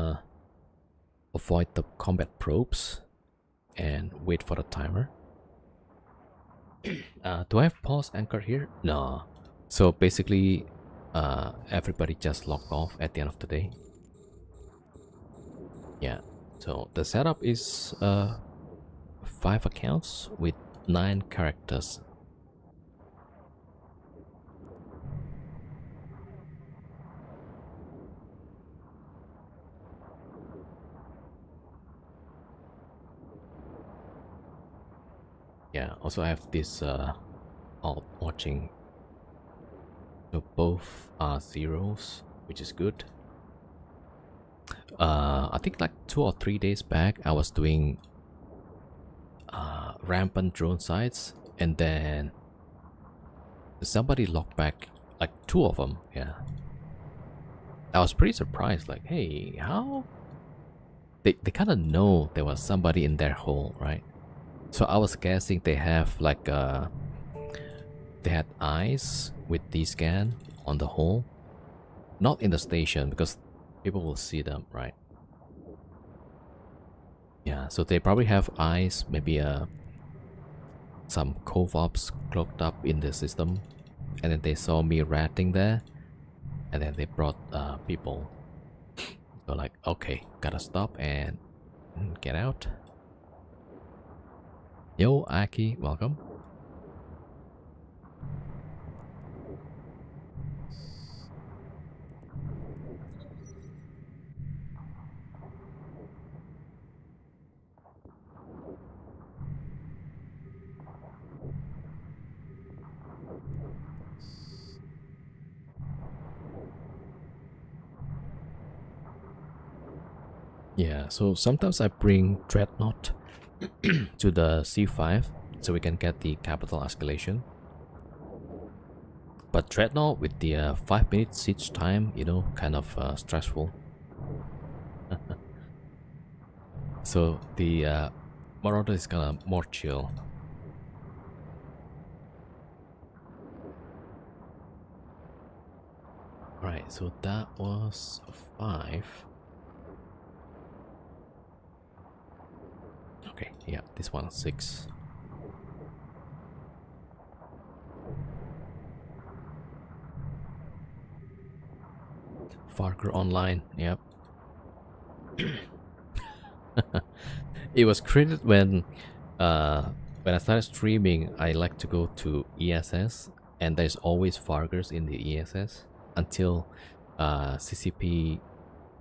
avoid the combat probes and wait for the timer. Do I have pause anchor here? No. So basically everybody just log off at the end of the day. Yeah. So the setup is 5 accounts with 9 characters. Yeah, also I have this alt watching. So both are zeros, which is good. I think like 2 or 3 days back I was doing rampant drone sites, and then somebody locked back like 2 of them. Yeah, I was pretty surprised, like, hey, how they kind of know there was somebody in their hole, right? So I was guessing they have like they had eyes with D-scan on the hole, not in the station because people will see them, right? Yeah, so they probably have eyes, maybe some co-ops cloaked up in the system, and then they saw me ratting there, and then they brought people So like, okay, gotta stop and get out. Yo, Aki, welcome. Yeah, so sometimes I bring Dreadnought to the C5 so we can get the capital escalation. But Dreadnought with the 5-minute siege time, you know, kind of stressful. So the Marauder is kinda more chill. Alright, so that was 5. Okay, yeah, this one 6. Farker Online, yep. It was created when I started streaming. I like to go to ESS, and there's always Fargers in the ESS until CCP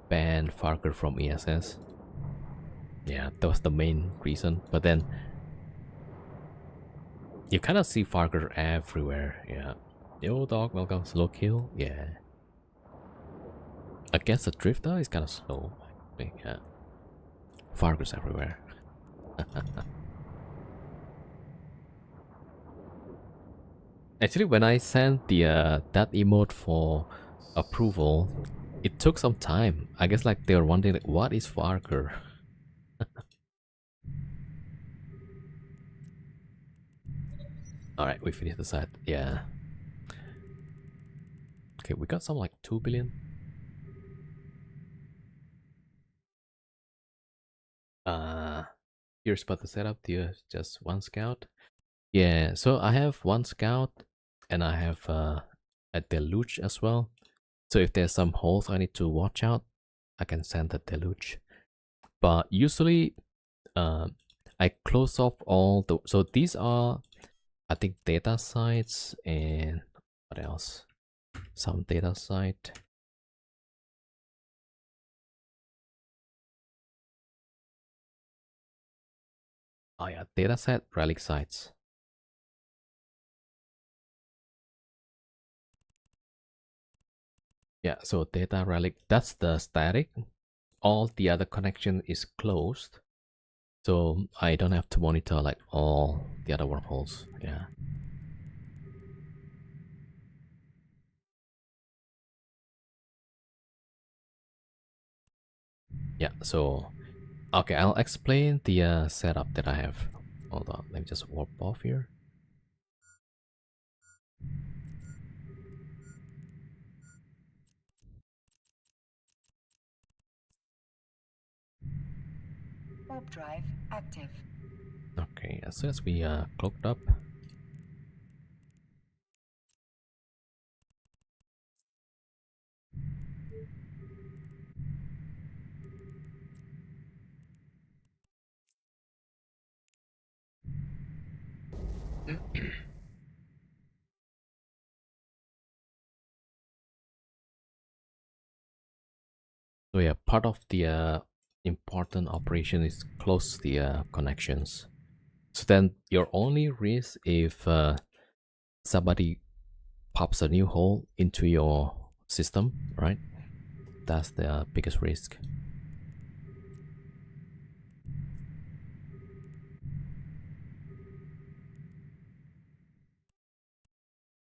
banned Farker from ESS. Yeah, that was the main reason. But then you kind of see Farker everywhere. Yeah. Yo, dog, welcome. Slow kill. Yeah. Against the Drifter is kind of slow. Actually. Yeah. Fargers everywhere. Actually, when I sent the that emote for approval, it took some time. I guess like they were wondering like, what is Farker? All right, we finished the set. Yeah. Okay, we got some like 2 billion. Here's about the setup. Do you have just one scout? Yeah. So I have one scout, and I have a deluge as well. So if there's some holes I need to watch out, I can send the deluge. But usually, I close off all the. So these are, I think, data sites and what else? Some data site. Oh yeah, dataset relic sites. Yeah, so data relic, that's the static. All the other connection is closed. So I don't have to monitor like all the other wormholes. Yeah. Yeah, so okay, I'll explain the setup that I have. Hold on, let me just warp off here. Warp drive active. Okay, as soon as we cloaked up. So yeah, part of the important operation is close the connections. So then your only risk if somebody pops a new hole into your system, right? That's the biggest risk.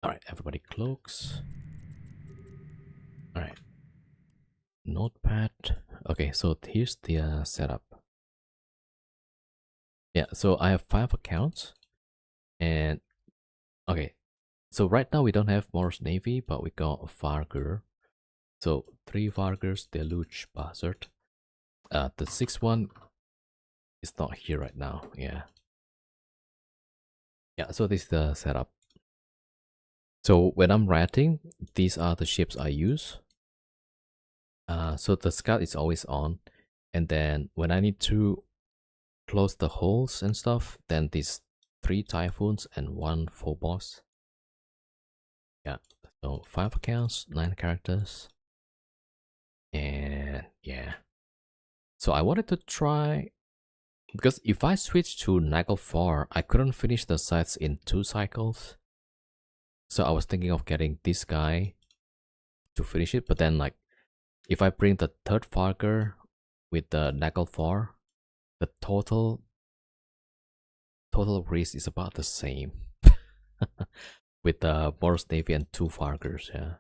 All right, everybody cloaks. All right, notepad. Okay, so here's the setup. Yeah, so I have 5 accounts, and okay, so right now we don't have Mars Navy, but we got Farger. So 3 Fargers, Deluge, Buzzard. The 6th one is not here right now. Yeah. Yeah, so this is the setup. So when I'm writing, these are the ships I use. So the scout is always on, and then when I need to close the holes and stuff, then these 3 typhoons and 1 full boss. Yeah, so 5 accounts, 9 characters, and yeah. So I wanted to try, because if I switch to Naglfar, I couldn't finish the sites in 2 cycles. So I was thinking of getting this guy to finish it, but then like if I bring the 3rd Farger with the Naglfar, the total risk is about the same. With the Boros Navy and 2 Fargers, yeah.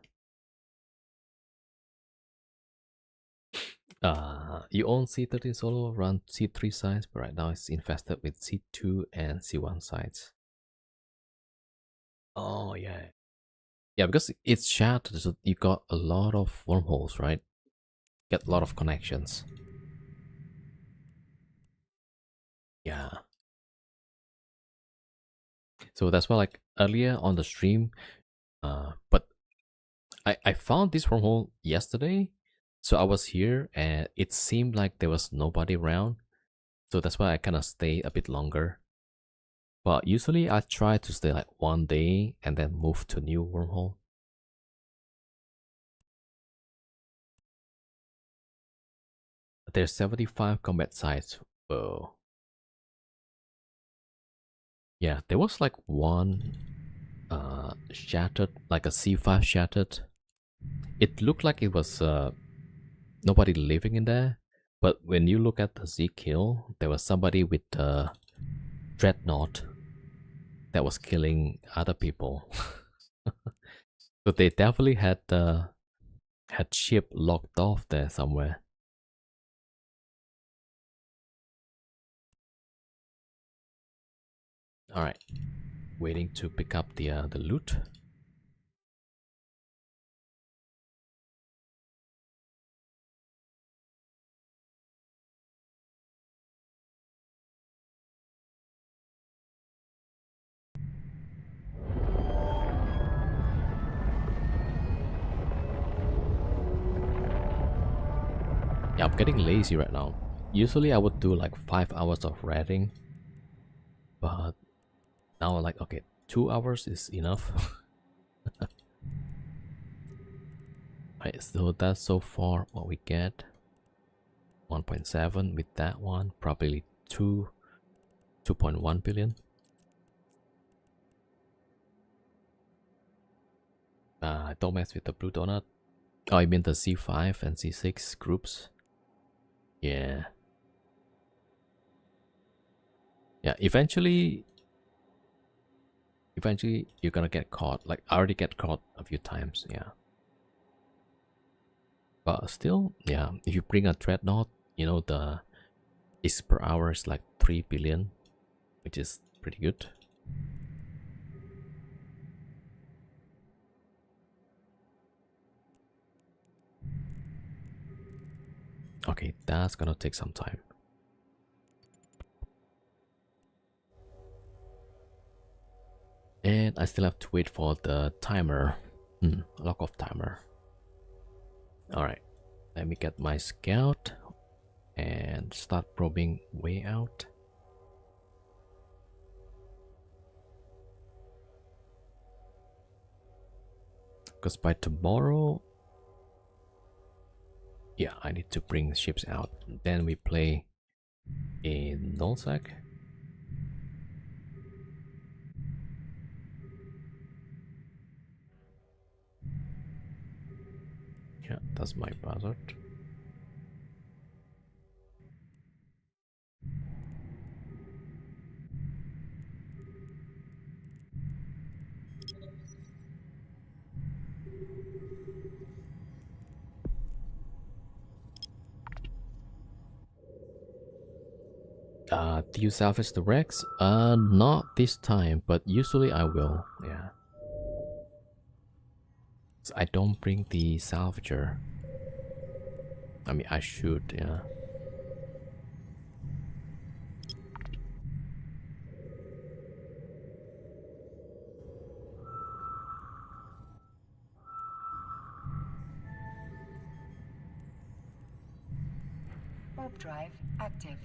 You own C13 solo, run C3 sites, but right now it's infested with C2 and C1 sites. Oh yeah. Yeah, because it's shattered, so you got a lot of wormholes, right? Get a lot of connections. Yeah. So that's why like earlier on the stream, but I found this wormhole yesterday. So I was here and it seemed like there was nobody around. So that's why I kind of stayed a bit longer. But usually I try to stay like 1 day and then move to new wormhole. There's 75 combat sites. Whoa. Yeah, there was like one shattered, like a C5 shattered. It looked like it was nobody living in there. But when you look at the Z kill, there was somebody with the dreadnought that was killing other people. So they definitely had ship locked off there somewhere. All right, waiting to pick up the loot. Yeah, I'm getting lazy right now. Usually I would do like 5 hours of raiding, but now I'm like, okay, 2 hours is enough. Right, so that's so far what we get. 1.7 with that one, probably 2.1 billion. Don't mess with the blue donut. Oh, I mean the C5 and C6 groups. Yeah. Yeah, eventually you're gonna get caught. Like I already get caught a few times, yeah. But still, yeah, if you bring a dreadnought, you know the is per hour is like 3 billion, which is pretty good. Okay, that's gonna take some time. And I still have to wait for the timer. Lock off timer. Alright, let me get my scout and start probing way out. Because by tomorrow, yeah, I need to bring ships out. Then we play in Nullsec. Yeah, that's my buzzard. Do you salvage the Rex? Not this time, but usually I will, yeah. So I don't bring the salvager. I mean, I should, yeah. Warp drive active.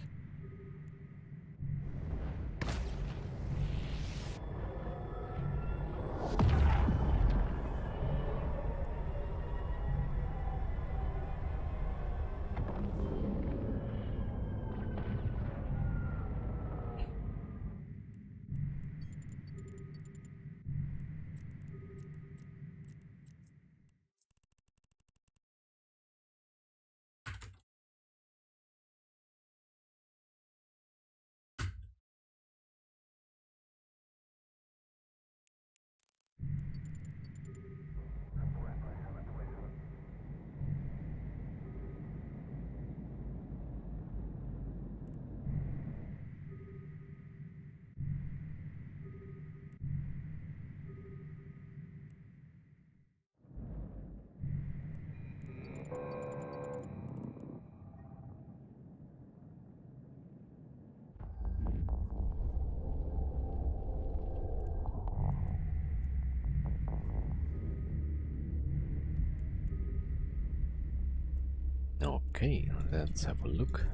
Okay, let's have a look.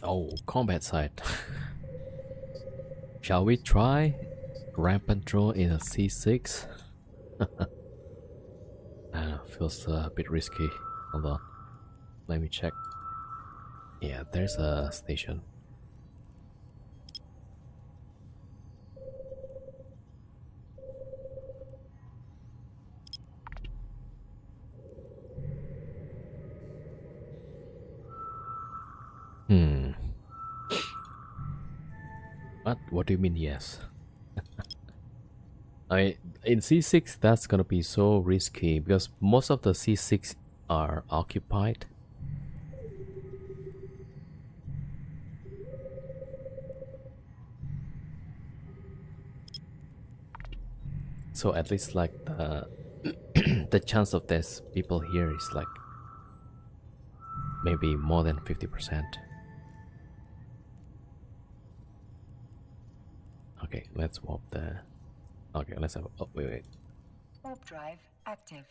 Oh, combat site. Shall we try rampant draw in a C6? Feels a bit risky. Hold on. Let me check. Yeah, there's a station. Hmm. What do you mean yes? In C6 that's gonna be so risky because most of the C6 are occupied. So at least like the the chance of there's people here is like maybe more than 50%. Okay, let's warp there. Okay, let's have. Oh, wait. Warp drive active.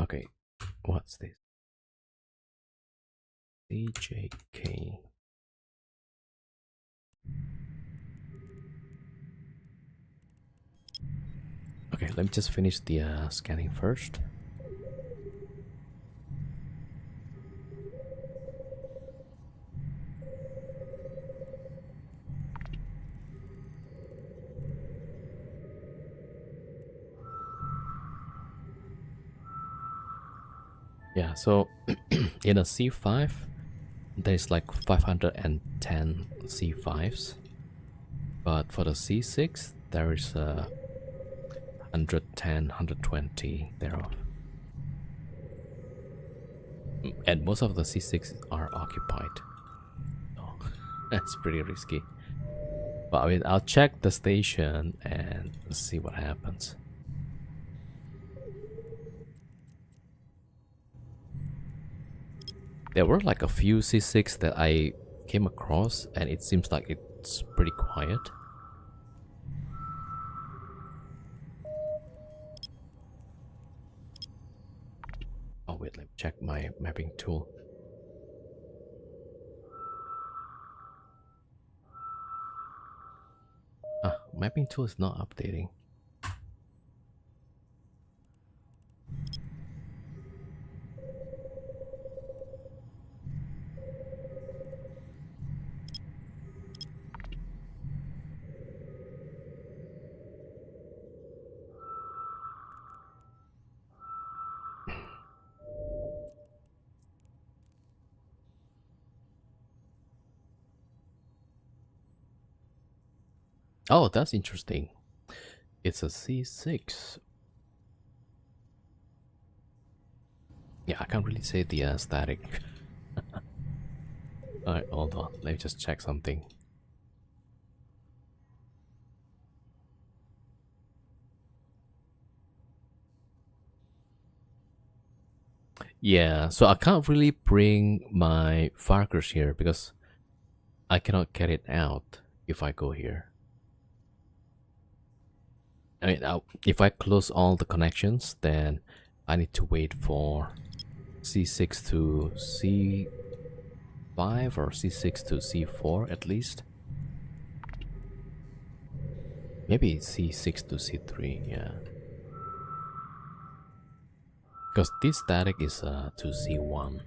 Okay, what's this? CJK. Okay, let me just finish the scanning first. Yeah, so in a C5, there's like 510 C5s, but for the C6, there is 110, 120 thereof. And most of the C6 are occupied. Oh, that's pretty risky. But I mean, I'll check the station and see what happens. There were like a few C6 that I came across and it seems like it's pretty quiet. Oh wait, let me check my mapping tool. Mapping tool is not updating. Oh, that's interesting. It's a C6. Yeah, I can't really say the static. Alright, hold on. Let me just check something. Yeah, so I can't really bring my Farkers here because I cannot get it out if I go here. I mean, if I close all the connections, then I need to wait for C6 to C5 or C6 to C4 at least. Maybe C6 to C3, yeah. Because this static is to C1.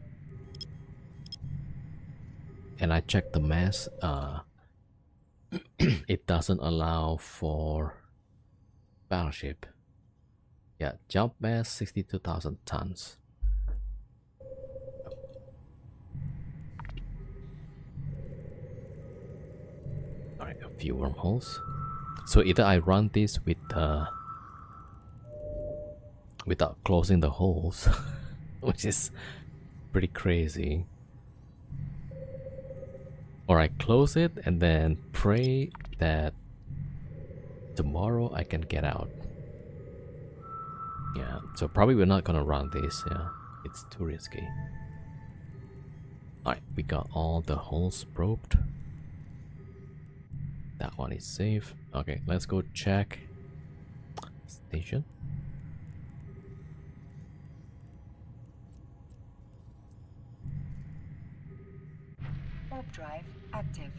And I checked the mass, it doesn't allow for battleship. Yeah, jump mass 62,000 tons. Alright, a few wormholes. So either I run this with without closing the holes, which is pretty crazy, or I close it and then pray that tomorrow I can get out. Yeah, so probably we're not gonna run this. Yeah, it's too risky. Alright, we got all the holes probed. That one is safe. Okay, let's go check station. Warp drive active.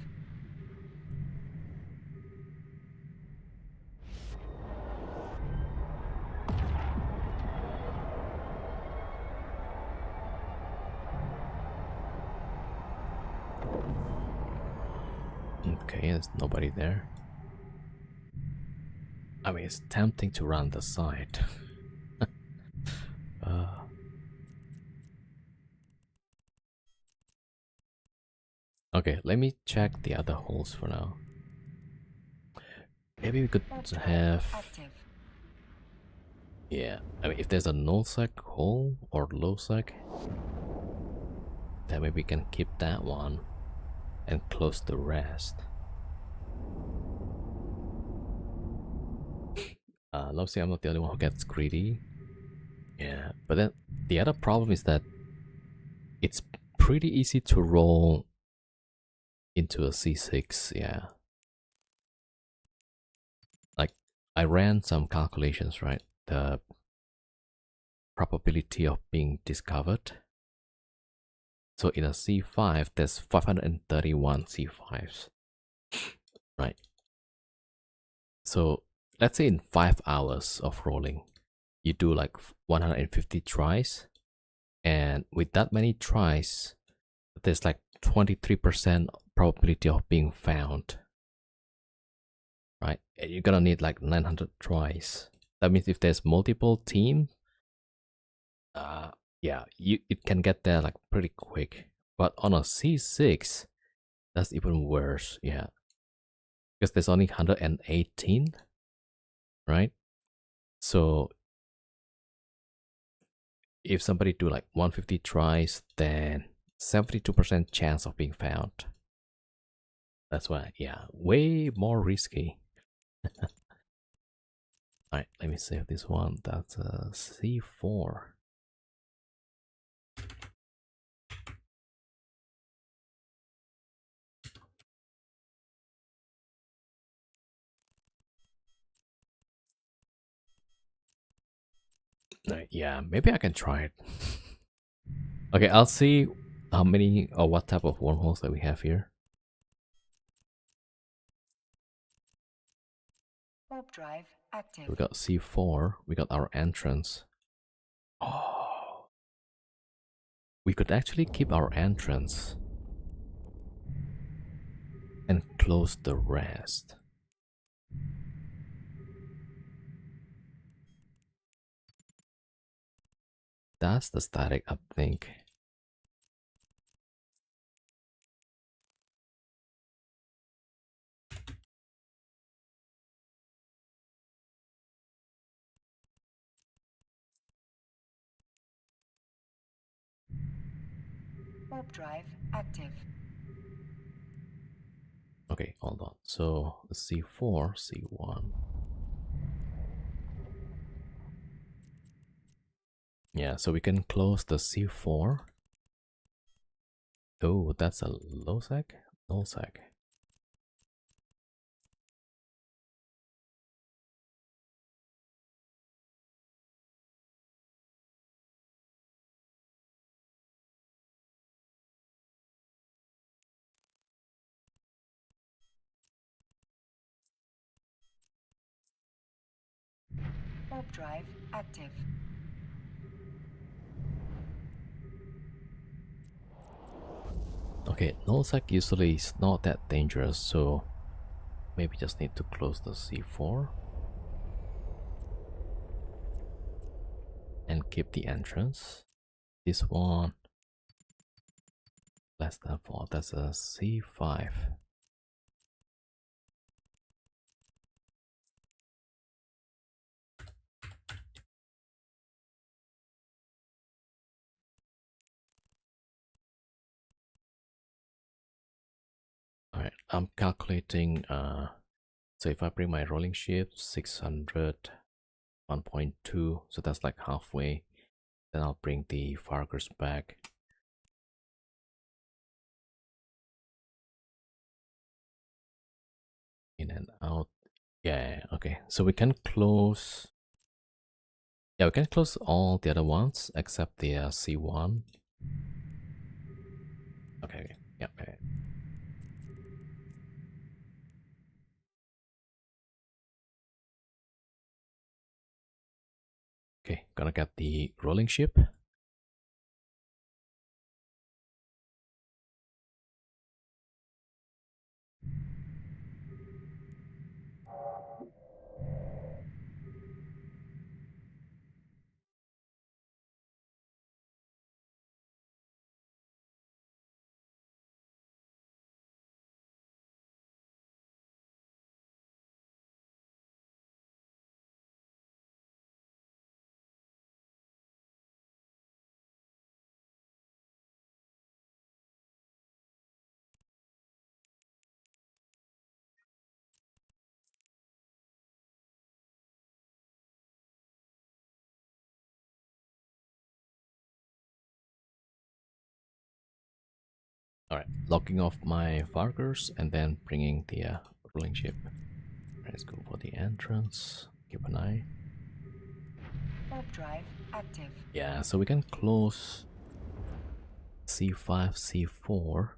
Okay, there's nobody there. I mean, it's tempting to run the side. Okay, let me check the other holes for now. Maybe we could have... Yeah, I mean, if there's a nullsec hole or lowsec, then maybe we can keep that one and close the rest. Obviously, I'm not the only one who gets greedy. Yeah, but then the other problem is that it's pretty easy to roll into a C6, yeah. Like, I ran some calculations, right? The probability of being discovered. So in a C5, there's 531 C5s, right? So let's say in 5 hours of rolling, you do like 150 tries, and with that many tries, there's like 23% probability of being found, right? And you're gonna need like 900 tries. That means if there's multiple teams, yeah, it can get there like pretty quick. But on a C6, that's even worse, yeah, because there's only 118, right? So if somebody do like 150 tries, then 72% chance of being found. That's why, yeah, way more risky. Alright, let me save this one. That's a C4. Yeah, maybe I can try it. Okay, I'll see how many or what type of wormholes that we have here. Warp drive active. We got C4, we got our entrance. Oh, we could actually keep our entrance and close the rest. That's the static, I think. Warp drive active. Okay, hold on. So C4, C1. Yeah, so we can close the C4. Oh, that's a low sec? Null sec. Warp drive active. Okay, null sec usually is not that dangerous, so maybe just need to close the C4 and keep the entrance. This one less than 4, that's a C5. Alright, I'm calculating so if I bring my rolling shift 600 1.2, so that's like halfway. Then I'll bring the Fargers back. In and out. Yeah, okay. So we can close. Yeah, we can close all the other ones except the C1. Okay, yeah, okay. Okay, gonna get the rolling ship. Alright, locking off my Fargers and then bringing the rolling ship. Let's go for the entrance. Keep an eye. Warp drive active. Yeah, so we can close C5, C4.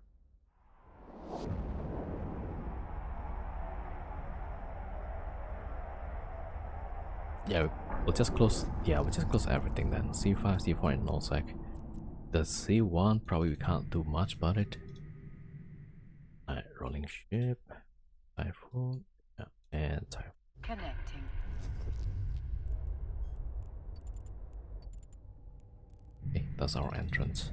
Yeah, we'll just close. Yeah, we'll just close everything then. C5, C4, and nullsec. The C1 probably we can't do much about it. Alright, rolling ship, typhoon, yeah, and typhoon. Connecting. Okay, that's our entrance.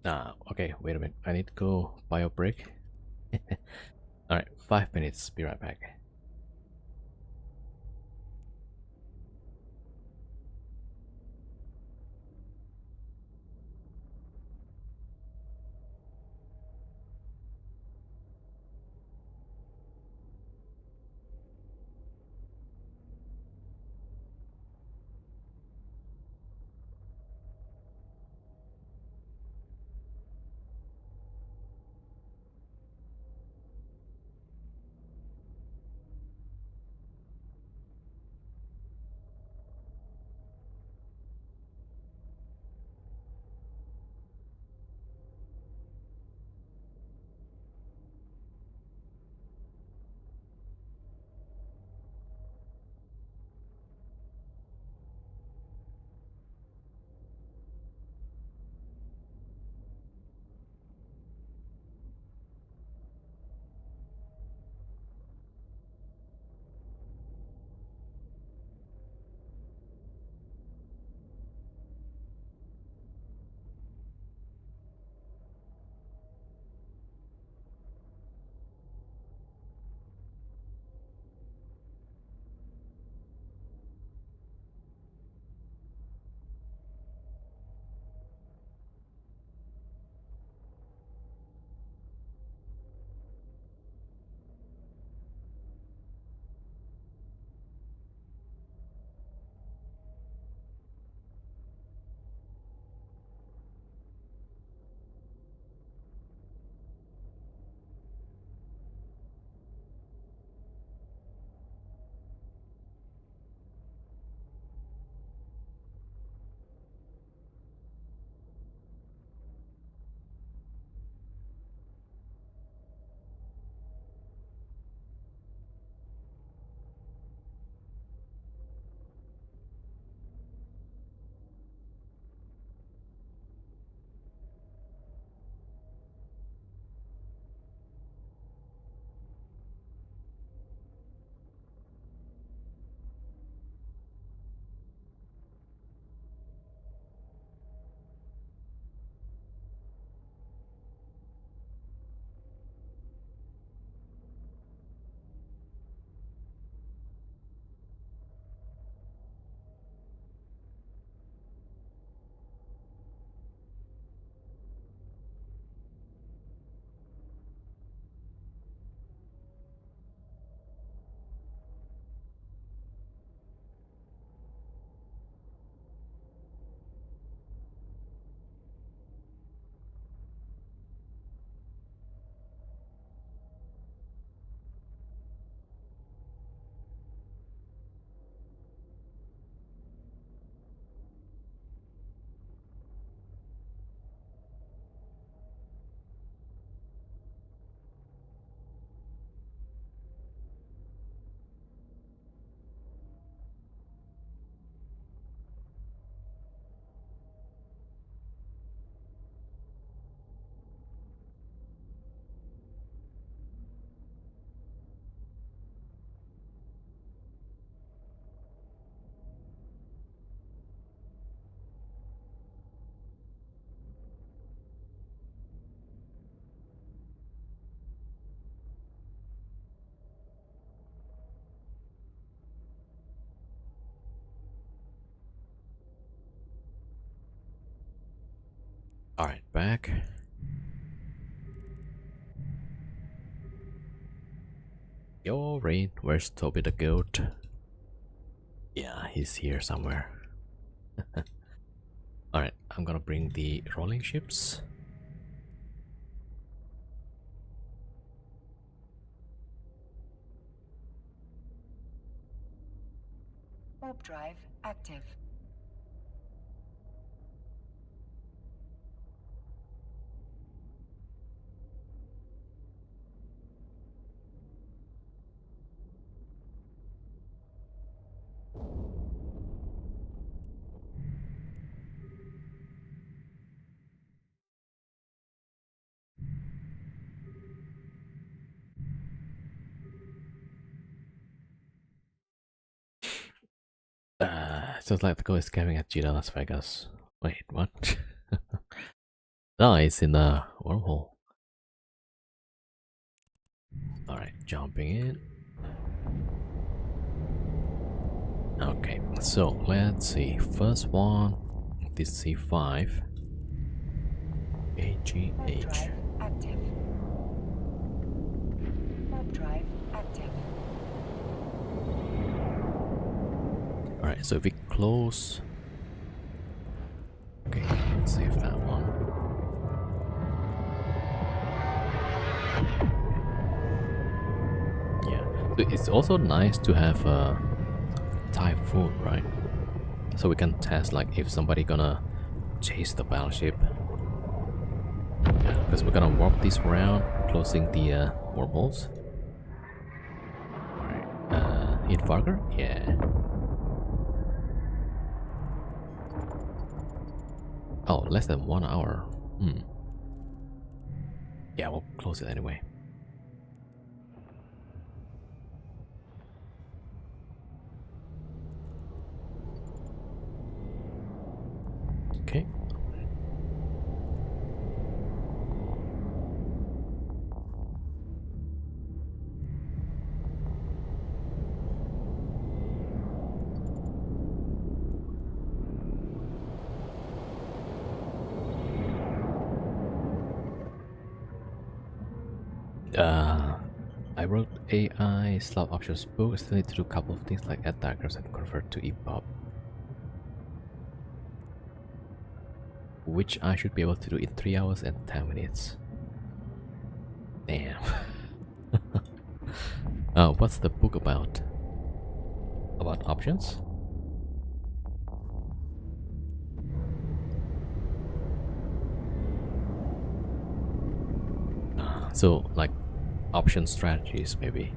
Ah, okay, wait a minute. I need to go buy a break. Alright, 5 minutes. Be right back. Alright, back. Yo, Rain, where's Toby the goat? Yeah, he's here somewhere. Alright, I'm gonna bring the rolling ships. Warp drive active. Sounds like the goat is camping at Gina Las Vegas. Wait, what? No, it's in the wormhole. Alright, jumping in. Okay, so let's see. First one, this C5. AGH. Warp drive active. Warp drive active. Alright, so if we close. Okay, let's save that one. Yeah, so it's also nice to have a typhoon, right? So we can test like if somebody gonna chase the battleship. Yeah, because we're gonna warp this around, closing the wormholes. Alright, hit Vargar? Yeah. Oh, less than 1 hour. Yeah, we'll close it anyway. Okay. I wrote AI slot options book. I still need to do a couple of things like add diagrams and convert to EPUB, which I should be able to do in 3 hours and 10 minutes. Damn. What's the book about? About options? So like option strategies maybe.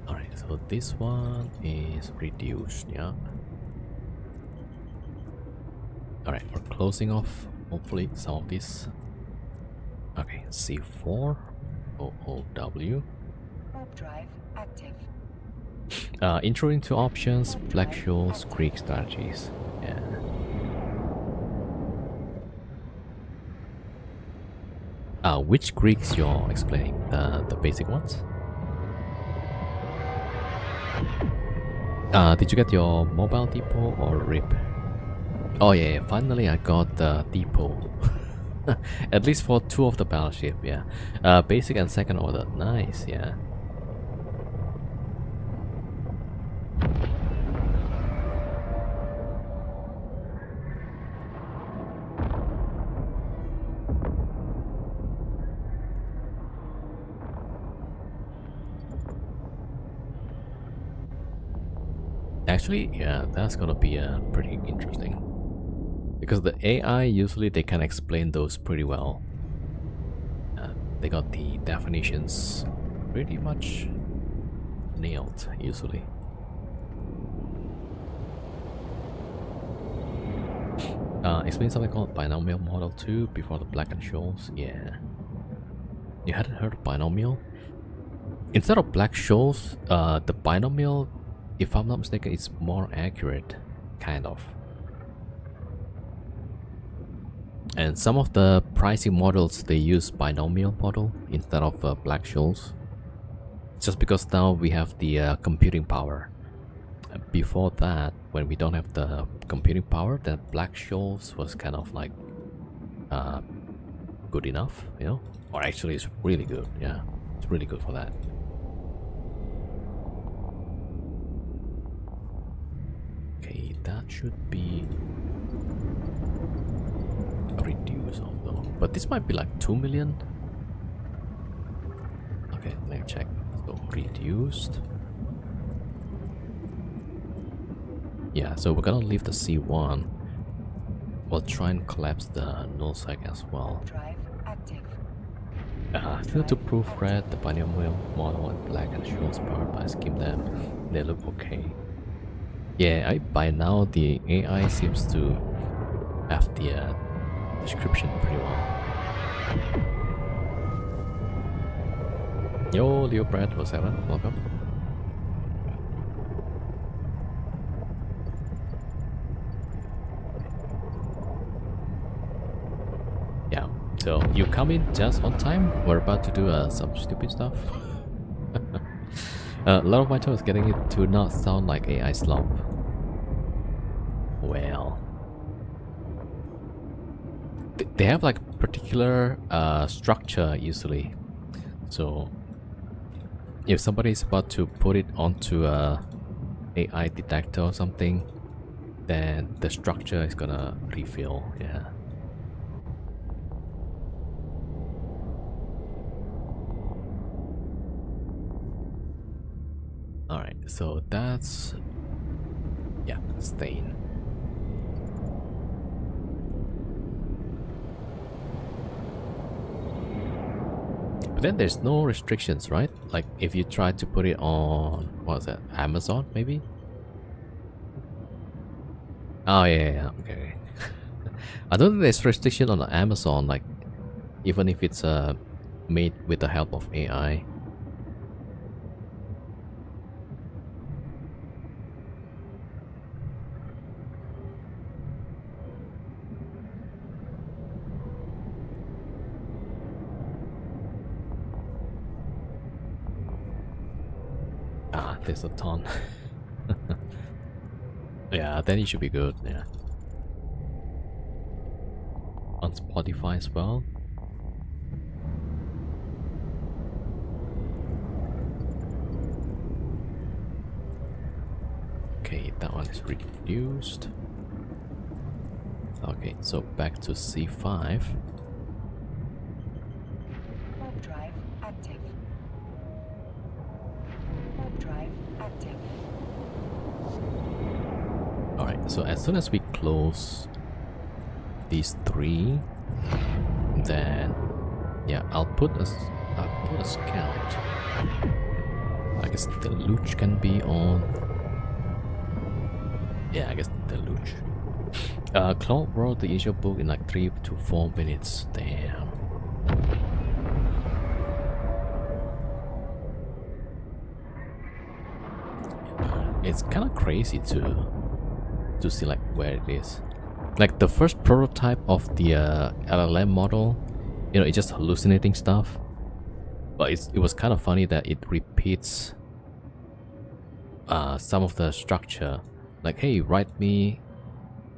Alright, so this one is reduced, yeah. Alright, we're closing off hopefully some of this. Okay, C4 OOW. Warp drive active. Intro into options, Black Shoals, Greek strategies. Yeah. Which Greeks you're explaining? The basic ones? Did you get your mobile depot or RIP? Oh yeah, finally I got the depot. At least for 2 of the battleship, yeah. Basic and second order, nice, yeah. Actually, yeah, that's gonna be pretty interesting. Because the AI, usually they can explain those pretty well. They got the definitions pretty much nailed, usually. Explain something called binomial model 2 before the Black and Shoals. Yeah. You hadn't heard of binomial? Instead of Black Shoals, the binomial, if I'm not mistaken, is more accurate, kind of. And some of the pricing models, they use binomial model instead of Black Shoals. Just because now we have the computing power. Before that, when we don't have the computing power, then Black Shoals was kind of like good enough, you know? Or actually, it's really good. Yeah, it's really good for that. Okay, that should be reduced although. But this might be like 2 million. Okay, let me check. So reduced. Yeah, so we're gonna leave the C1. We'll try and collapse the nullsec as well. Drive active. Still to proofread the binomial model in black and shows powered by skim them. They look okay. Yeah, by now the AI seems to have the description pretty well. Yo, Leo Brad 07, welcome. Yeah, so you come in just on time. We're about to do some stupid stuff. A lot of my time is getting it to not sound like AI slump. Well, they have like particular structure usually. So if somebody is about to put it onto a AI detector or something, then the structure is gonna refill. Yeah. Alright, so that's, yeah, stain. But then there's no restrictions, right? Like if you try to put it on, what was that, Amazon maybe? Oh yeah, okay. I don't think there's restriction on Amazon, like even if it's made with the help of AI. There's a ton. Yeah, then it should be good, yeah. On Spotify as well. Okay, that one is reduced. Okay, so back to C5. Warp drive active. Warp drive active. Alright, so as soon as we close these three, then yeah, I'll put a scout. I guess the Luch can be on. Yeah, I guess the Luch. Claude wrote the issue book in like 3 to 4 minutes. Damn. It's kind of crazy to see like where it is. Like the first prototype of the LLM model, you know, it's just hallucinating stuff. But it was kind of funny that it repeats some of the structure. Like, hey, write me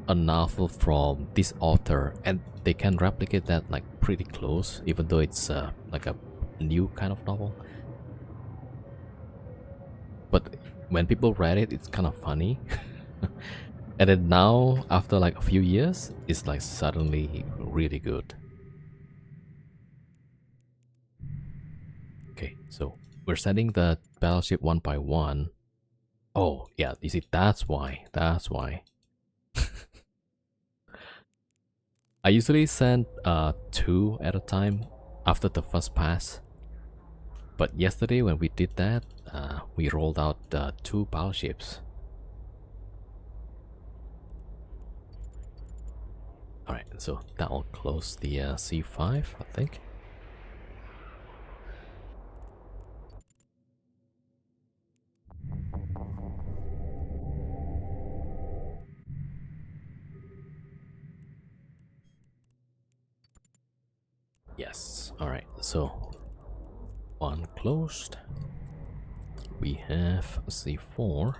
a novel from this author, and they can replicate that like pretty close, even though it's like a new kind of novel. But when people read it, it's kind of funny. And then now, after like a few years, it's like suddenly really good. Okay, so we're sending the battleship one by one. Oh, yeah, you see, that's why. That's why. I usually send 2 at a time after the first pass. But yesterday when we did that, we rolled out 2 battleships. Alright, so that will close the C5, I think. Yes, alright, so 1 closed. We have C4.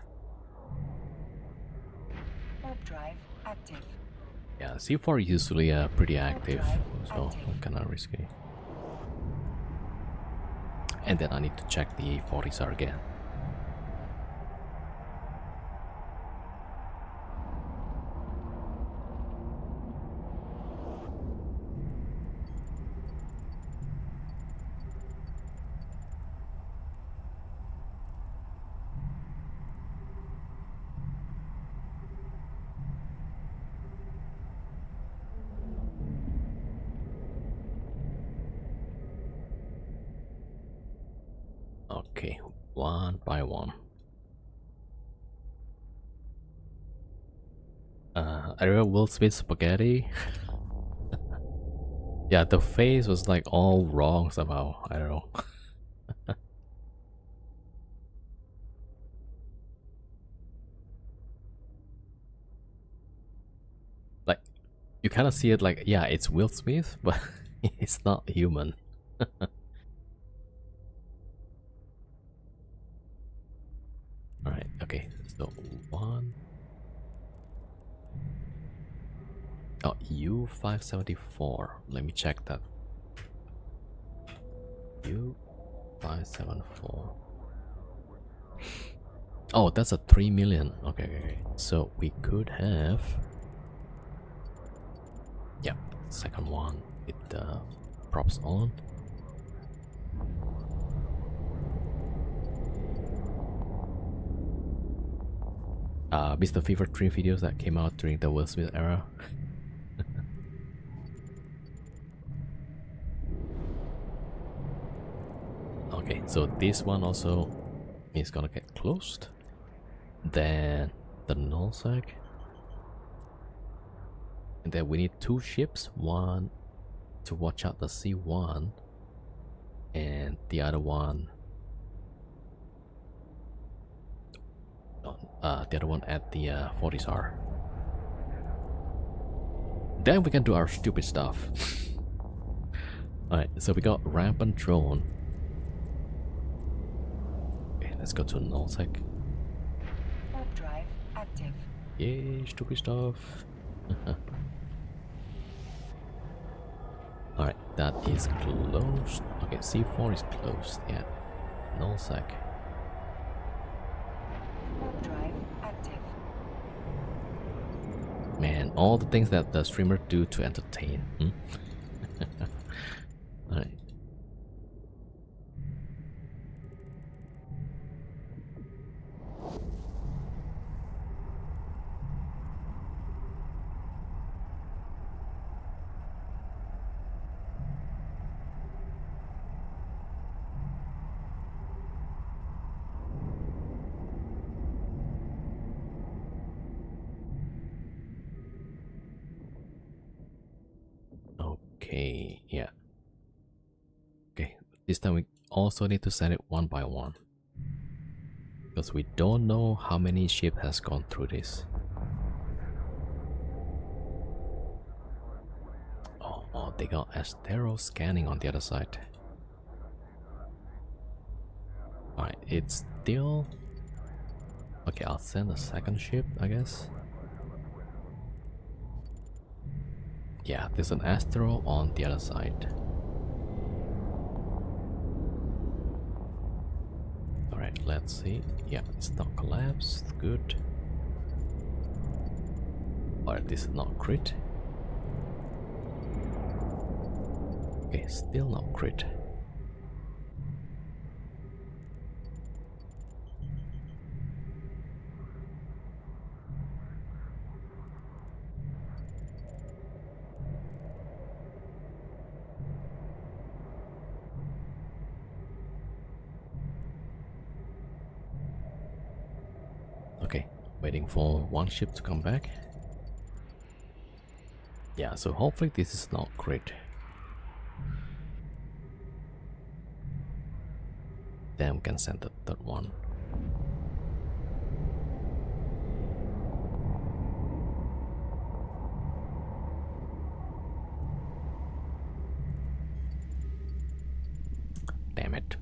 Warp drive active. Yeah, C4 is usually pretty active, so kind of risky. And then I need to check the 40s again. Okay, one by one. I remember Will Smith spaghetti. Yeah, the face was like all wrong somehow. I don't know. Like, you kind of see it like, yeah, it's Will Smith, but it's not human. Alright, okay, so one. Oh, U574. Let me check that. U574. Oh, that's a 3 million. Okay. So we could have. Yep, second one with the props on. Mr. Fever 3 videos that came out during the Will Smith era. Okay, so this one also is gonna get closed. Then the nullsec. And then we need 2 ships, one to watch out the C1 and the other one at the 40s. Then we can do our stupid stuff. Alright, so we got rampant drone. Okay, let's go to nullsec. Warp drive active. Yay, stupid stuff. Alright, that is closed. Okay, C4 is closed, yeah. Nullsec. Warp drive active. Man, all the things that the streamer do to entertain. Alright. Okay, yeah. Okay, this time we also need to send it one by one. Because we don't know how many ship has gone through this. Oh, they got Astero scanning on the other side. Alright, it's still... Okay, I'll send a second ship, I guess. Yeah, there's an Astero on the other side. Alright, let's see. Yeah, it's not collapsed. Good. Alright, this is not crit. Okay, still not crit. Okay, waiting for one ship to come back. Yeah, so hopefully this is not crit. Then we can send the third one. Damn it.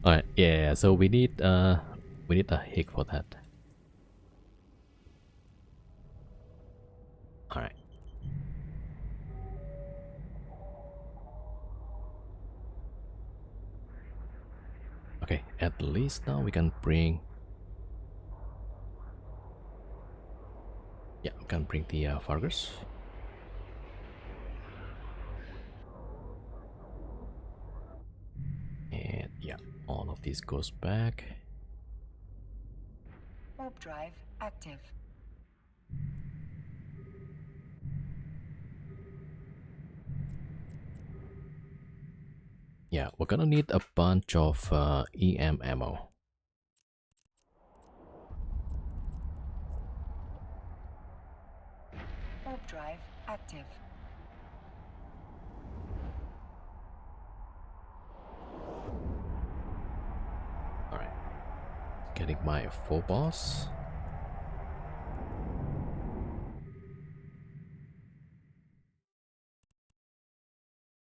Alright, yeah, so we need a hick for that. Alright. Okay, at least now we can bring... Yeah, we can bring the Fargus. And yeah, all of this goes back. Warp drive active. Yeah, we're gonna need a bunch of EM ammo. Warp drive active. Alright. Getting my Phobos.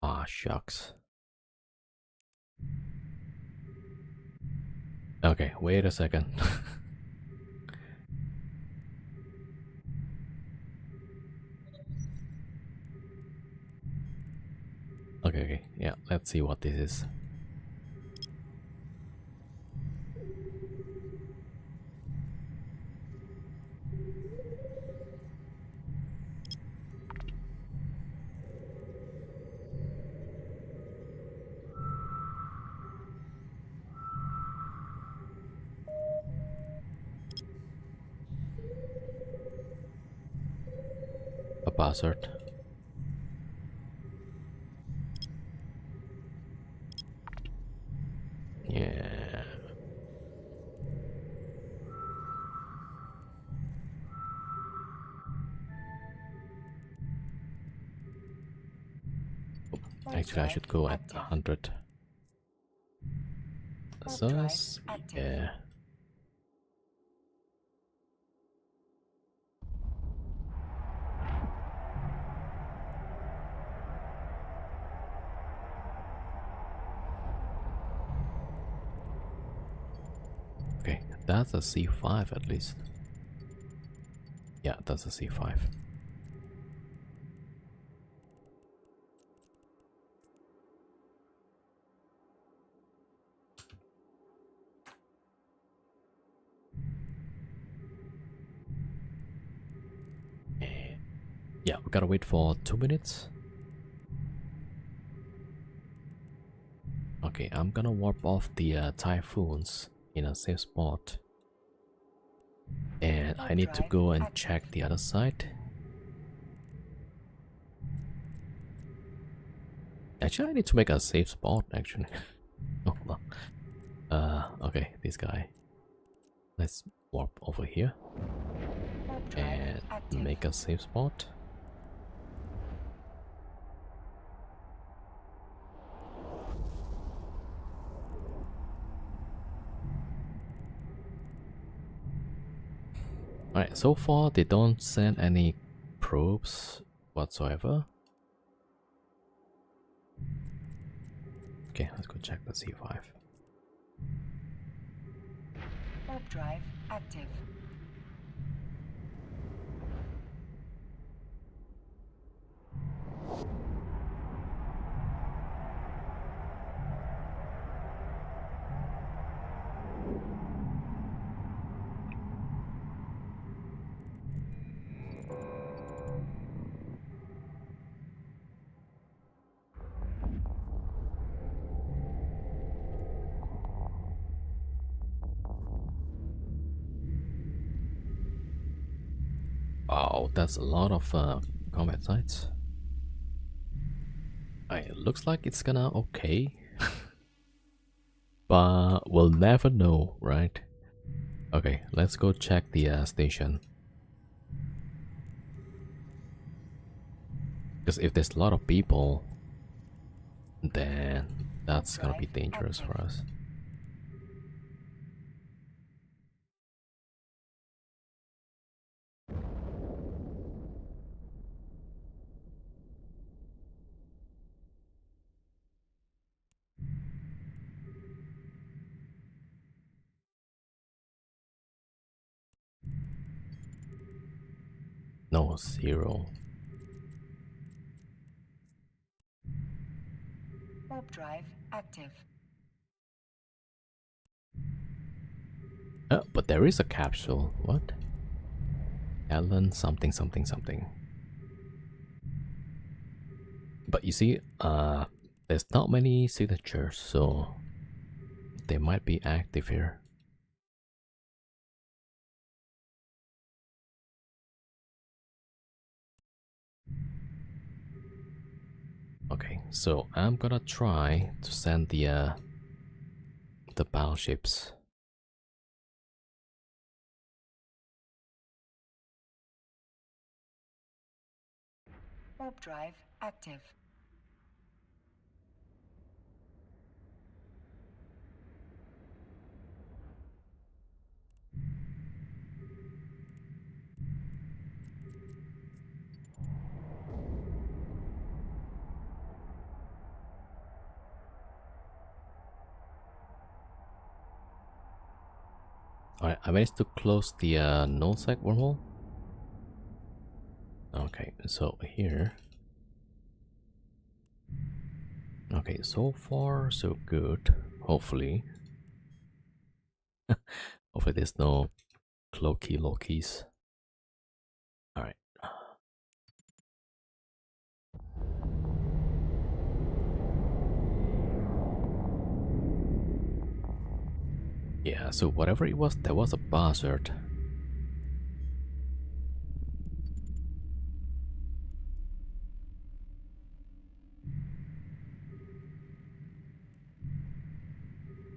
Ah, shucks. Okay, wait a second. Okay, yeah, let's see what this is. A buzzard. Yeah. Warp Actually, I drive should go at active. 100. Warp drive Sus, active. yeah. Okay, that's a C5 at least. Yeah, that's a C5. Yeah, we gotta wait for 2 minutes. Okay, I'm gonna warp off the typhoons in a safe spot. And I need to go and check the other side. Actually, I need to make a safe spot, actually. Oh, well. Okay, this guy. Let's warp over here. And make a safe spot. Alright, so far they don't send any probes whatsoever. Okay, let's go check the C5. Warp drive active. Wow, that's a lot of combat sites. It looks like it's gonna okay. But we'll never know, right? Okay, let's go check the station. Because if there's a lot of people, then that's gonna be dangerous for us. No, 0. Warp drive active. But there is a capsule. What? Alan something something something. But you see, there's not many signatures, so they might be active here. Okay, so I'm gonna try to send the battleships. Warp drive active. Alright, I managed to close the nullsec wormhole. Okay, so here. Okay, so far so good. Hopefully. Hopefully there's no cloaky Lokis. Alright. Yeah, so whatever it was, there was a buzzard.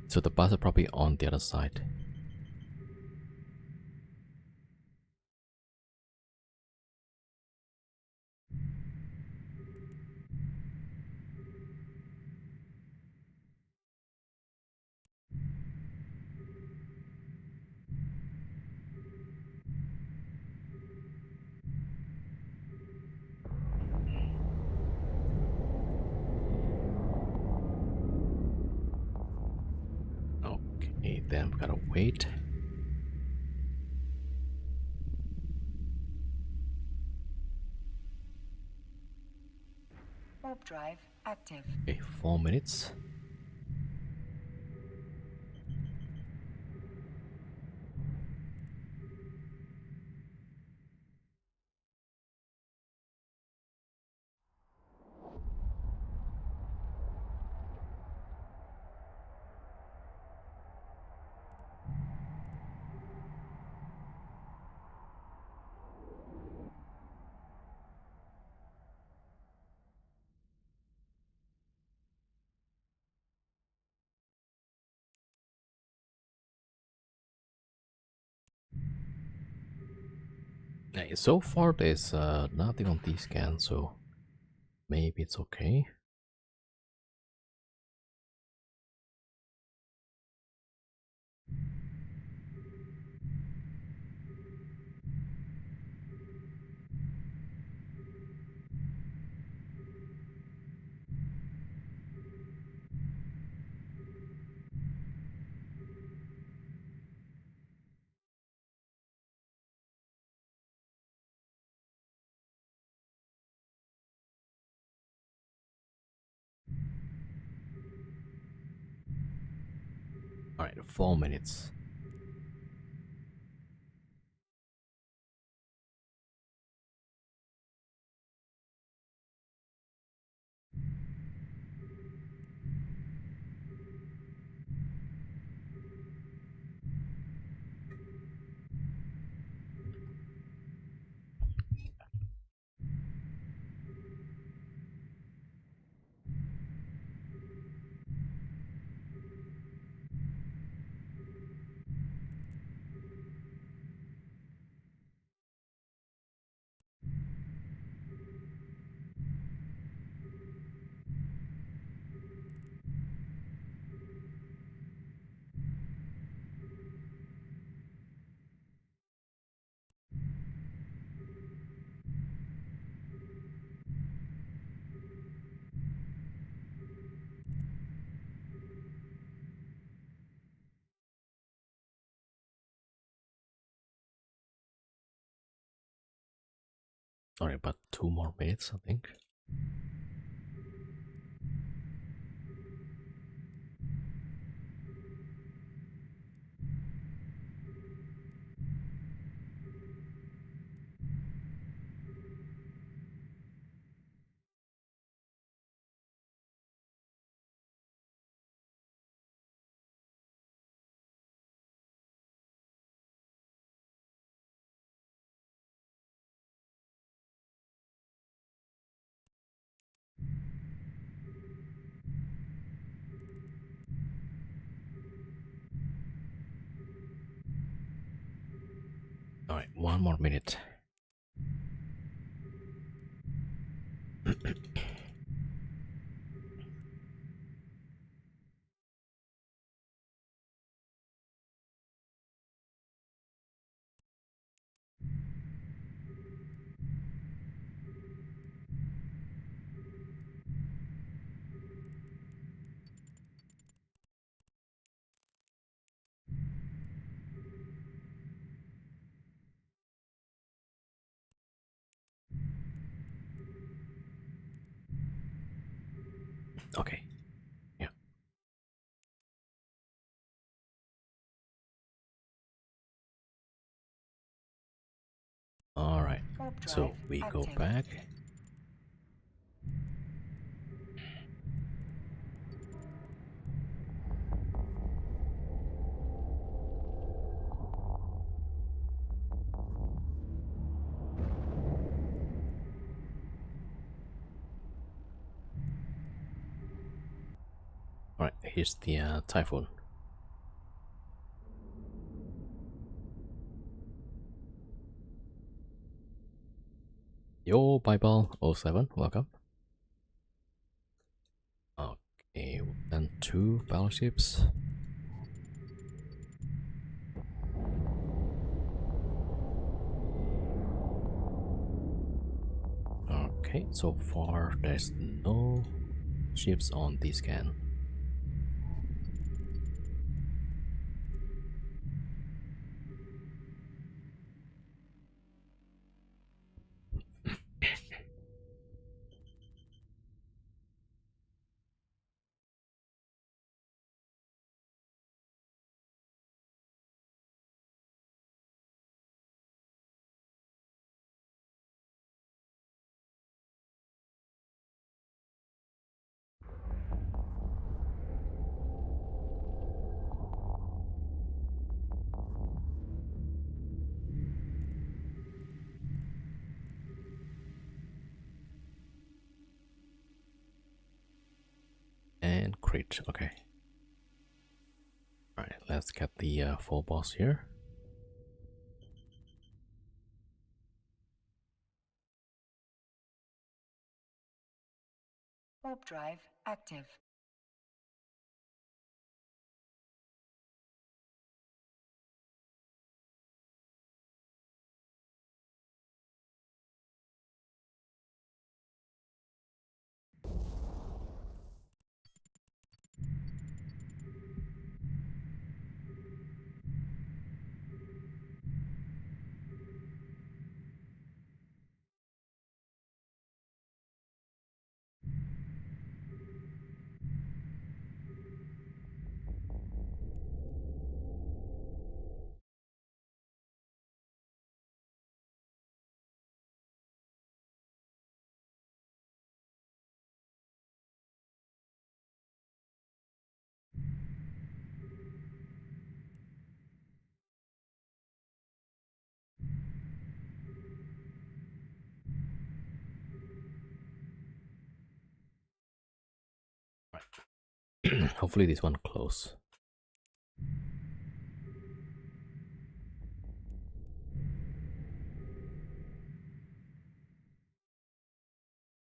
So the buzzard probably on the other side. Okay, then we gotta wait. Warp drive active. Okay, 4 minutes. Hey, so far there's nothing on these scans, so maybe it's okay. Alright, 4 minutes. Sorry, about 2 more minutes, I think. All right, 1 more minute. Okay. Yeah. All right. Warp drive So we go active. back. All right. Here's the Typhoon. Yo, Bible07, welcome. Okay, then 2 battleships. Okay, so far there's no ships on this scan. And crit, okay. Alright, let's get the full boss here. Warp drive active. Hopefully this one close.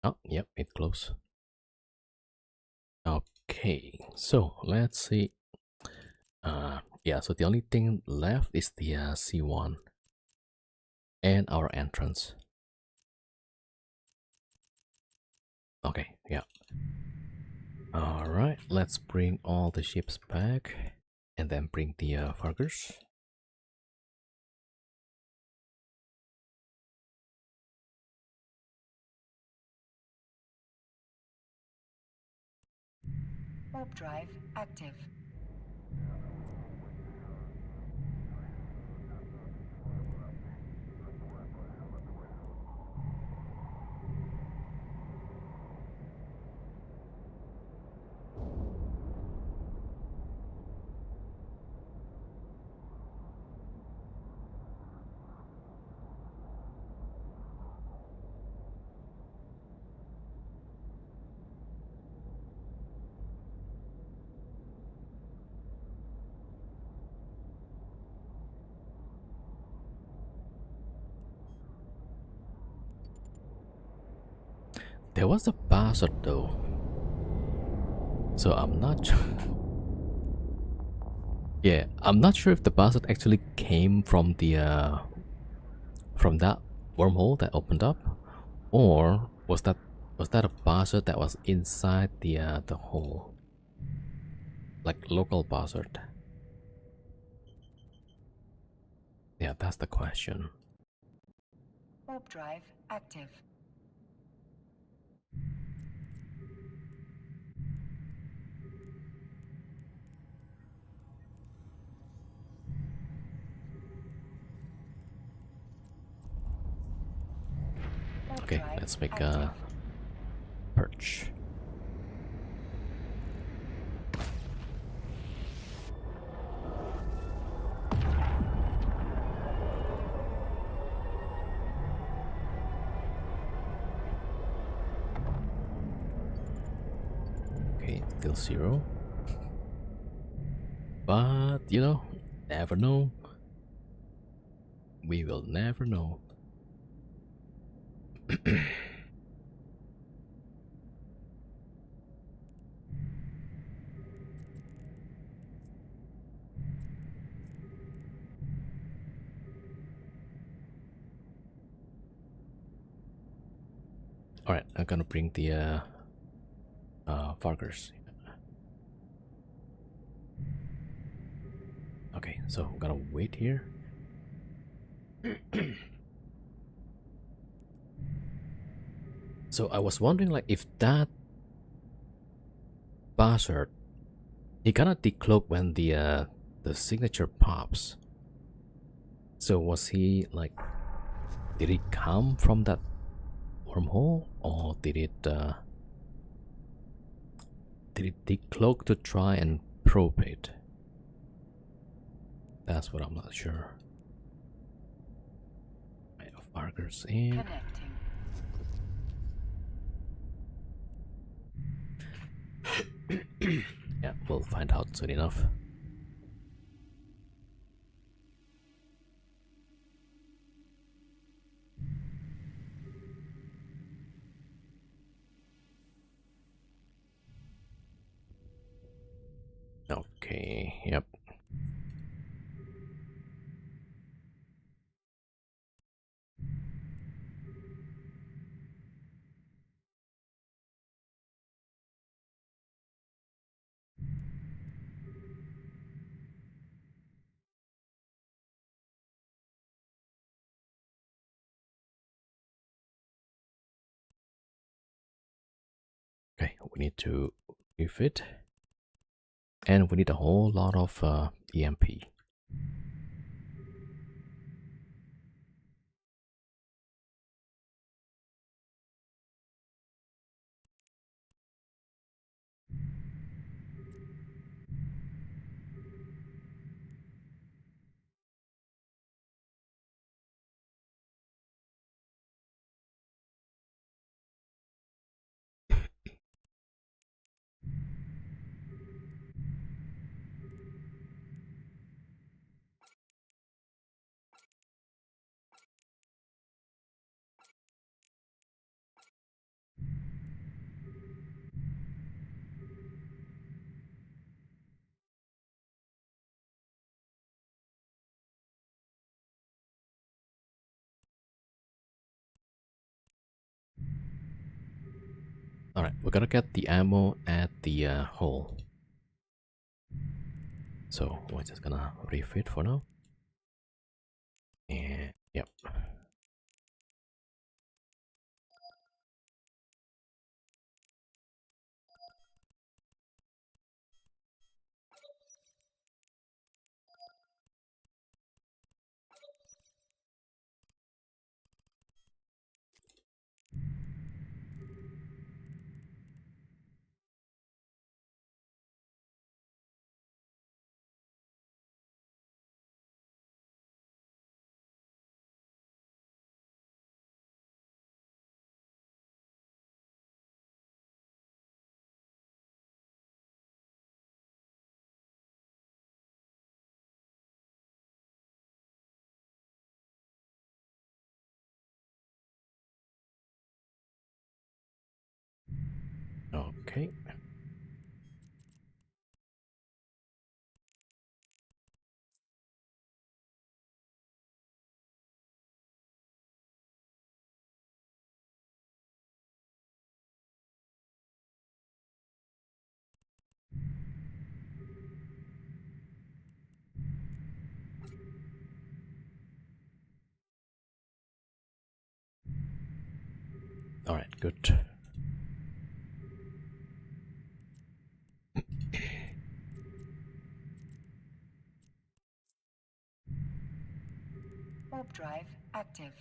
Oh, yep, it close. Okay, so let's see. Yeah, so the only thing left is the C1 and our entrance. Okay, yeah. All right, let's bring all the ships back and then bring the Fargers. Warp drive active. There was a password though, so I'm not sure. Yeah, I'm not sure if the password actually came from the from that wormhole that opened up, or was that a password that was inside the hole, like local password? Yeah, that's the question. Warp drive active. Warp Okay, drive let's make active. a perch. Okay, still 0. But you know, never know. We will never know. All right, I'm gonna bring the Fargers. Okay, so I'm gonna wait here. So I was wondering, like, if that bastard, he cannot decloak when the signature pops. So was he like, did it come from that wormhole, or did it decloak to try and probe it? That's what I'm not sure. I have Fargers in. Connecting. Yeah, we'll find out soon enough. Okay, yep. Okay, we need to refit, and we need a whole lot of EMP. Alright, we're gonna get the ammo at the hole. So we're just gonna refit for now. And yep. Okay. All right, good. Warp drive active.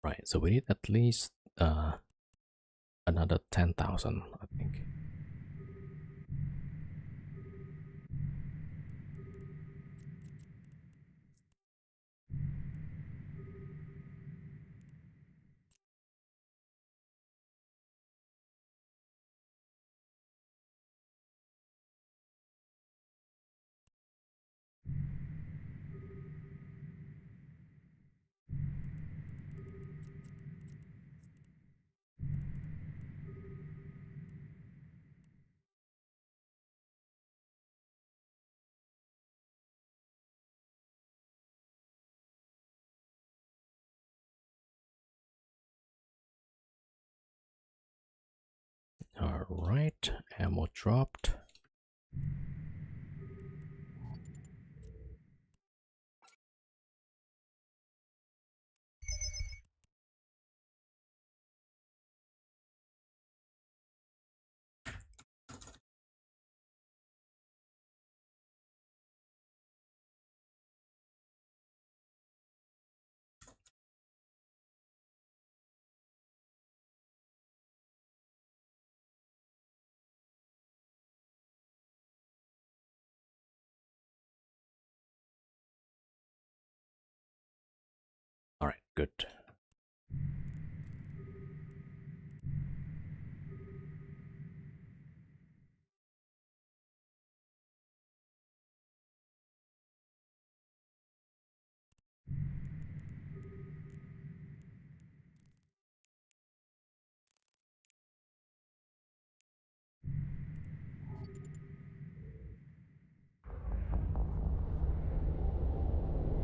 Right, so we need at least another 10,000, I think. All right, ammo dropped. All right, good.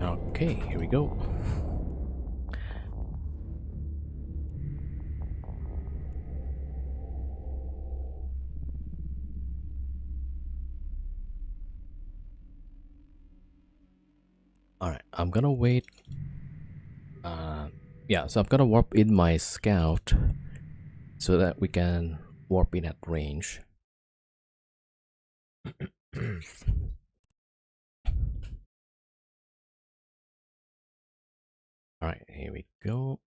Okay, here we go. All right, I'm gonna wait. Yeah, so I'm gonna warp in my scout so that we can warp in at range. All right, here we go.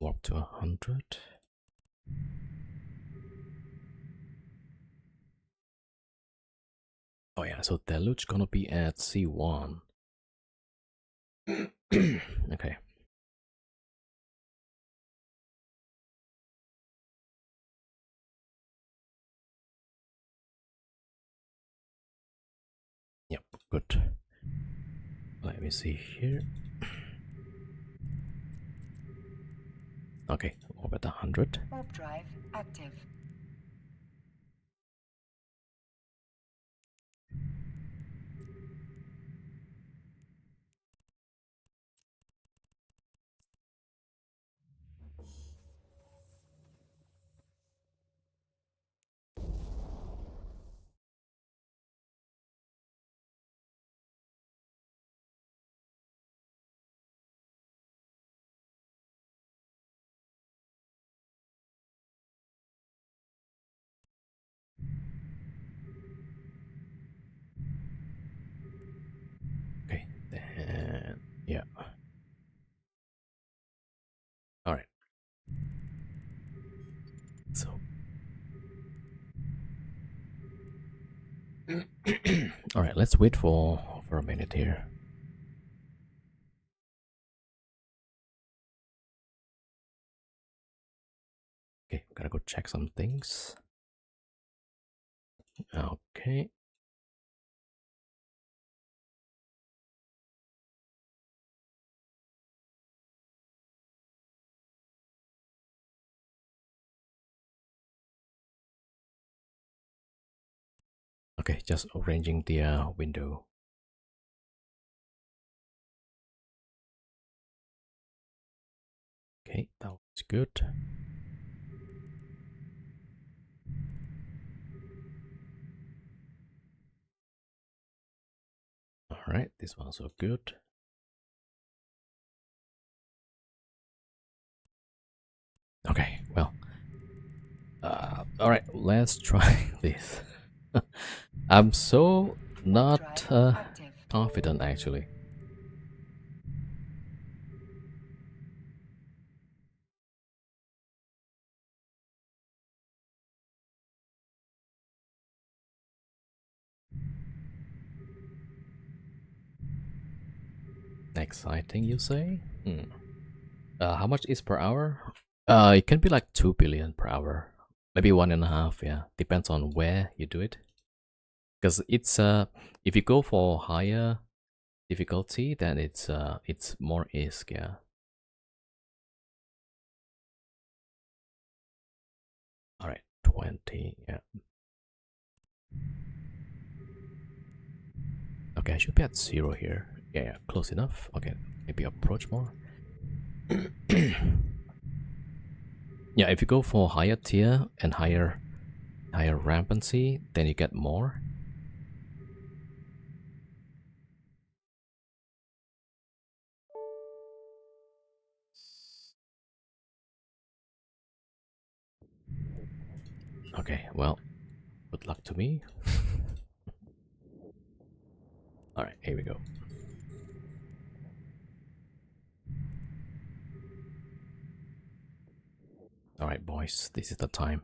Warp to 100. Oh yeah, so deluge gonna be at C1. Okay. Yep, good. Let me see here. Okay, warp at 100. Warp drive active. let's wait for a minute here. Okay, gotta go check some things. Okay. Okay, just arranging the window. Okay, that was good. All right, this one's so good. Okay, well, all right, let's try this. I'm so not Active. confident actually. Exciting, you say? How much is per hour? It can be like 2 billion per hour, maybe 1.5. Yeah, depends on where you do it. Because it's if you go for higher difficulty, then it's more ISK. Yeah. All right, 20. Yeah. Okay, I should be at 0 here. Yeah, yeah, close enough. Okay, maybe approach more. Yeah, if you go for higher tier and higher rampancy, then you get more. Okay, well, good luck to me. All right, here we go. All right, boys, this is the time.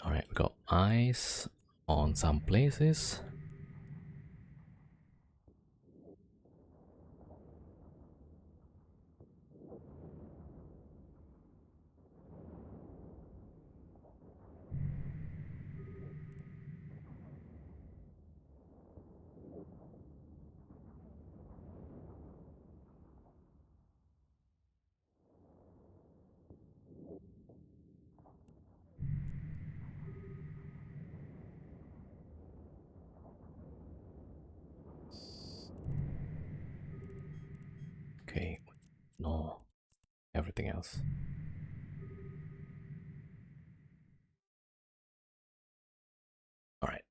All right, we got eyes on some places. Okay, no, everything else. All right.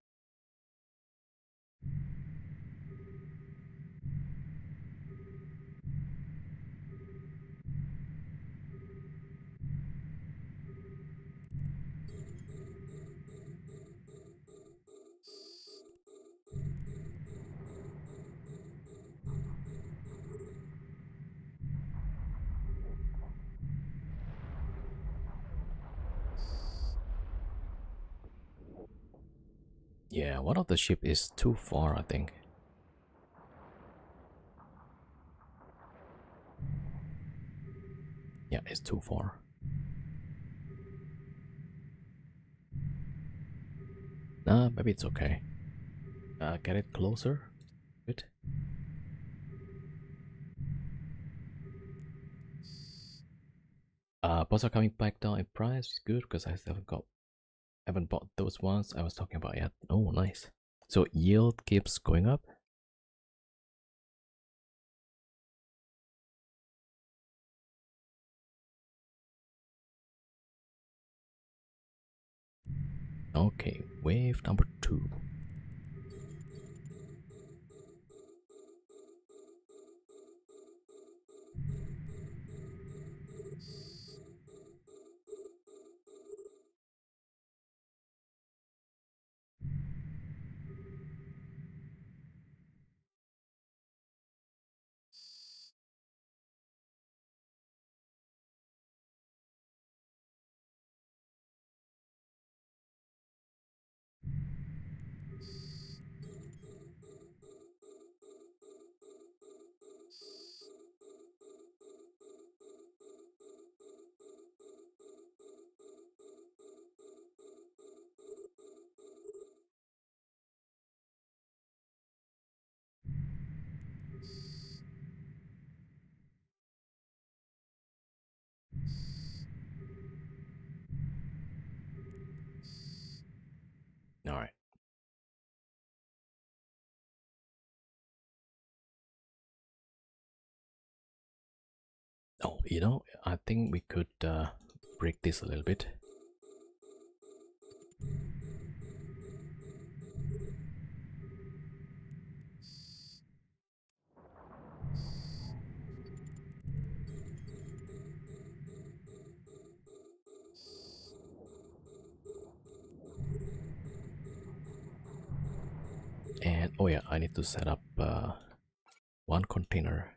Yeah, one of the ship is too far, I think. Yeah, it's too far. Nah, maybe it's okay. Get it closer. Good. Bots are coming back down in price. It's good because I still haven't bought those ones I was talking about yet. Oh, nice. So yield keeps going up. Okay, wave number 2. Oh, I think we could break this a little bit. And oh yeah, I need to set up one container.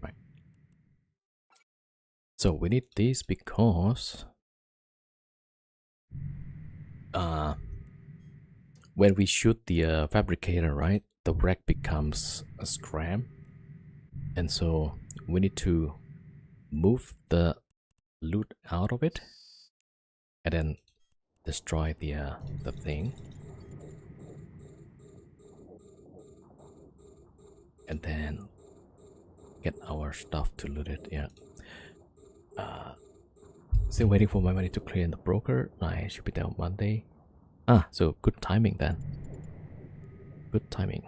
Right. So we need this because uh, when we shoot the fabricator, right, the wreck becomes a scram, and so we need to move the loot out of it and then destroy the thing, and then get our stuff to loot it. Yeah. Still waiting for my money to clear in the broker. I should be there Monday. So good timing then. Good timing.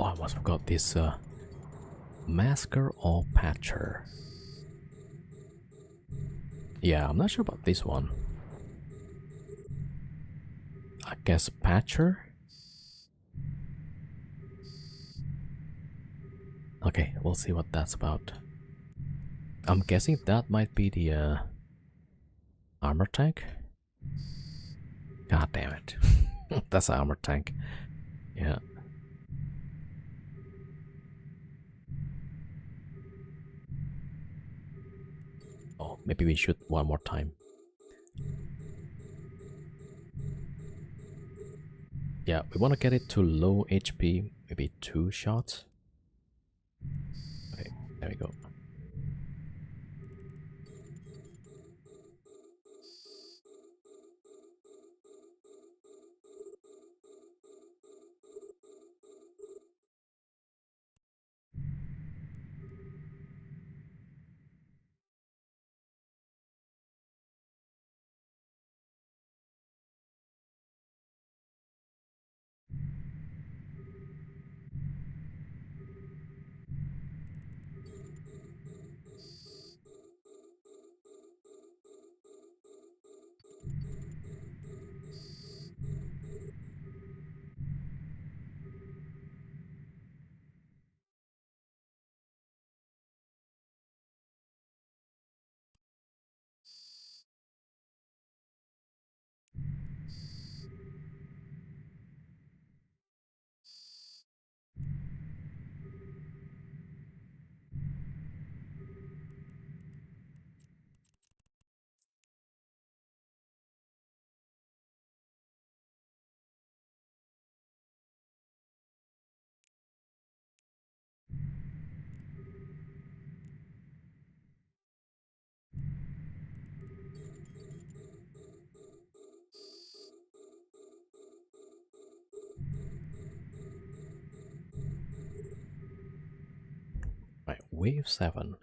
Oh, I almost forgot this masker or patcher. Yeah, I'm not sure about this one. I guess patcher. Okay, we'll see what that's about. I'm guessing that might be the armor tank. God damn it. That's an armor tank. Yeah. Oh, maybe we shoot one more time. Yeah, we want to get it to low HP, maybe 2 shots. Okay, there we go. Right, wave 7.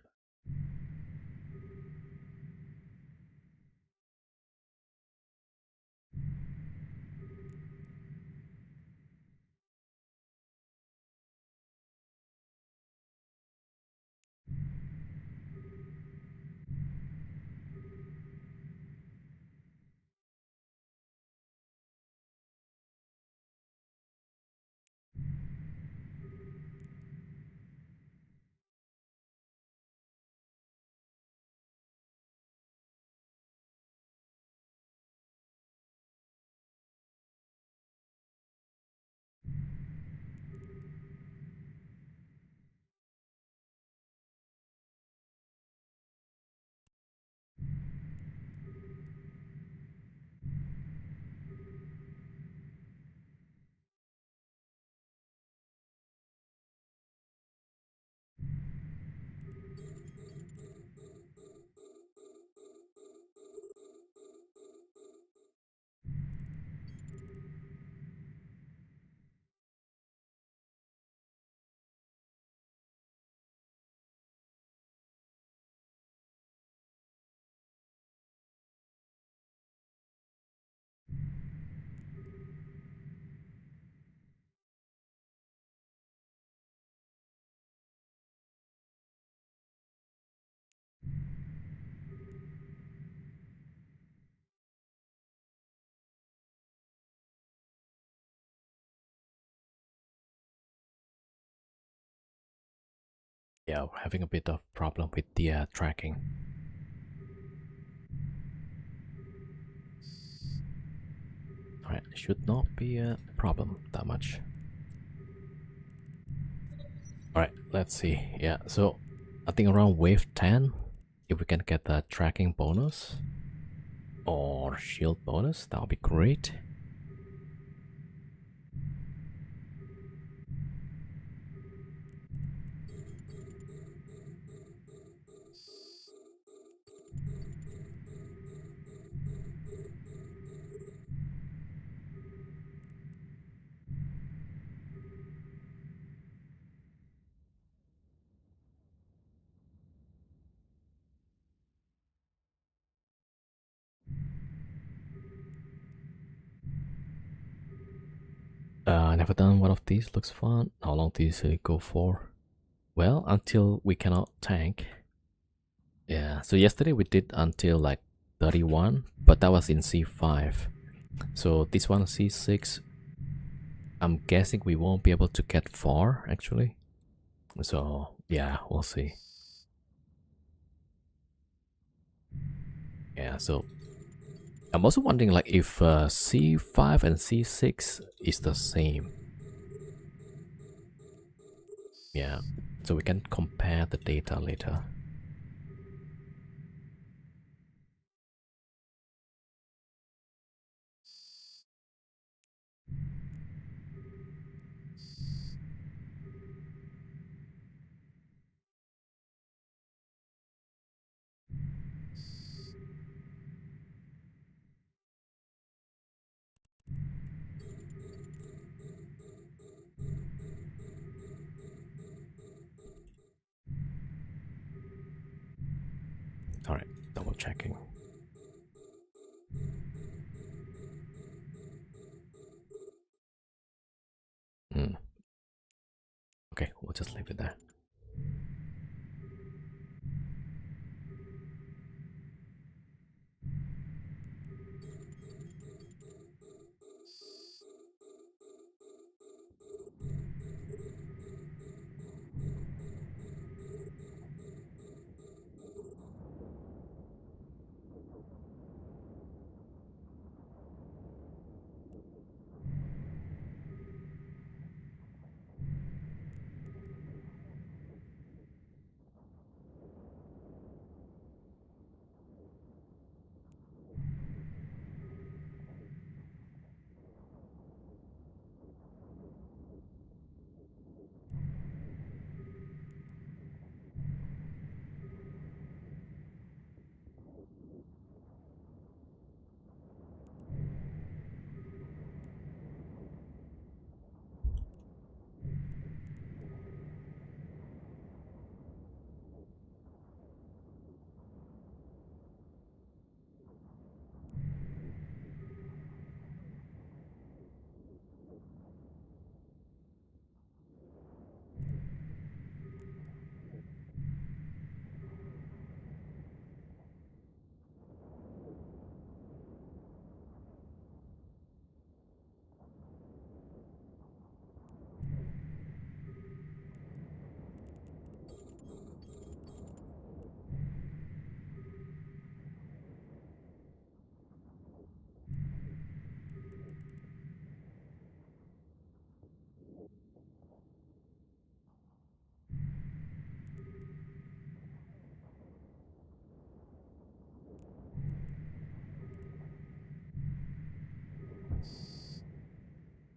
Yeah, we're having a bit of problem with the tracking. Alright, should not be a problem that much. Alright, let's see. Yeah, so I think around wave 10, if we can get the tracking bonus or shield bonus, that would be great. Never done one of these, looks fun. How long do you usually go for? Well, until we cannot tank. Yeah, so yesterday we did until like 31, but that was in C5. So this one C6, I'm guessing we won't be able to get far actually. So yeah, we'll see. Yeah, so I'm also wondering like if C5 and C6 is the same. Yeah, so we can compare the data later. Alright, double checking. Okay, we'll just leave it there.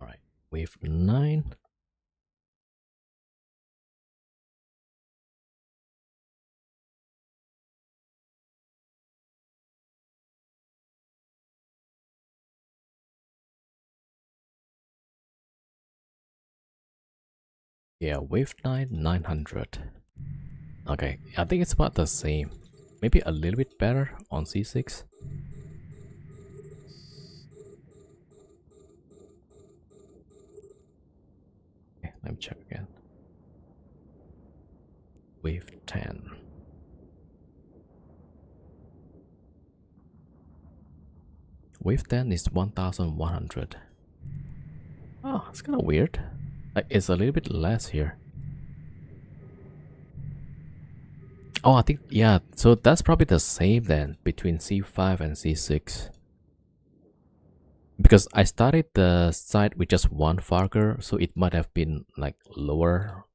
Alright, wave 9. Yeah, wave 9, 900. Okay, I think it's about the same. Maybe a little bit better on C6. Okay, let me check again. Wave 10. Wave 10 is 1100. Oh, it's kind of weird. Like, it's a little bit less here. Oh, I think, yeah, so that's probably the same then between C5 and C6. Because I started the site with just one Farger, so it might have been like lower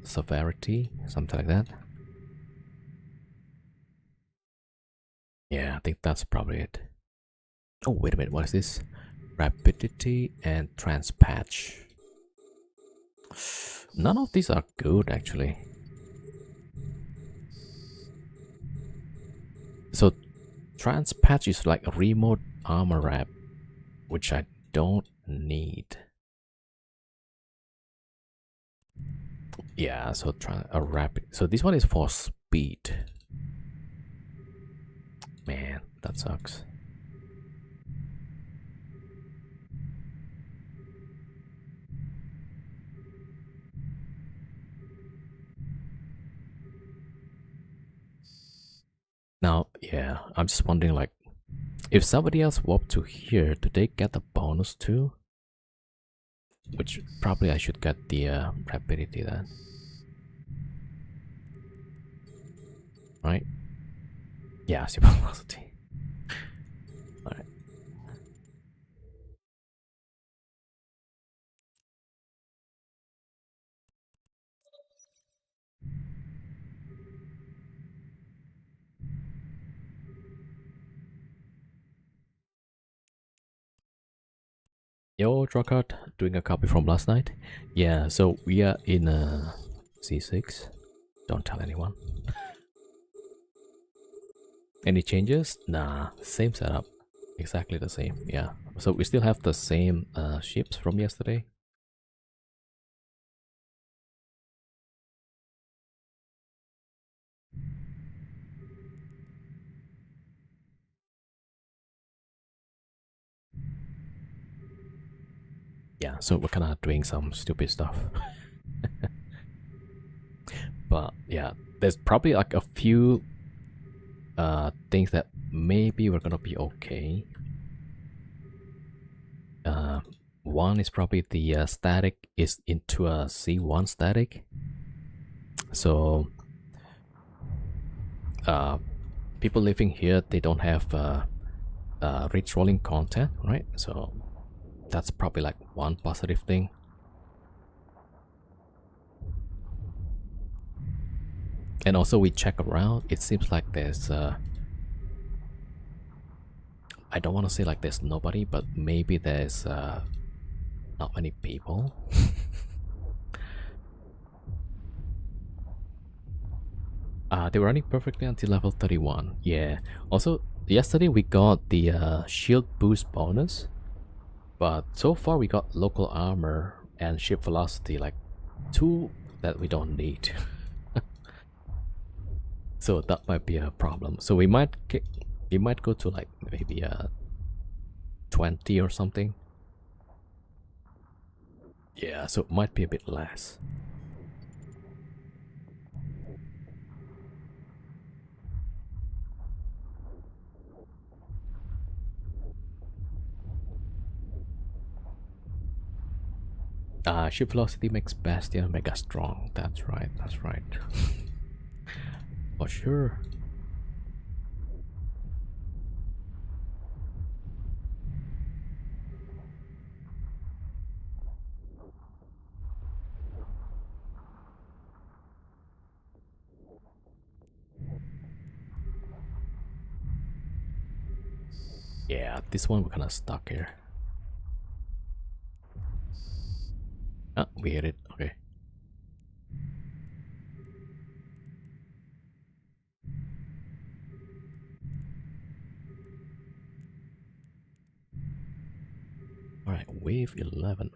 severity, something like that. Yeah, I think that's probably it. Oh, wait a minute, what is this? Rapidity and transpatch. None of these are good actually. So transpatch is like a remote armor wrap, which I don't need. Yeah, so a rapid. So this one is for speed. Man, that sucks. Now, yeah, I'm just wondering, like, if somebody else warped to here, do they get the bonus too? Which probably I should get the rapidity then. Right? Yeah, super velocity. Alright. Yo, Drocart, doing a copy from last night. Yeah, so we are in C6. Don't tell anyone. Any changes? Nah, same setup. Exactly the same, yeah. So we still have the same ships from yesterday. Yeah, so we're kind of doing some stupid stuff. But yeah, there's probably like a few things that maybe we're gonna be okay. One is probably the static is into a C1 static. So people living here, they don't have rich rolling content, right? So that's probably like one positive thing. And also we check around, it seems like there's I don't want to say like there's nobody, but maybe there's not many people. They were running perfectly until level 31. Yeah. Also, yesterday we got the shield boost bonus, but so far we got local armor and ship velocity, like two that we don't need. So that might be a problem. So we might go to like maybe 20 or something. Yeah, so it might be a bit less. Ship velocity makes Bastion mega strong. That's right, that's right. For sure. Yeah, this one we're kind of stuck here. Ah, we hit it. Okay. Alright, wave 11.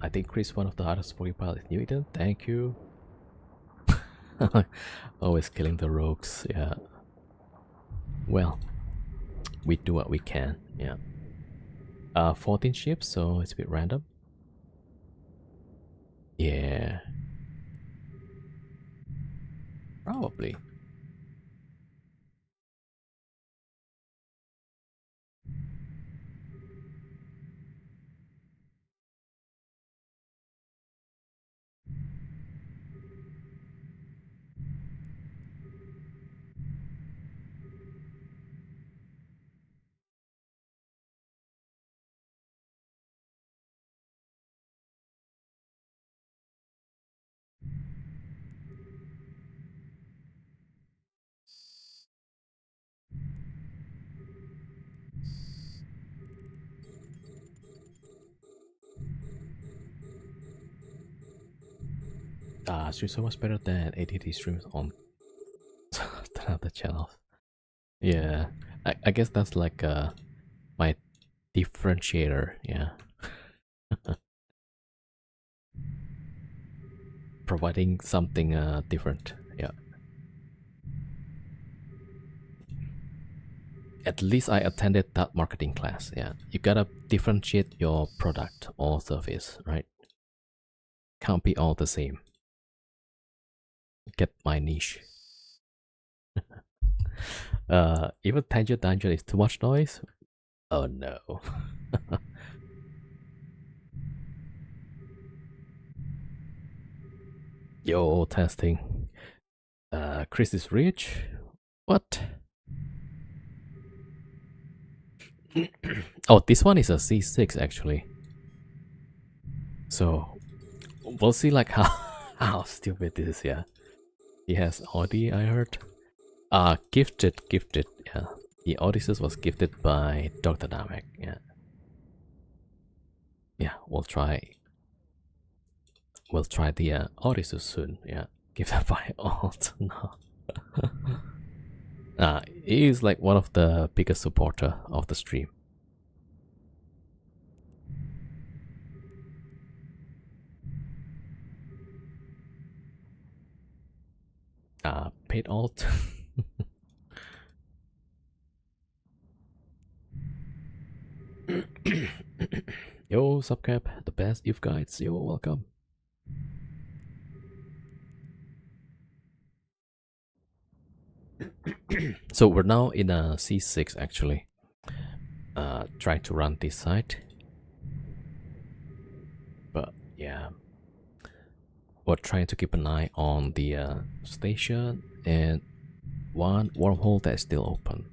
I think Chris, one of the hardest Pokeball is Newton. Thank you. Always killing the rogues, yeah. Well, we do what we can. Yeah. 14 ships, so it's a bit random. Yeah. Probably. She's so much better than ATT streams on the other channels. Yeah, I guess that's like my differentiator. Yeah, providing something different. Yeah, at least I attended that marketing class. Yeah, you gotta differentiate your product or service, right? Can't be all the same. Get my niche. Even Tangent Dungeon is too much noise. Oh no. Yo, testing. Chris is rich. What? Oh, this one is a C6 actually. So we'll see like how how stupid this is. Yeah, he has Audi. I heard. Gifted. Yeah, the Odysseus was gifted by Dr. Namek. Yeah, yeah. We'll try. We'll try the Odysseus soon. Yeah, gifted by Alt. No. He is like one of the biggest supporter of the stream. Paid Alt. Yo, Subcap, the best if guides. Yo, welcome. So we're now in a C6 actually. Trying to run this side. But yeah, we're trying to keep an eye on the station and one wormhole that's still open.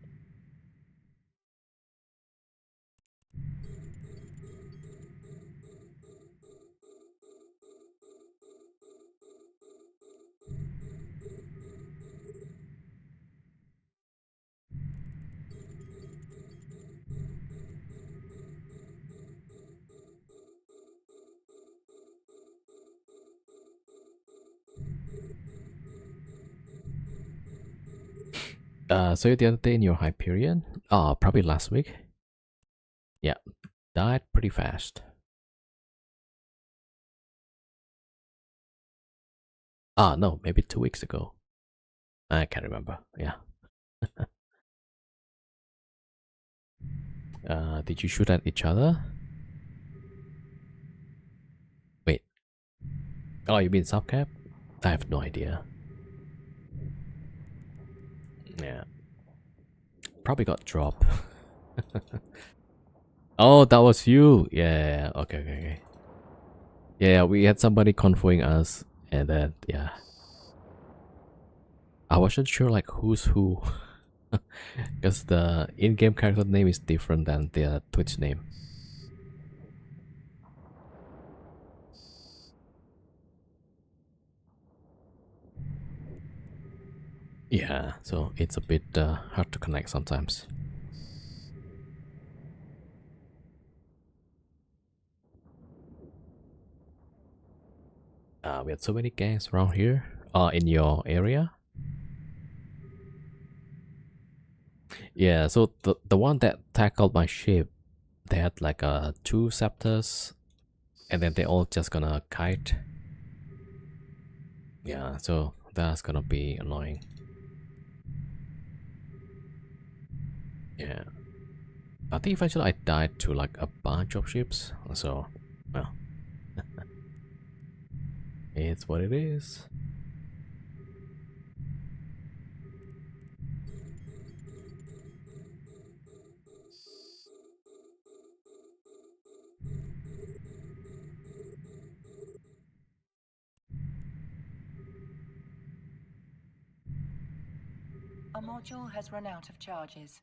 So the other day in your Hyperion? Probably last week. Yeah, died pretty fast. No, maybe 2 weeks ago. I can't remember. Yeah. Did you shoot at each other? Wait. Oh, you mean subcap? I have no idea. Yeah. Probably got dropped. Oh, that was you. Yeah. Okay. Yeah, we had somebody convoying us, and then yeah, I wasn't sure like who's who, because the in-game character name is different than the Twitch name. Yeah, so it's a bit hard to connect sometimes. We had so many gangs around here. In your area. Yeah, so the one that tackled my ship, they had like two scepters, and then they all just gonna kite. Yeah, so that's gonna be annoying. Yeah. I think eventually I died to like a bunch of ships, so well, it's what it is. A module has run out of charges.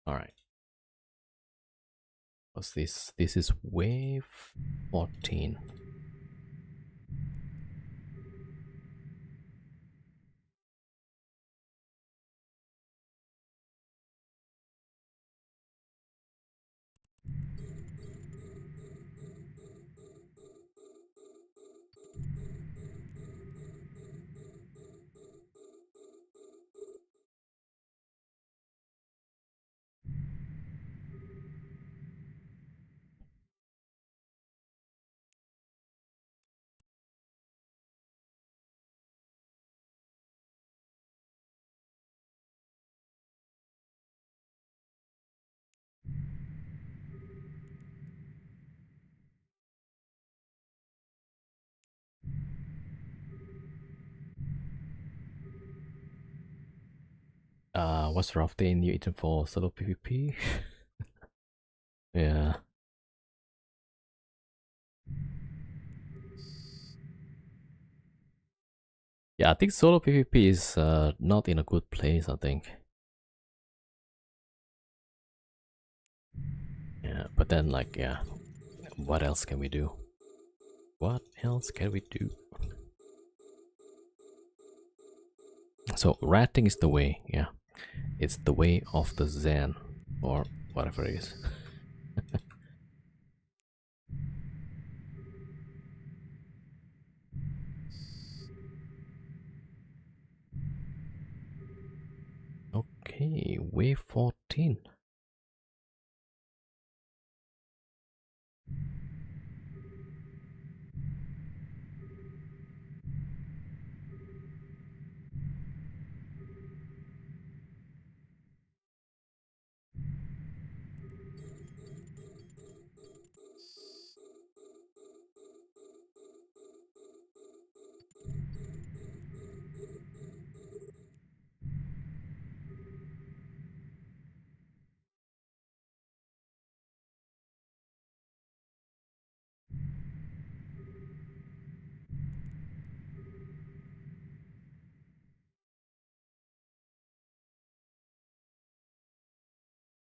All right. What's this? This is wave 14. What's rough day in New Eden for solo PvP? Yeah. Yeah, I think solo PvP is not in a good place, I think. Yeah, but then like, yeah, what else can we do? What else can we do? So ratting is the way, yeah. It's the way of the Zen, or whatever it is. Okay, wave 14.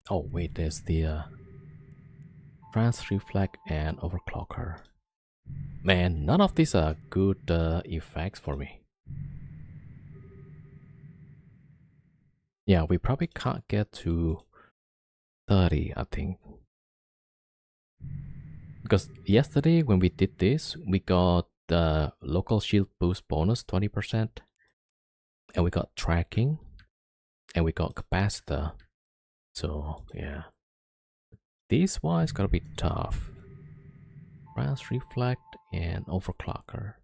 Oh wait, there's the trans reflect and overclocker. Man, none of these are good effects for me. Yeah, we probably can't get to 30, I think. Because yesterday when we did this, we got the local shield boost bonus 20%, and we got tracking, and we got capacitor. So yeah, this one is gonna be tough. Trans reflect and overclocker.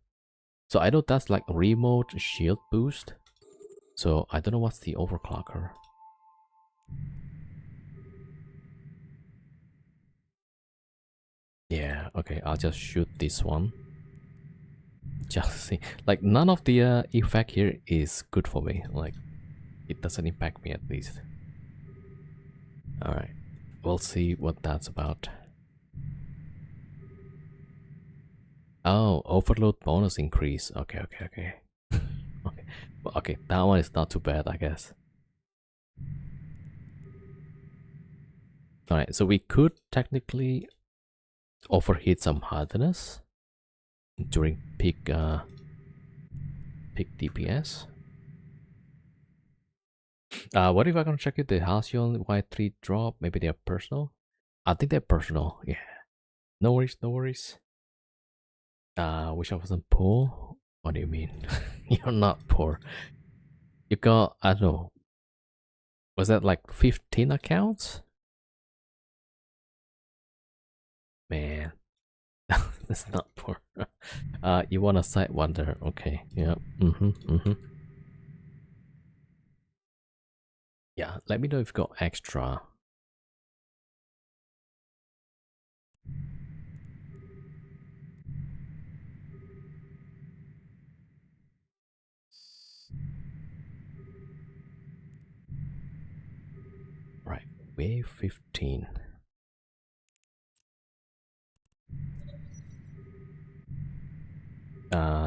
So I know that's like remote shield boost. So I don't know what's the overclocker. Yeah, okay, I'll just shoot this one. Just see, like none of the effect here is good for me. Like it doesn't impact me at least. All right, we'll see what that's about. Oh, overload bonus increase. Okay. Okay, well, okay, that one is not too bad, I guess. All right, so we could technically overheat some hardness during peak DPS. What if I can check if the Halcyon Y3 drop? Maybe they're personal. I think they're personal. Yeah. No worries. No worries. Wish I wasn't poor. What do you mean? You're not poor. You got, I don't know, was that like 15 accounts? Man, that's not poor. You want a Sidewinder? Okay. Yeah. Yeah. Let me know if you got extra. Right. Wave 15.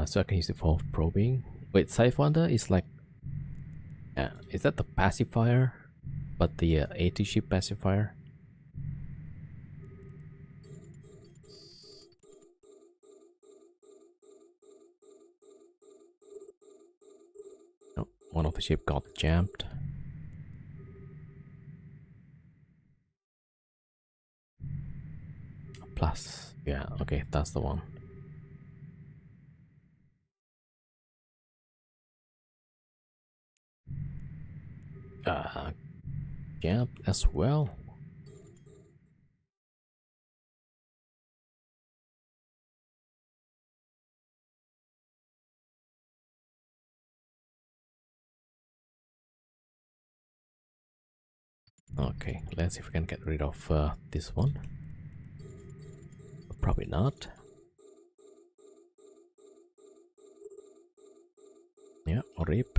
So I can use it for probing. Wait, Sidewinder is like, is that the pacifier? But the AT ship pacifier? Oh, one of the ship got jammed. Plus, yeah, okay, that's the one. Jammed as well. Okay, let's see if we can get rid of this one. Probably not. Yeah, rip.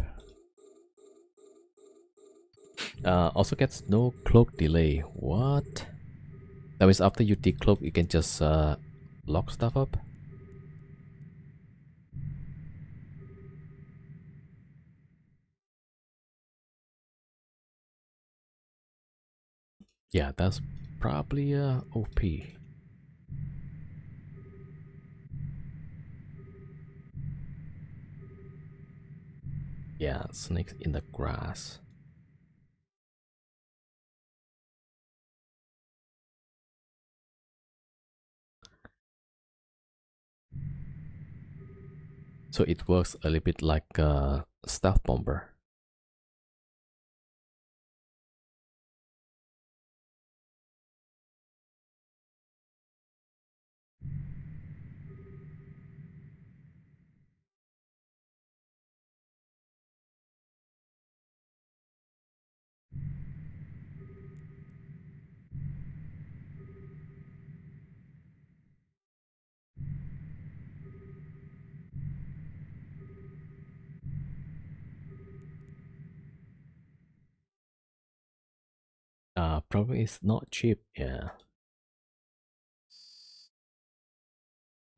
Also gets no cloak delay. What? That means after you decloak, you can just lock stuff up? Yeah, that's probably OP. Yeah, snakes in the grass. So it works a little bit like a stealth bomber. Probably it's not cheap. Yeah,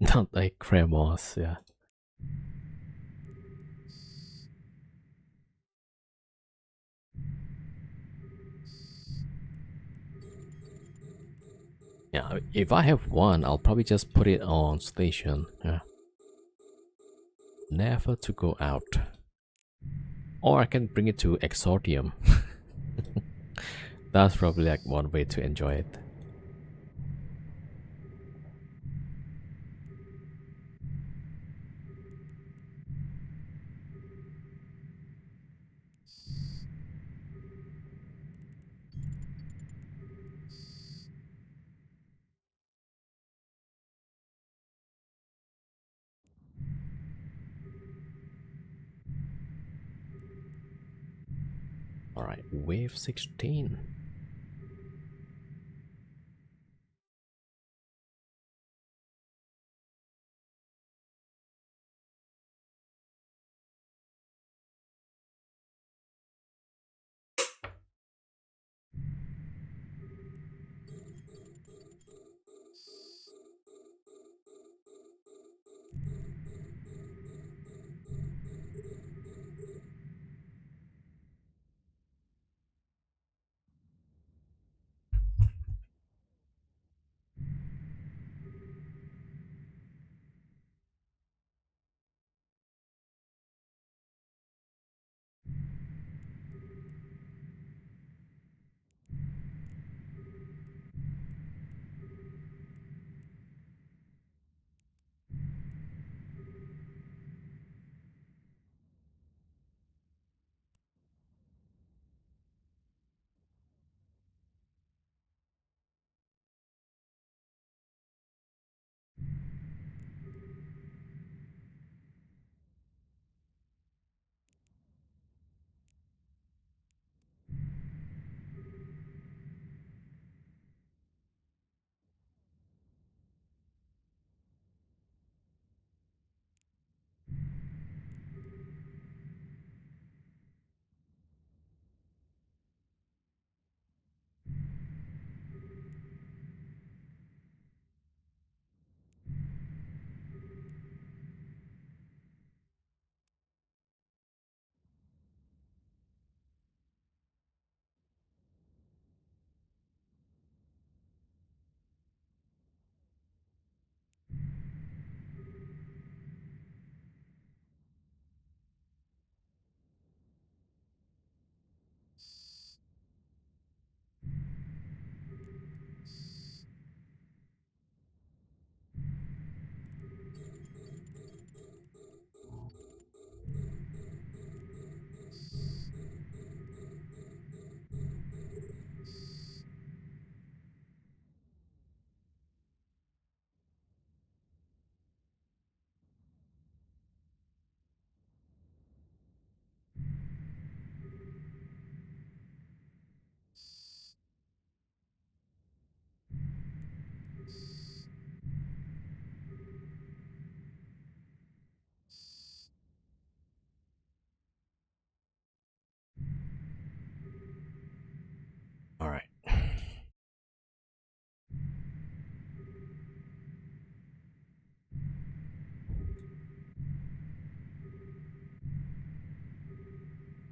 not like Cremos. Yeah. Yeah, if I have one, I'll probably just put it on station. Yeah. Never to go out. Or I can bring it to Exordium. That's probably like one way to enjoy it. Alright, wave 16.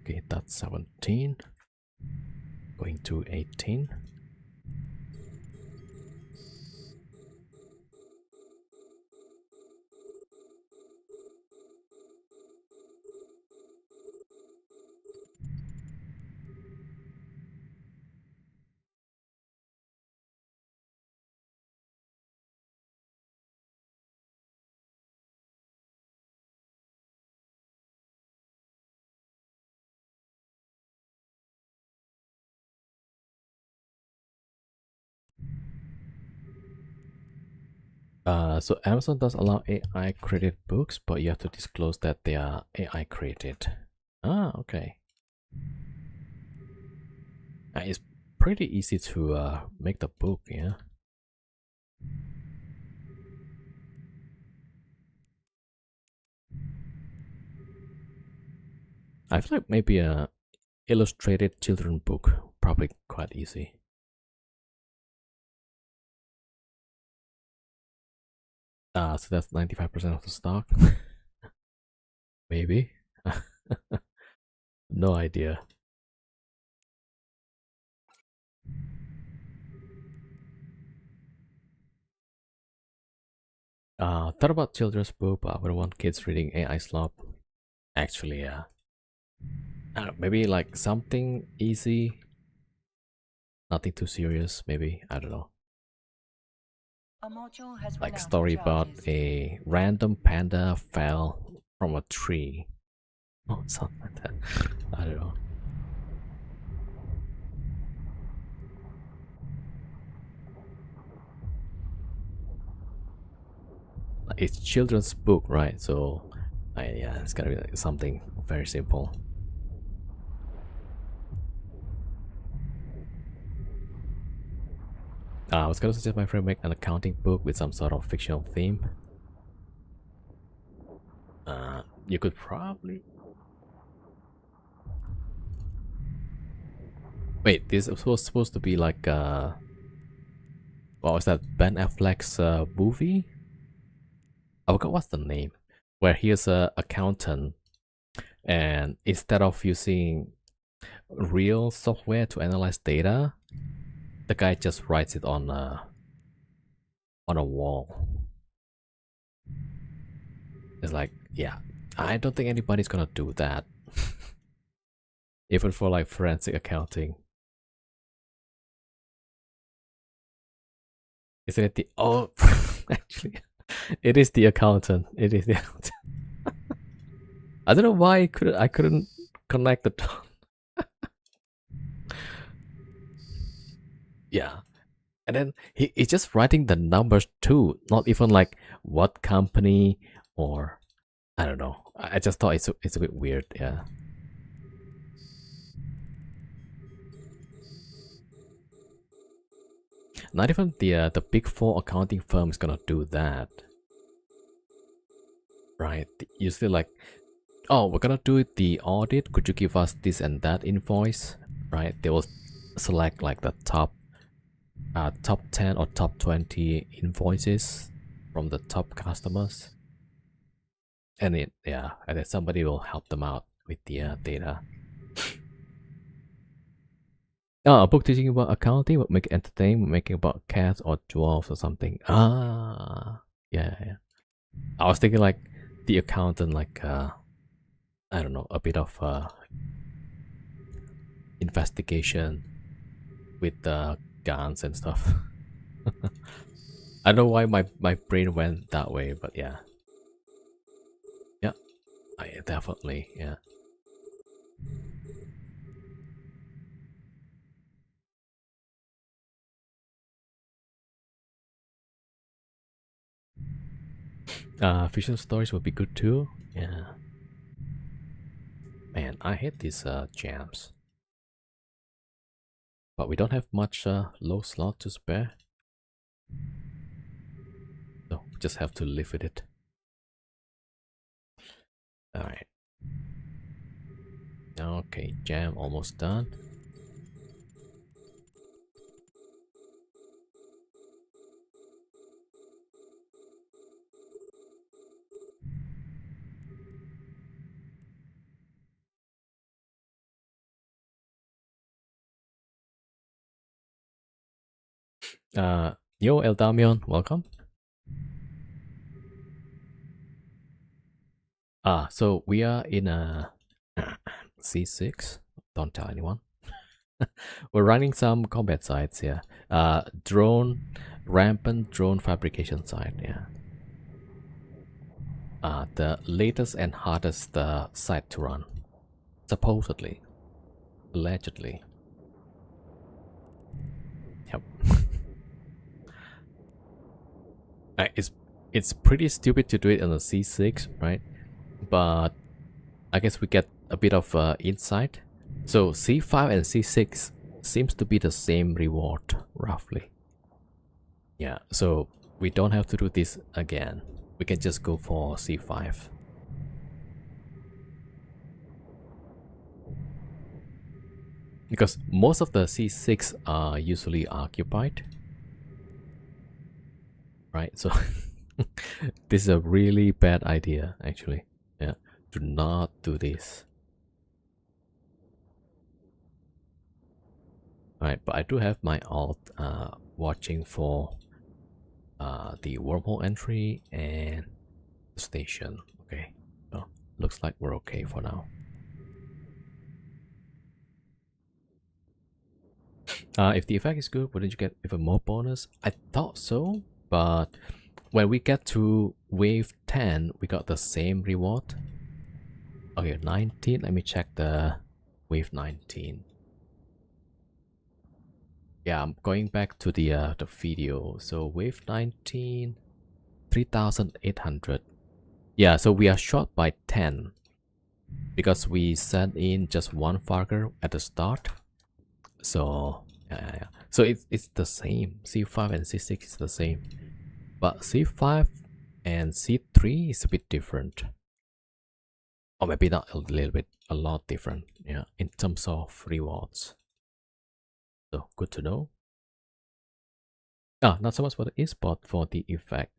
Okay, that's 17. Going to 18. So Amazon does allow AI created books, but you have to disclose that they are AI created. Ah, okay. It's pretty easy to make the book, yeah. I feel like maybe a illustrated children book probably quite easy. So that's 95% of the stock. Maybe. No idea. Thought about children's book, but I wouldn't want kids reading AI slop. Actually, yeah. Maybe like something easy, nothing too serious. Maybe, I don't know. A module has Like run out of story about charges. a random panda fell from a tree. Oh, something like that. I don't know. It's children's book, right? So, yeah, it's gonna be like something very simple. I was gonna suggest my friend make an accounting book with some sort of fictional theme. You could probably wait. This was supposed to be like what was that Ben Affleck's movie? I forgot what's the name. Where he is a accountant, and instead of using real software to analyze data, the guy just writes it on a wall. It's like, yeah, I don't think anybody's gonna do that, even for like forensic accounting. Isn't it the oh? Actually, it is the accountant. It is the accountant. I don't know why I couldn't connect the dot. Yeah, and then he's just writing the numbers too, not even like what company or I don't know. I just thought it's a bit weird. Yeah. Not even the big four accounting firm is gonna do that, right? Usually like, oh, we're gonna do the audit. Could you give us this and that invoice, right? They will select like the top 10 or top 20 invoices from the top customers, and and then somebody will help them out with the data. Oh, a book teaching about accounting would make it entertaining, making about cats or dwarves or something. Ah, yeah, yeah. I was thinking like the accountant, like I don't know, a bit of investigation with the guns and stuff. I don't know why my brain went that way, but yeah, yeah, I definitely, yeah. Fiction stories would be good too. Yeah, man, I hate these jams, but we don't have much low slot to spare, so we just have to live with it. All right. Okay, jam almost done. Yo, Eldamion, welcome. So we are in a C6. Don't tell anyone. We're running some combat sites here. Rampant drone fabrication site. Yeah. The latest and hardest site to run, supposedly, allegedly. Yep. It's pretty stupid to do it on a C6, right? But I guess we get a bit of insight. So C5 and C6 seems to be the same reward, roughly. Yeah, so we don't have to do this again. We can just go for C5. Because most of the C6 are usually occupied. Right, so this is a really bad idea, actually. Yeah, do not do this. Right, but I do have my alt watching for the wormhole entry and the station. Okay, so looks like we're okay for now. If the effect is good, wouldn't you get even more bonus? I thought so, but when we get to wave 10, we got the same reward. Okay, 19. Let me check the wave 19. Yeah, I'm going back to the video. So wave 19, 3,800. Yeah, so we are short by 10 because we sent in just one Farger at the start. So yeah. So it's the same. C5 and C6 is the same, but C5 and C3 is a bit different, or maybe not a little bit, a lot different. Yeah, in terms of rewards. So good to know. Not so much for the is, but for the effect.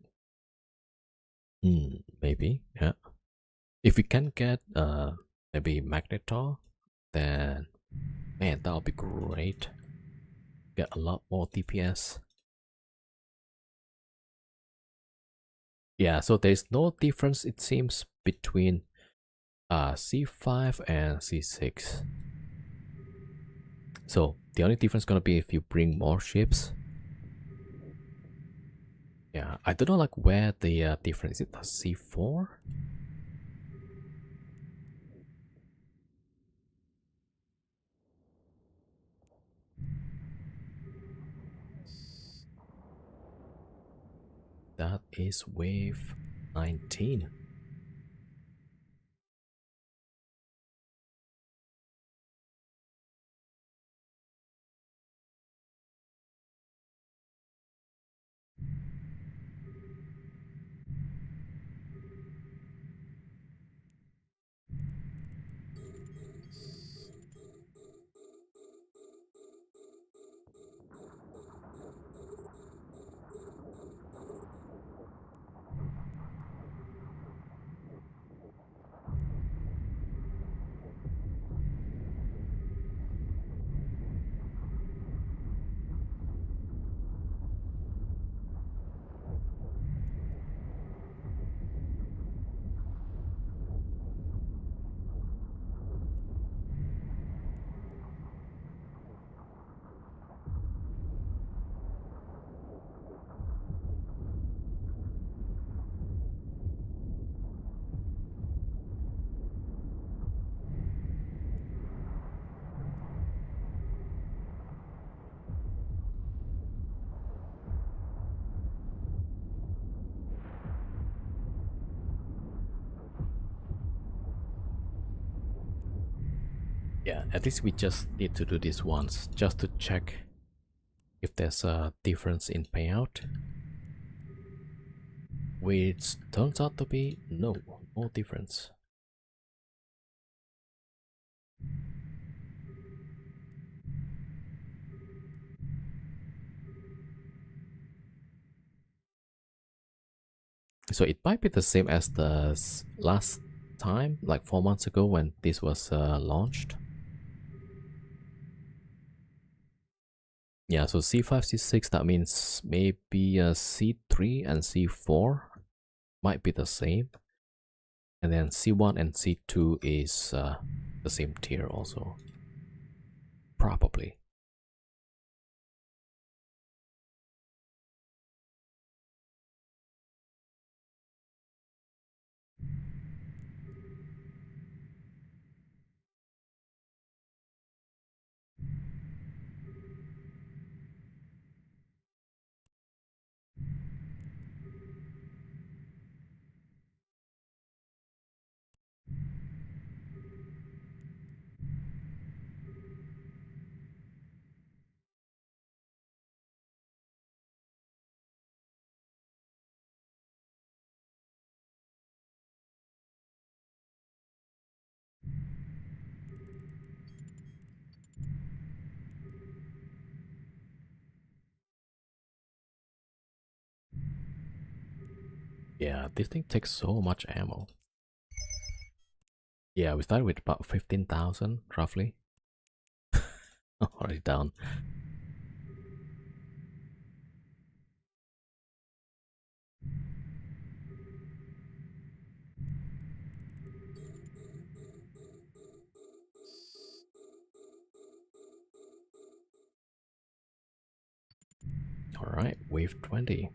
Maybe, yeah. If we can get maybe Magnetar, then man, that'll be great. Get a lot more DPS. Yeah, so there's no difference, it seems, between C5 and C6. So the only difference gonna be if you bring more ships. Yeah, I don't know like where the difference is. C4? That is wave 19. Yeah, at least we just need to do this once, just to check if there's a difference in payout. Which turns out to be no difference. So it might be the same as the last time, like 4 months ago when this was launched. Yeah, so C5, C6, that means maybe C3 and C4 might be the same. And then C1 and C2 is the same tier also. Probably. Yeah, this thing takes so much ammo. Yeah, we started with about 15,000 roughly. Already down. Alright, wave 20.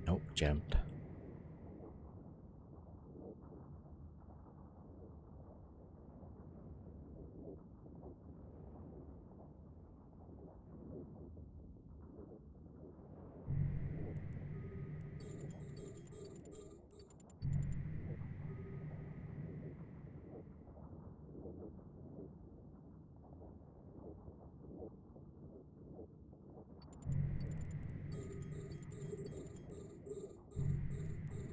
Nope, jammed.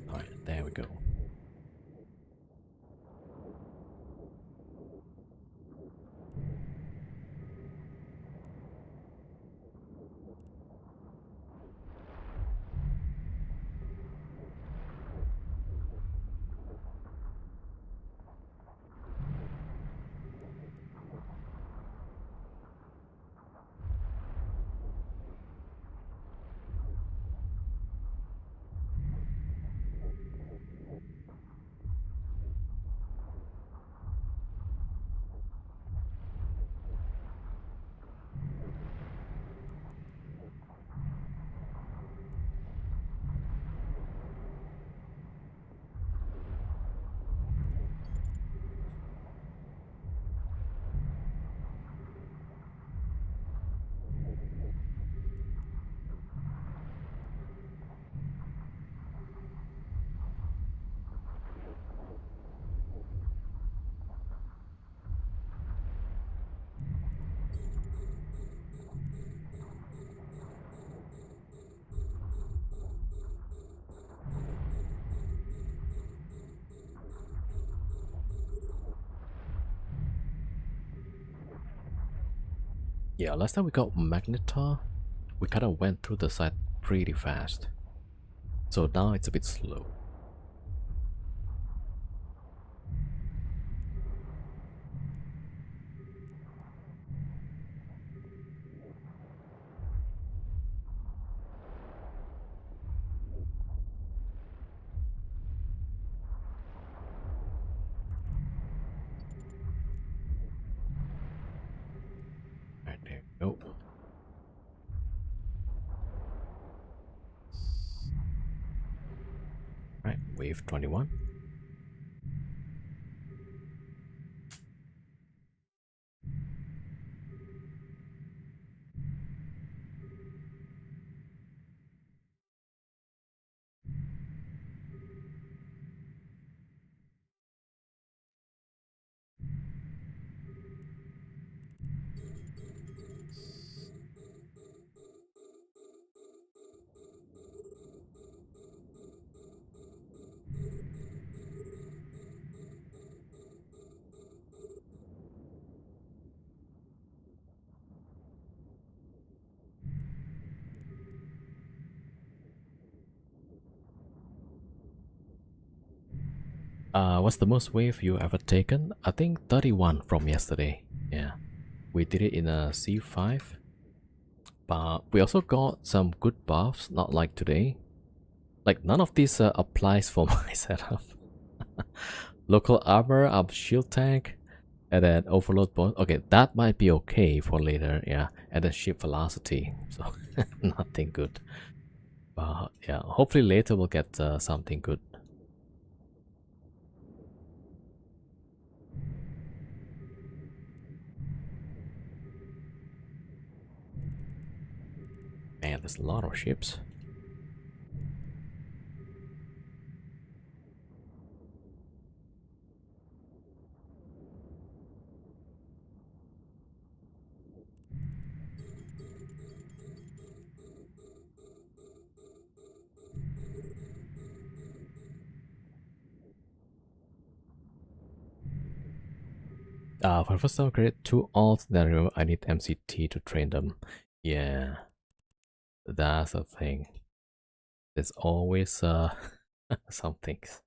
Alright, there we go. Yeah, last time we got Magnetar, we kind of went through the site pretty fast. So now it's a bit slow. wave 21. What's the most wave you ever taken? I think 31 from yesterday. Yeah, we did it in a C5. But we also got some good buffs, not like today. Like none of these applies for my setup. Local armor, up shield tank, and then overload bonus. Okay, that might be okay for later, yeah. And then ship velocity, so nothing good. But yeah, hopefully later we'll get something good. Man, there's a lot of ships. For the first time, create 2 alts, then I need MCT to train them. Yeah, that's the thing. There's always some things.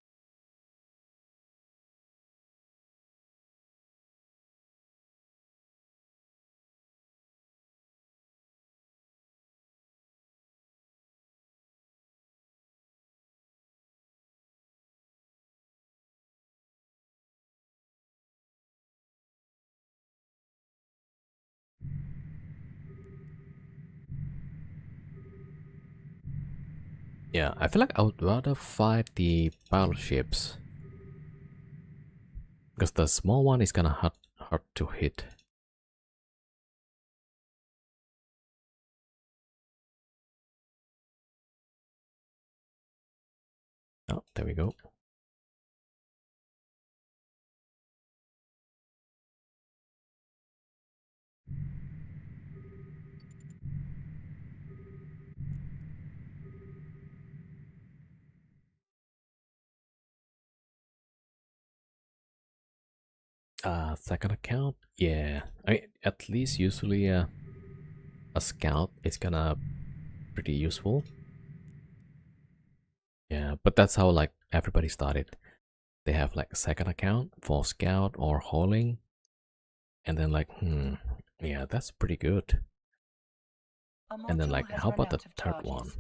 Yeah, I feel like I would rather fight the battleships. Because the small one is kinda hard to hit. Oh, there we go. Second account? Yeah. I mean, at least usually a scout is gonna pretty useful. Yeah, but that's how like everybody started. They have like a second account for scout or hauling. And then like, yeah, that's pretty good. A And then module like, has how run about the out of third one? charges.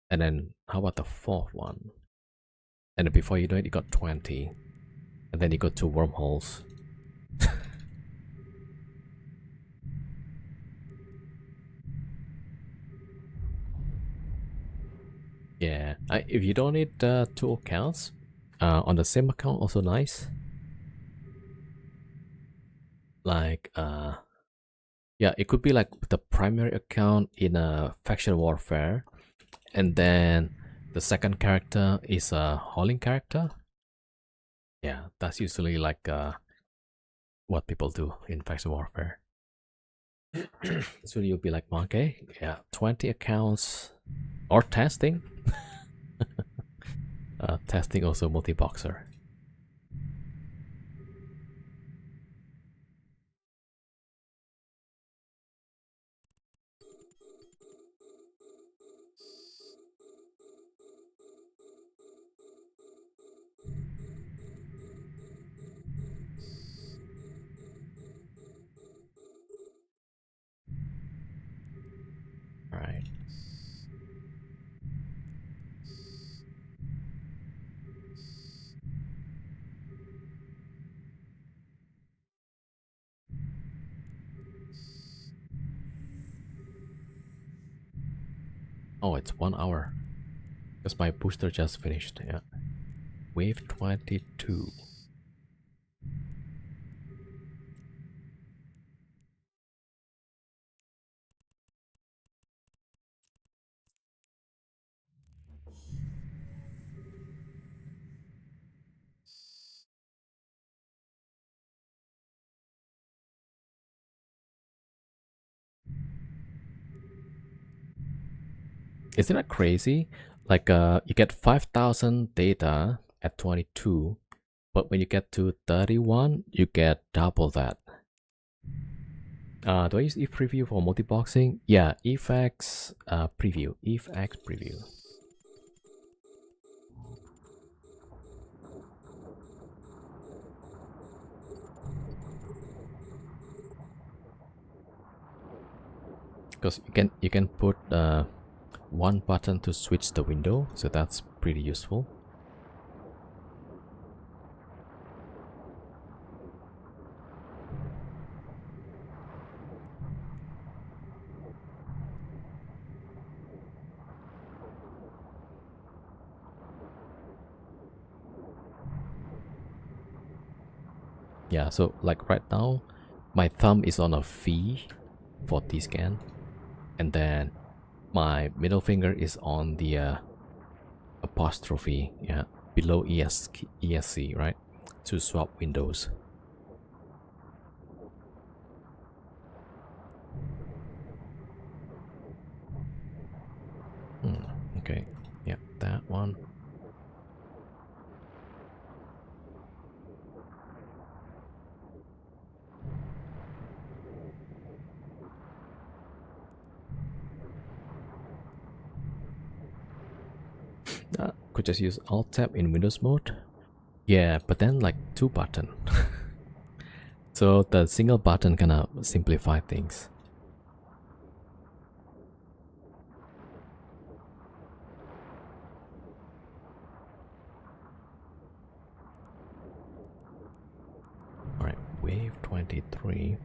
And then how about the fourth one? And then before you know it, you got 20. And then you got 2 wormholes. Yeah, if you don't need 2 accounts, on the same account also nice. Like, yeah, it could be like the primary account in a faction warfare, and then the second character is a hauling character. Yeah, that's usually like what people do in faction warfare. So you'll be like, okay, yeah, 20 accounts or testing. Testing also multi-boxer. Right. Oh, it's 1 hour. Because my booster just finished. Yeah. Wave 22. Isn't that crazy? Like you get 5,000 data at 22, but when you get to 31, you get double that. Do I use if preview for multiboxing? Yeah, effects preview, effects preview. Because you can put one button to switch the window, so that's pretty useful. Yeah, so like right now, my thumb is on a V for T-scan, and then my middle finger is on the apostrophe, yeah, below ESC, right, to swap windows. Okay, yeah, that one. Could just use Alt Tab in Windows mode. Yeah, but then like two button. So the single button kind of simplify things. All right, wave 23.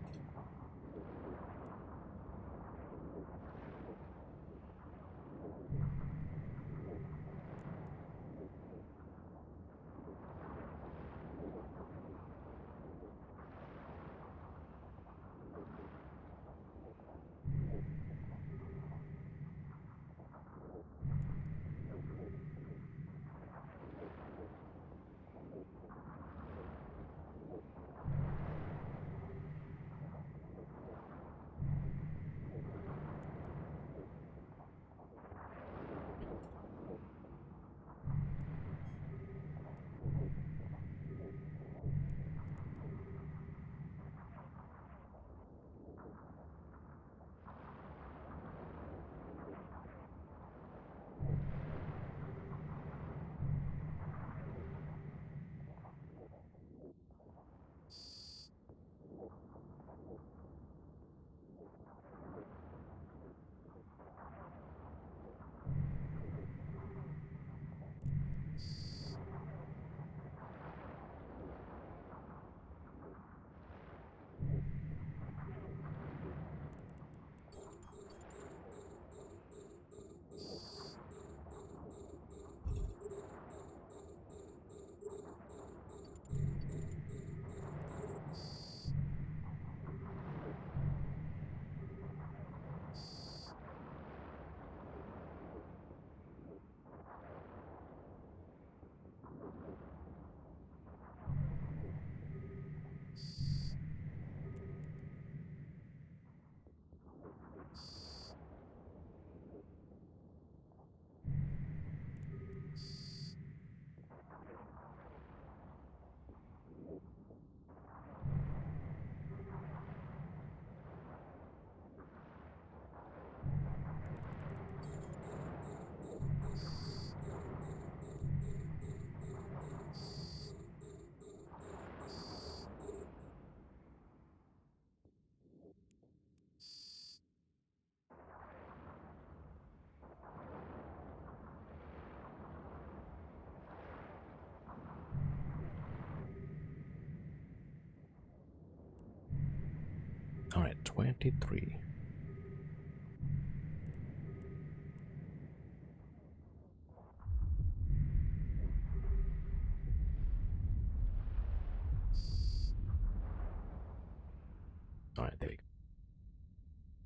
All right, 23.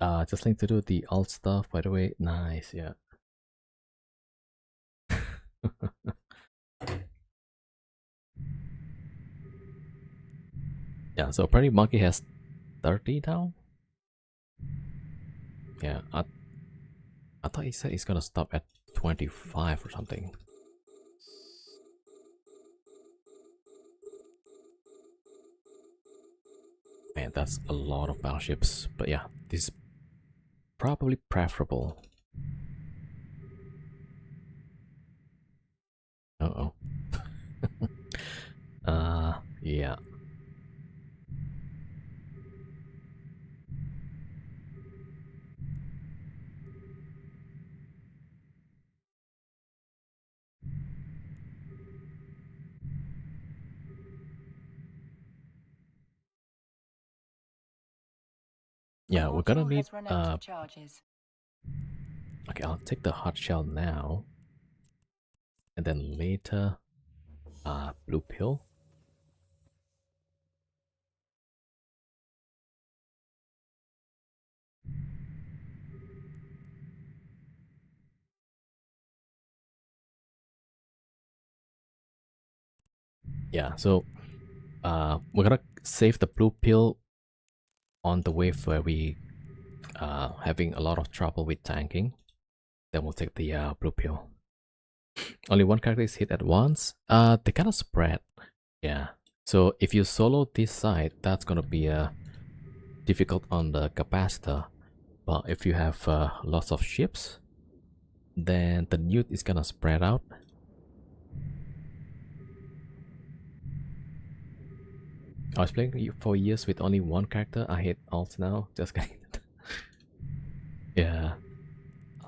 Just link to do the alt stuff, by the way. Nice, yeah. Yeah, so apparently Monkey has 30 now? Yeah, I thought he said he's gonna stop at 25 or something. Man, that's a lot of battleships. But yeah, this is probably preferable. Uh-oh. Yeah. Yeah, A we're gonna module need has run out of charges. okay, I'll take the hot shell now. And then later blue pill. Yeah, so we're gonna save the blue pill on the wave where we having a lot of trouble with tanking. Then we'll take the blue pill. Only one character is hit at once. They kind of spread. Yeah. So if you solo this side, that's gonna be difficult on the capacitor. But if you have lots of ships, then the newt is gonna spread out. I was playing for years with only one character. I hate alts now. Just kidding. Yeah.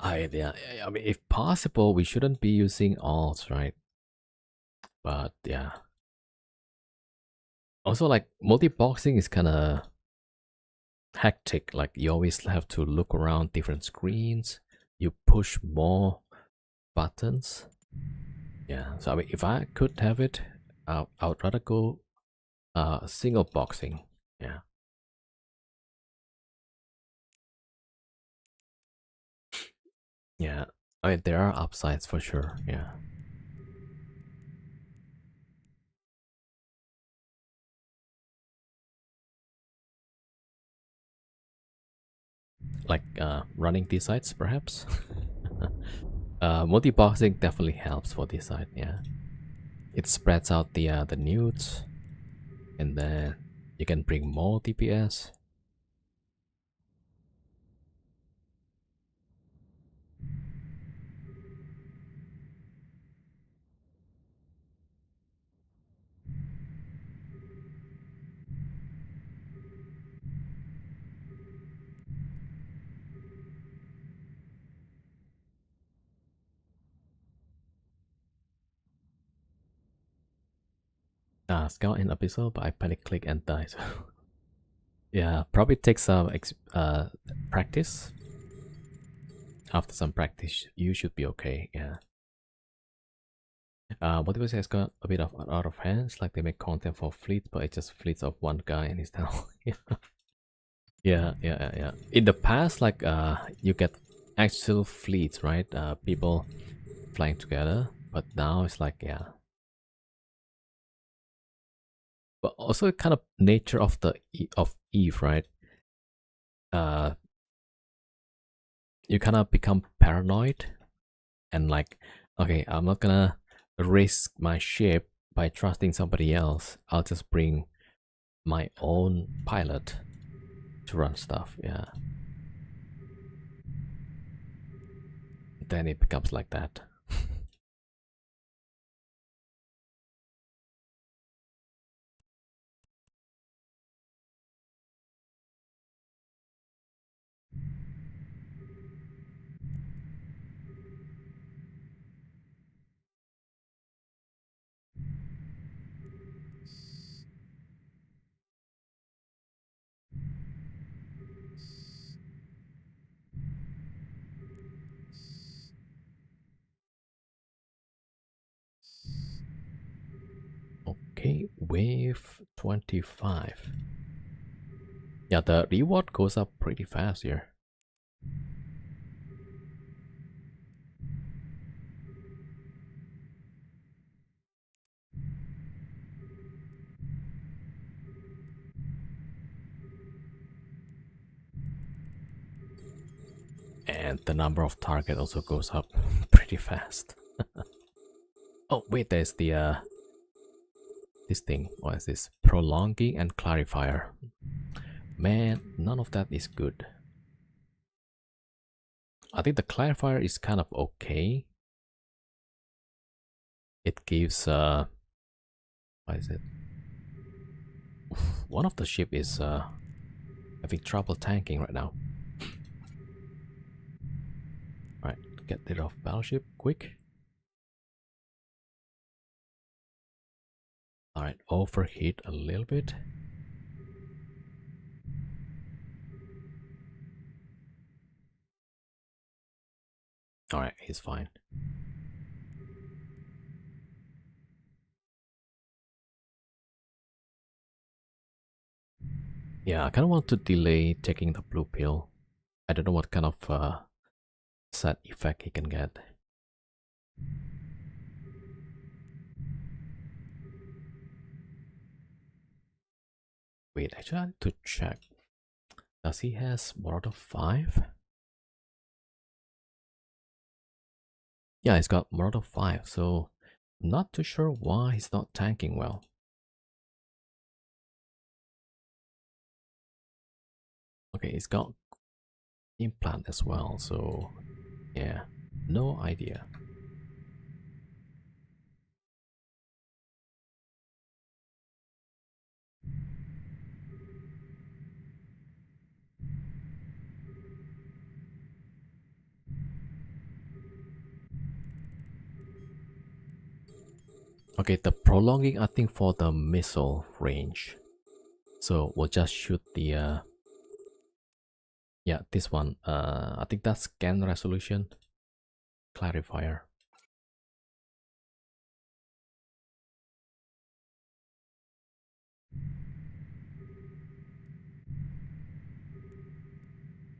Yeah. I mean, if possible, we shouldn't be using alts, right? But yeah. Also, like multi-boxing is kind of hectic. Like you always have to look around different screens. You push more buttons. Yeah. So I mean, if I could have it, I would rather go single boxing. Yeah. Yeah. I mean, there are upsides for sure. Yeah. Like running these sides, perhaps. Multi-boxing definitely helps for this side. Yeah. It spreads out the newts, and then you can bring more DPS. Scout in episode, but I panic click and die. So yeah, probably takes some practice. After some practice, you should be okay. Yeah. Motivation has got a bit of out of hands. Like they make content for fleet, but it's just fleets of one guy and he's down. Yeah. In the past, like you get actual fleets, right? People flying together. But now it's like but also kind of nature of the of Eve, right? You kind of become paranoid and like, okay, I'm not gonna risk my ship by trusting somebody else. I'll just bring my own pilot to run stuff. Yeah. Then it becomes like that. Okay, wave 25. Yeah, the reward goes up pretty fast here. And the number of target also goes up pretty fast. Oh wait, there's the this thing. What is this? Prolonging and clarifier. Man, none of that is good. I think the clarifier is kind of okay. It gives what is it? One of the ship is having trouble tanking right now. Alright, get rid of battleship quick. Alright, overheat a little bit. Alright, he's fine. Yeah, I kind of want to delay taking the blue pill. I don't know what kind of side effect he can get. Wait, actually I need to check. Does he has Marauder 5? Yeah, he's got Marauder 5, so not too sure why he's not tanking well. Okay, he's got implant as well, so yeah, no idea. Okay, the prolonging I think for the missile range. So we'll just shoot the yeah, this one. I think that's scan resolution clarifier.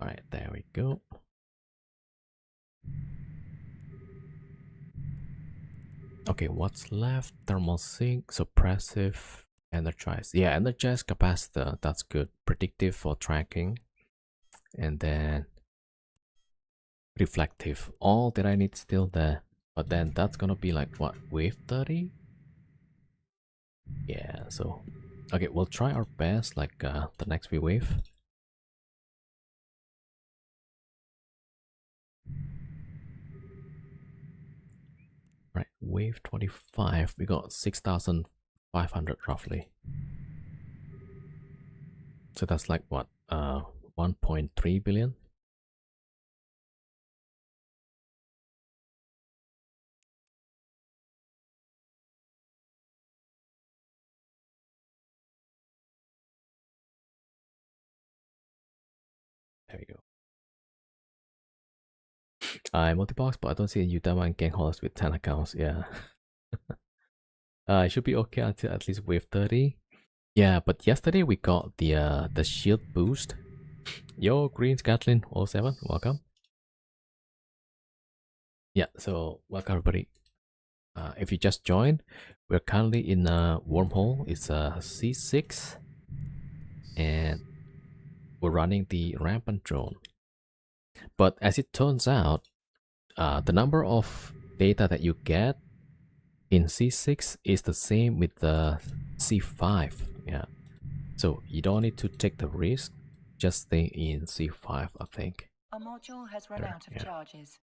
Alright, there we go. Okay, what's left? Thermal sink, suppressive, energize. Yeah, energize capacitor, that's good. Predictive for tracking. And then reflective. All that I need still there. But then that's gonna be like what, wave 30? Yeah, so okay, we'll try our best like the next few wave. Right, wave 25, we got 6,500 roughly. So that's like what, 1.3 billion? There we go. I multi-box, but I don't see a Utama and gang haulers with 10 accounts. Yeah. It should be okay until at least wave 30. Yeah, but yesterday we got the shield boost. Yo, Green Scatlin 07, welcome. Yeah, so welcome everybody. If you just joined, we're currently in a wormhole. It's a C6, and we're running the rampant drone. But as it turns out, the number of data that you get in C6 is the same with the C5. Yeah, so you don't need to take the risk. Just stay in C5, I think. A module has run out of charges.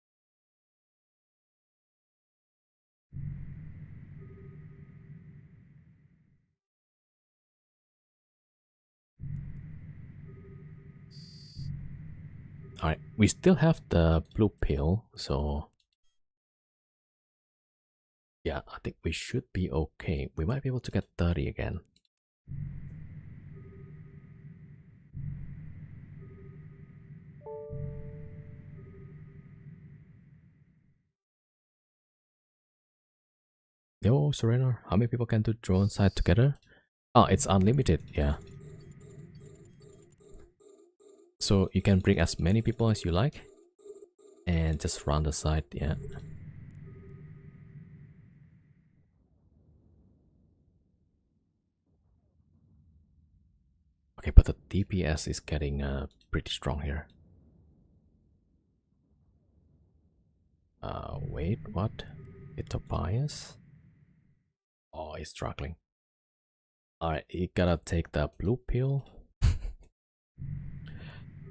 Alright, we still have the blue pill, so yeah, I think we should be okay. We might be able to get 30 again. Yo, Serena, how many people can do drone side together? Oh, it's unlimited, yeah. So you can bring as many people as you like and just run the side, yeah. Okay, but the DPS is getting pretty strong here. Wait, what? It's Tobias? Oh, he's struggling. Alright, you gotta take the blue pill.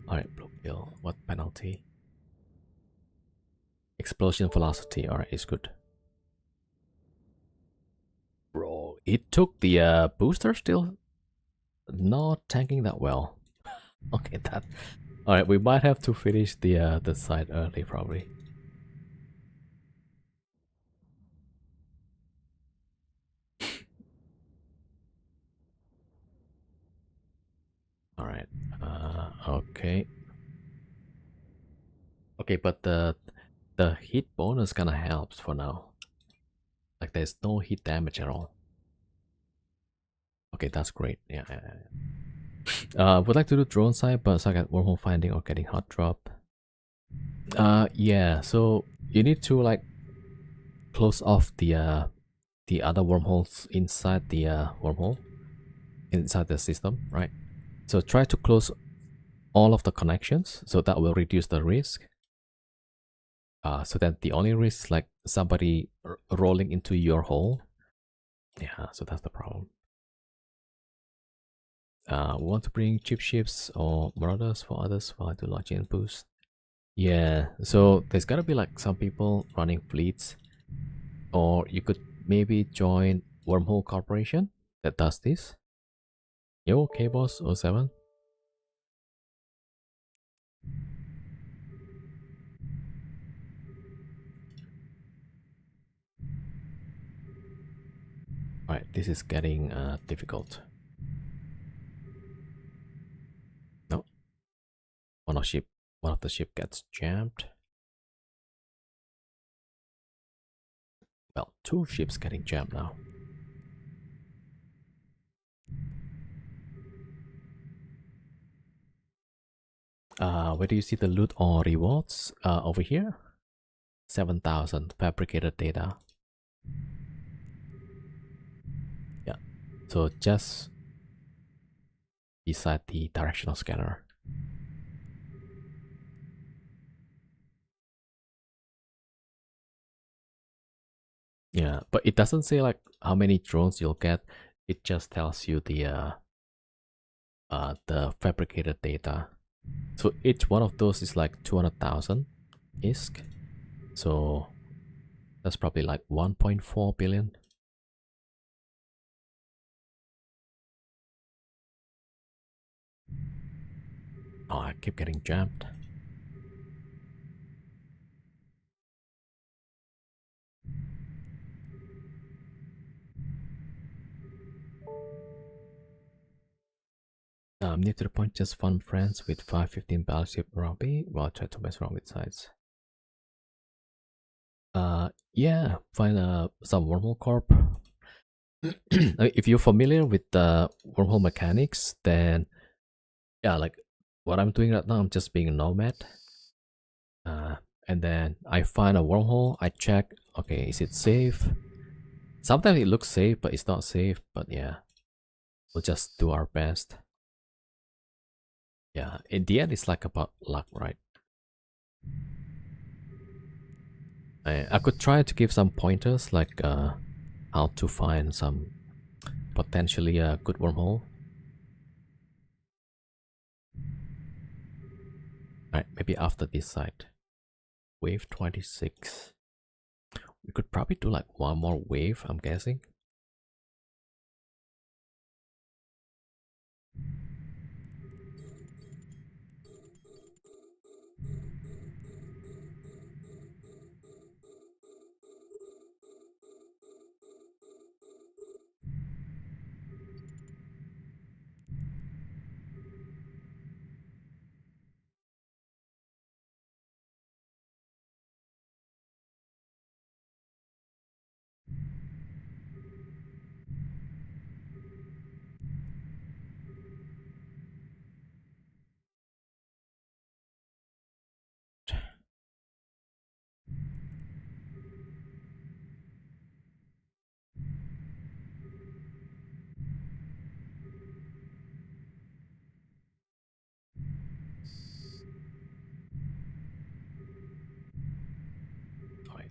Alright, blue pill. What penalty? Explosion velocity. Alright, it's good. Bro, it took the booster still not tanking that well. Okay, that. Alright, we might have to finish the side early probably. Alright. Okay. Okay, but the hit bonus kinda helps for now. Like there's no hit damage at all. Okay, that's great. Yeah. Would like to do drone side, but suck at wormhole finding or getting hot drop. Yeah. So you need to like close off the other wormholes inside the wormhole, inside the system, right? So try to close all of the connections, so that will reduce the risk. So that the only risk is like somebody rolling into your hole. Yeah, so that's the problem. We want to bring chip ships or marauders for others while to launch and boost. Yeah, so there's gotta be like some people running fleets, or you could maybe join Wormhole Corporation that does this. Yo, K-Boss 07. Alright, this is getting difficult. No, one of the ship gets jammed. Well, two ships getting jammed now. Where do you see the loot or rewards? Over here. 7,000 fabricated data. Yeah, so just beside the directional scanner. Yeah, but it doesn't say like how many drones you'll get. It just tells you the fabricated data. So each one of those is like 200,000 ISK. So that's probably like 1.4 billion. Oh, I keep getting jammed. Near to the point, just fun friends with 515 battleship around me while I try to mess around with sides. Yeah, find some wormhole corp. If you're familiar with the wormhole mechanics, then yeah, like what I'm doing right now, I'm just being a nomad. And then I find a wormhole, I check, okay, is it safe? Sometimes it looks safe, but it's not safe, but yeah, we'll just do our best. Yeah, in the end, it's like about luck, right? I could try to give some pointers, like how to find some potentially a good wormhole. Right, maybe after this site. Wave 26. We could probably do like one more wave, I'm guessing.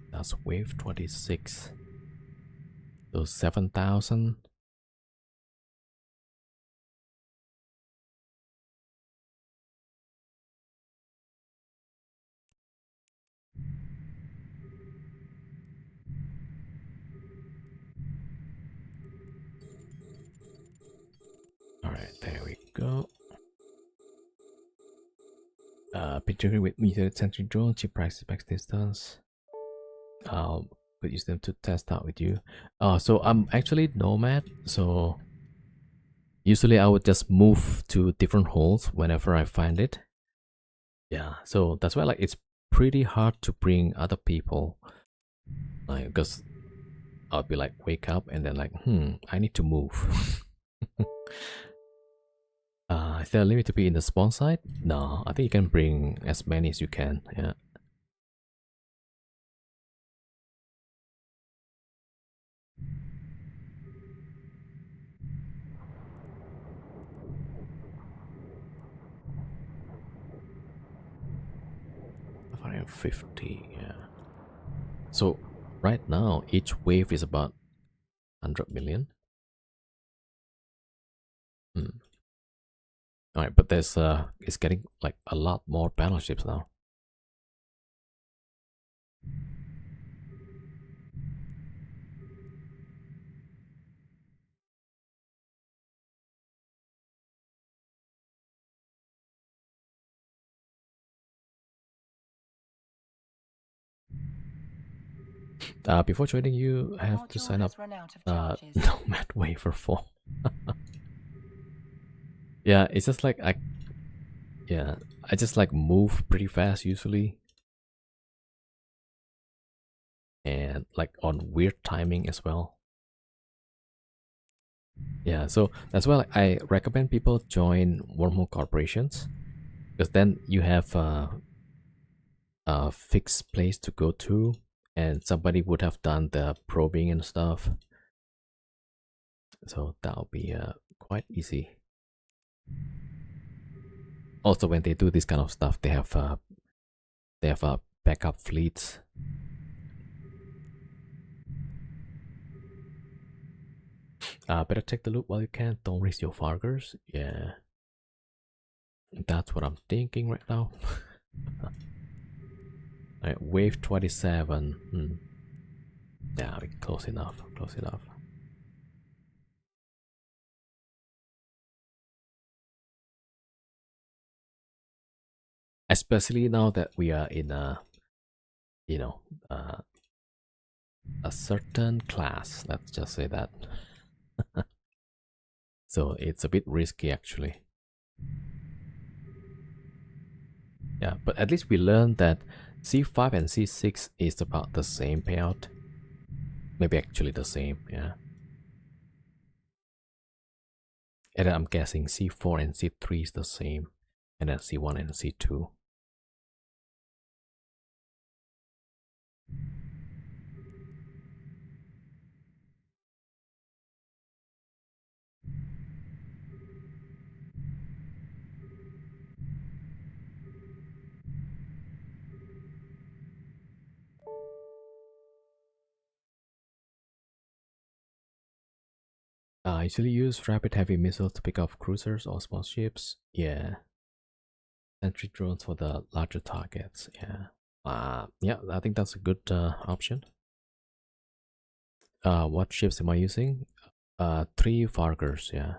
That's wave 26. So 7,000. Alright, there we go. Picturing with meteor sentry drone, cheap price, max distance. I'll use them to test out with you. So I'm actually nomad, so usually I would just move to different holes whenever I find it. Yeah, so that's why like it's pretty hard to bring other people, like because I'll be like wake up and then like I need to move. Is there a limit to be in the spawn site? No, I think you can bring as many as you can. Yeah. I 50. Yeah. So right now each wave is about 100 million. All right, but there's it's getting like a lot more battleships now. Before joining, you have to sign up Nomad Waver 4. Yeah, it's just like I just like move pretty fast usually, and like on weird timing as well. Yeah, so that's why like, I recommend people join wormhole corporations, because then you have a fixed place to go to, and somebody would have done the probing and stuff, so that'll be quite easy. Also, when they do this kind of stuff, they have backup fleets. Better take the loot while you can. Don't risk your Fargers. Yeah, that's what I'm thinking right now. Alright, wave 27. Yeah, close enough. Close enough. Especially now that we are in a, you know, a certain class. Let's just say that. So it's a bit risky actually. Yeah, but at least we learned that C5 and C6 is about the same payout. Maybe actually the same, yeah. And I'm guessing C4 and C3 is the same, and then C1 and C2. I usually use rapid heavy missiles to pick off cruisers or small ships. Yeah. Sentry drones for the larger targets. Yeah. Yeah, I think that's a good option. What ships am I using? 3 Fargers, yeah.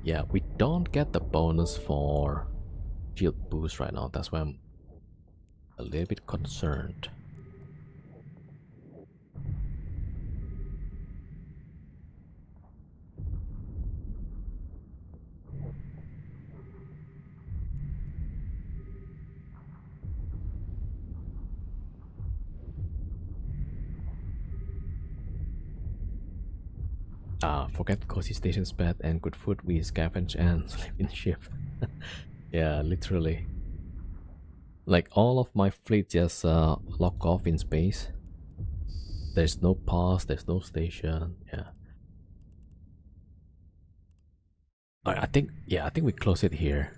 Yeah, we don't get the bonus for shield boost right now. That's why I'm a little bit concerned. Forget cozy stations bed and good food. We scavenge and sleep in ship. Yeah, literally. Like all of my fleet just lock off in space. There's no pause, there's no station. Yeah. Alright, I think we close it here.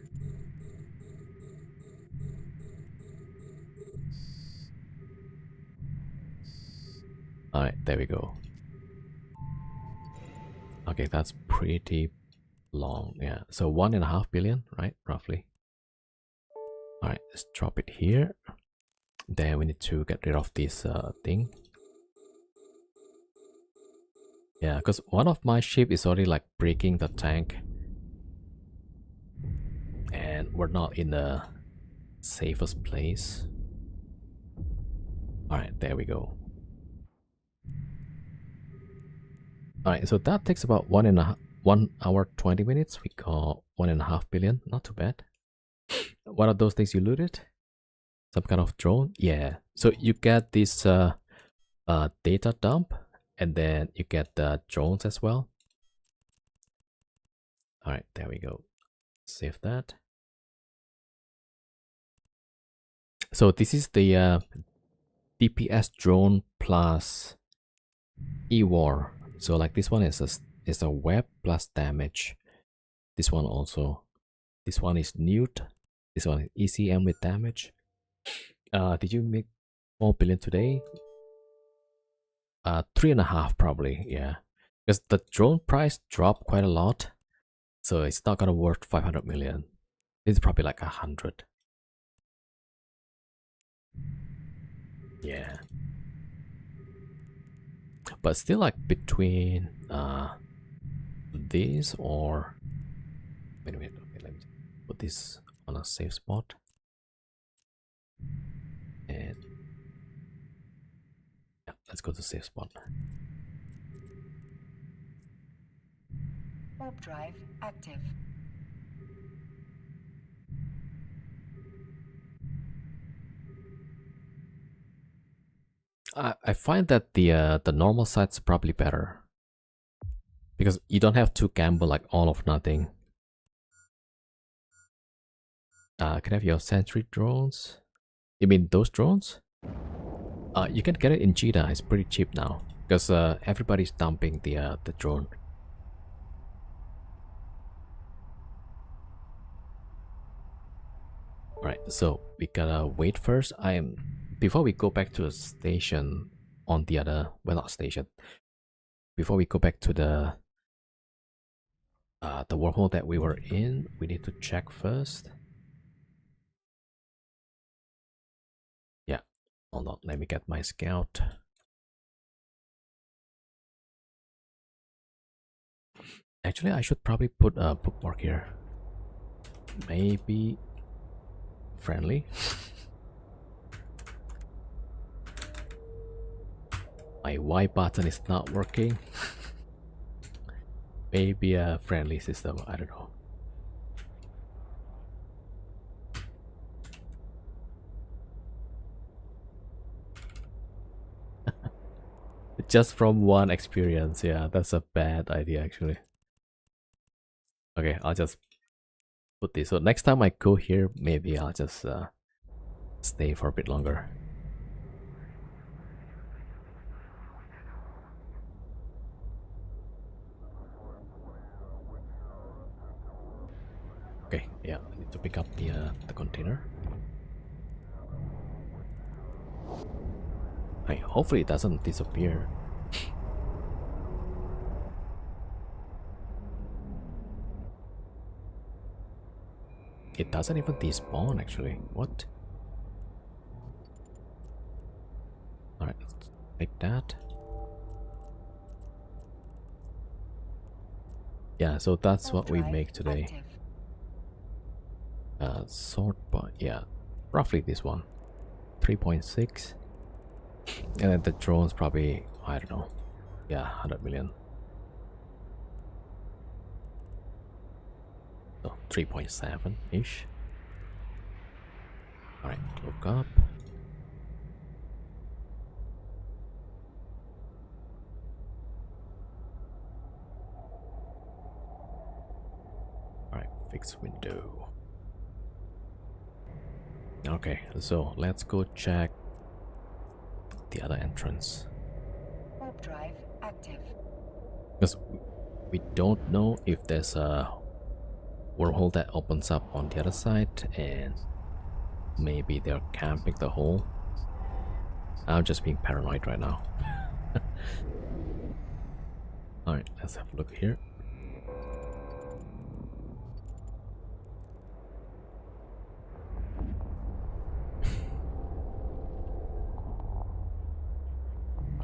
Alright, there we go. Okay, that's pretty long. Yeah, so 1.5 billion, right? Roughly. Alright, let's drop it here. Then we need to get rid of this thing. Yeah, because one of my ship is already like breaking the tank. And we're not in the safest place. Alright, there we go. Alright, so that takes about 1 hour 20 minutes. We got 1.5 billion. Not too bad. What are those things you looted? Some kind of drone? Yeah. So you get this data dump, and then you get the drones as well. Alright, there we go. Save that. So this is the DPS drone plus E-War. So like this one is a web plus damage. This one also. This one is Newt. This one is ECM with damage. Did you make 4 billion today? 3.5 probably, yeah. Because the drone price dropped quite a lot. So it's not gonna worth 500 million. It's probably like 100. Yeah. But still like between these or wait a minute, okay, let me put this on a safe spot. And yeah, let's go to safe spot. Warp drive active. I find that the normal side's probably better because you don't have to gamble like all of nothing. Can I have your sentry drones? You mean those drones? You can get it in Cheetah. It's pretty cheap now because everybody's dumping the drone. Right, so we gotta wait first. Before we go back to the station on the other, well, not station. Before we go back to the wormhole that we were in, we need to check first. Yeah, hold on, let me get my scout. Actually, I should probably put a bookmark here. Maybe friendly. My Y button is not working. Maybe a friendly system, I don't know. Just from one experience, yeah, that's a bad idea actually. Okay, I'll just put this. So next time I go here, maybe I'll just stay for a bit longer. Okay, yeah, I need to pick up the container. Hey, hopefully it doesn't disappear. It doesn't even despawn actually. What? Alright, let's take that. Yeah, so that's what we make today. Sort by, yeah, roughly this one. 3.6. And then the drone's probably, I don't know, yeah, 100 million. So 3.7-ish. Alright, look up. Alright, fix window. Okay, so let's go check the other entrance. Warp drive active. Because we don't know if there's a wormhole that opens up on the other side, and maybe they're camping the hole. I'm just being paranoid right now. Alright, let's have a look here.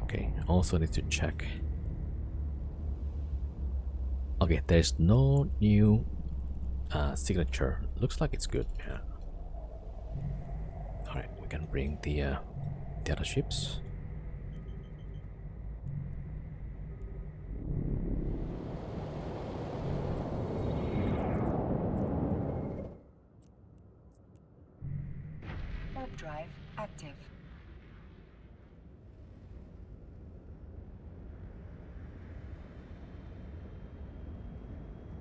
Okay, also need to check. Okay, there's no new signature. Looks like it's good, yeah. Alright, we can bring the other ships. Warp drive active.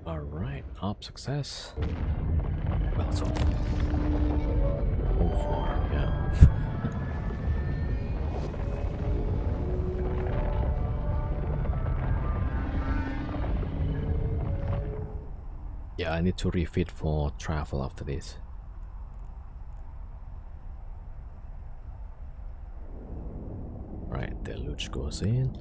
Alright, up success. Well, so far, yeah. Yeah, I need to refit for travel after this. Right, the luge goes in.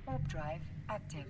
Warp drive active.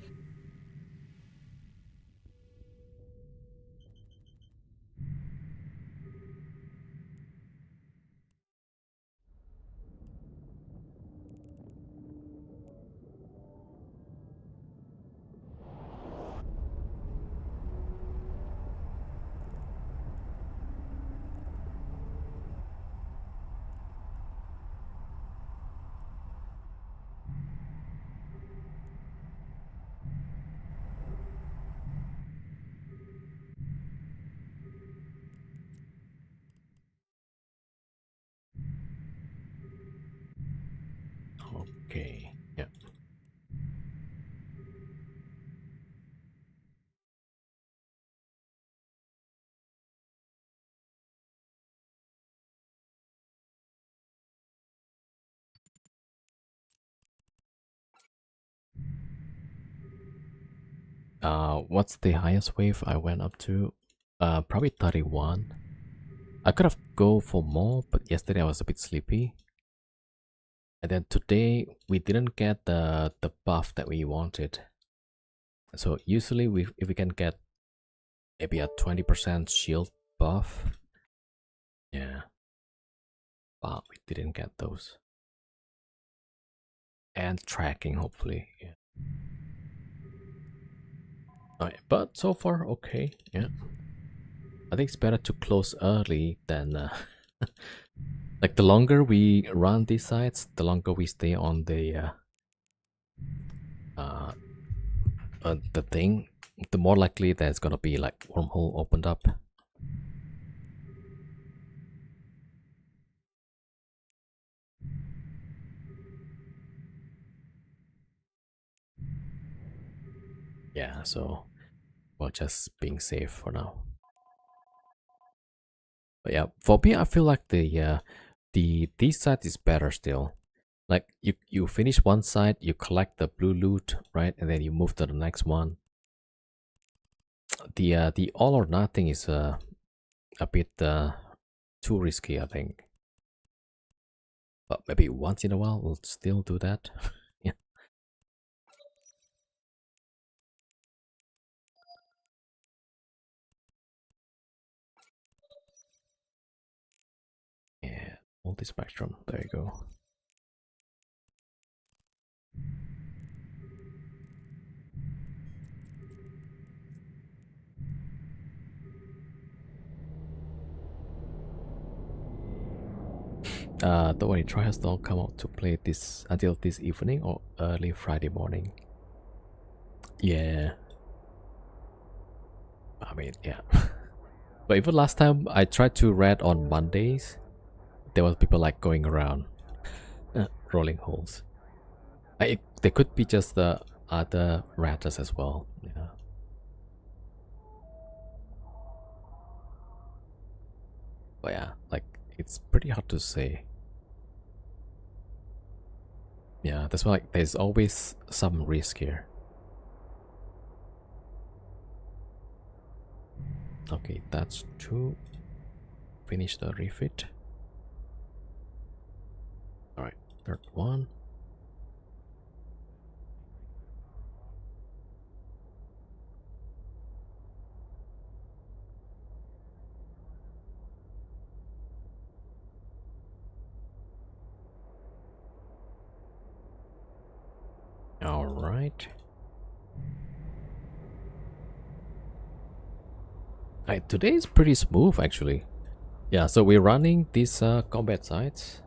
Okay, yeah. What's the highest wave I went up to? Probably 31. I could have go for more, but yesterday I was a bit sleepy. And then today we didn't get the buff that we wanted. So usually if we can get maybe a 20% shield buff. Yeah. But we didn't get those. And tracking, hopefully. Yeah. Alright, but so far okay, yeah. I think it's better to close early than like the longer we run these sites, the longer we stay on the thing, the more likely there's gonna be like wormhole opened up. Yeah, so we're just being safe for now. But yeah, for me, I feel like the this side is better still. Like you finish one side, you collect the blue loot, right, and then you move to the next one. The all or nothing is a bit too risky, I think. But maybe once in a while we'll still do that. Yeah. Yeah, multi-spectrum. There you go. Don't worry, try has not come out to play this until this evening or early Friday morning. Yeah. I mean, yeah. But even last time I tried to raid on Mondays, there was people like going around rolling holes. They could be just the other ratters as well, yeah. But yeah, like it's pretty hard to say. Yeah, that's why like, there's always some risk here. Okay, that's two. Finish the refit. Alright, third one. Alright. Today is pretty smooth actually. Yeah, so we're running these combat sites.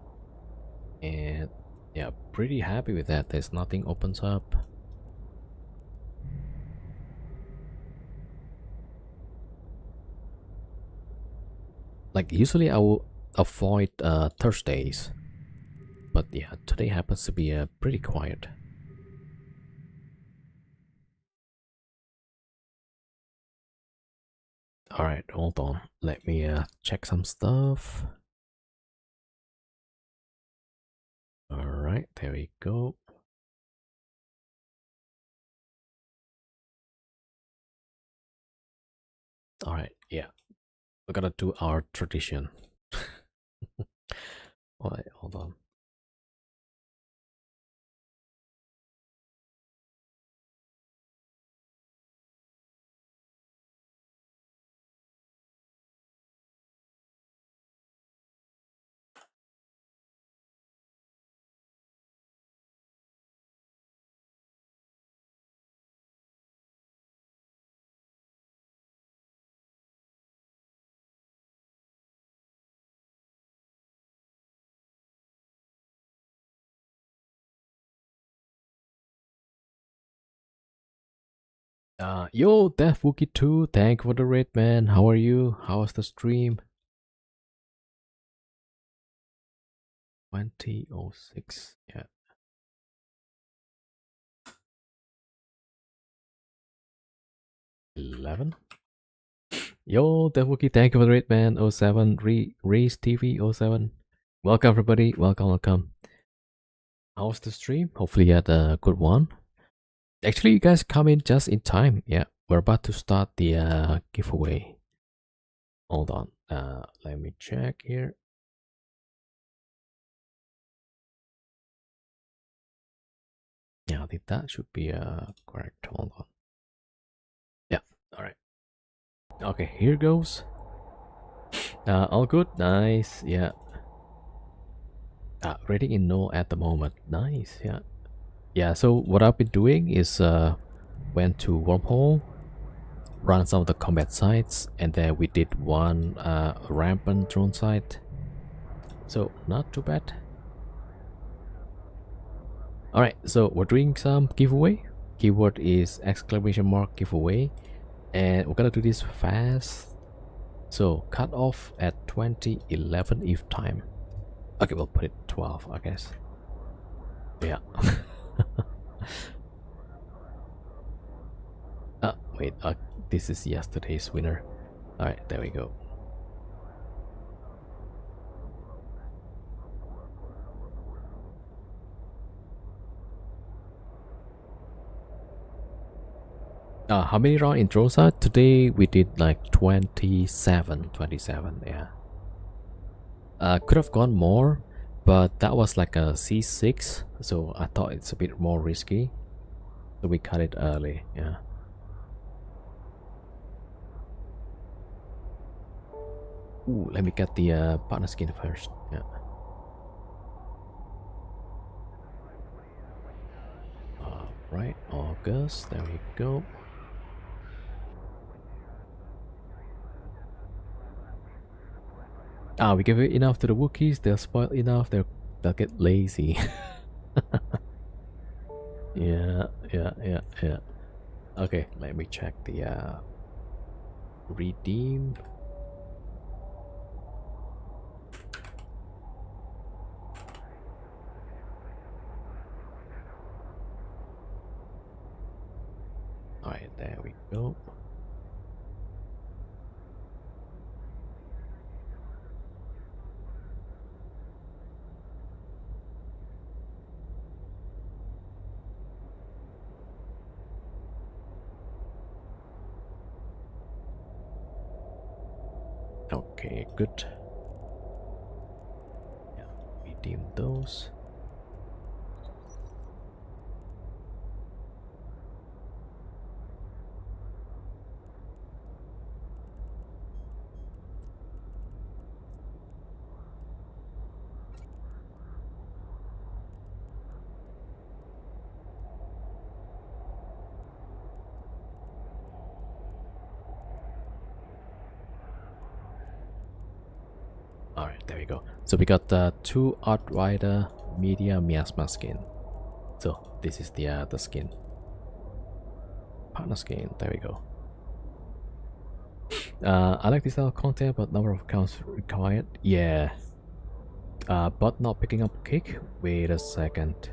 And yeah, pretty happy with that. There's nothing opens up. Like usually I will avoid Thursdays. But yeah, today happens to be pretty quiet. Alright, hold on. Let me check some stuff. Alright, there we go. Alright, yeah. We're gonna do our tradition. Alright, hold on. Yo, Death Wookie 2, thank you for the raid, man. How are you? How was the stream? 2006, yeah. $11. Yo, Death Wookie, thank you for the raid, man. 07, Race TV 07. Welcome, everybody. Welcome, welcome. How was the stream? Hopefully, you had a good one. Actually, you guys come in just in time. Yeah, we're about to start the giveaway. Hold on. Let me check here. Yeah, I think that should be correct. Hold on. Yeah, alright. Okay, here goes. All good, nice, yeah. Rating in no at the moment, nice, yeah. Yeah, so what I've been doing is went to Wormhole, run some of the combat sites, and then we did one rampant drone site. So not too bad. Alright, so we're doing some giveaway. Keyword is !giveaway, and we're gonna do this fast. So cut off at 2011 if time. Okay, we'll put it 12, I guess. Yeah. Wait, this is yesterday's winner. Alright, there we go. How many rounds in Drosa? Today we did like 27, yeah. Could have gone more, but that was like a C6, so I thought it's a bit more risky. So we cut it early, yeah. Ooh, let me get the partner skin first, yeah. Alright, August, there we go. We give it enough to the Wookiees, they'll spoil enough, they'll get lazy. Yeah. Okay, let me check the redeem. Alright, there we go. Okay, good. Yeah, redeem those. Alright, there we go. So we got the 2 Outrider Media Miasma skin. So this is the skin. Partner skin, there we go. I like this style of content, but number of accounts required. Yeah. But not picking up kick. Wait a second.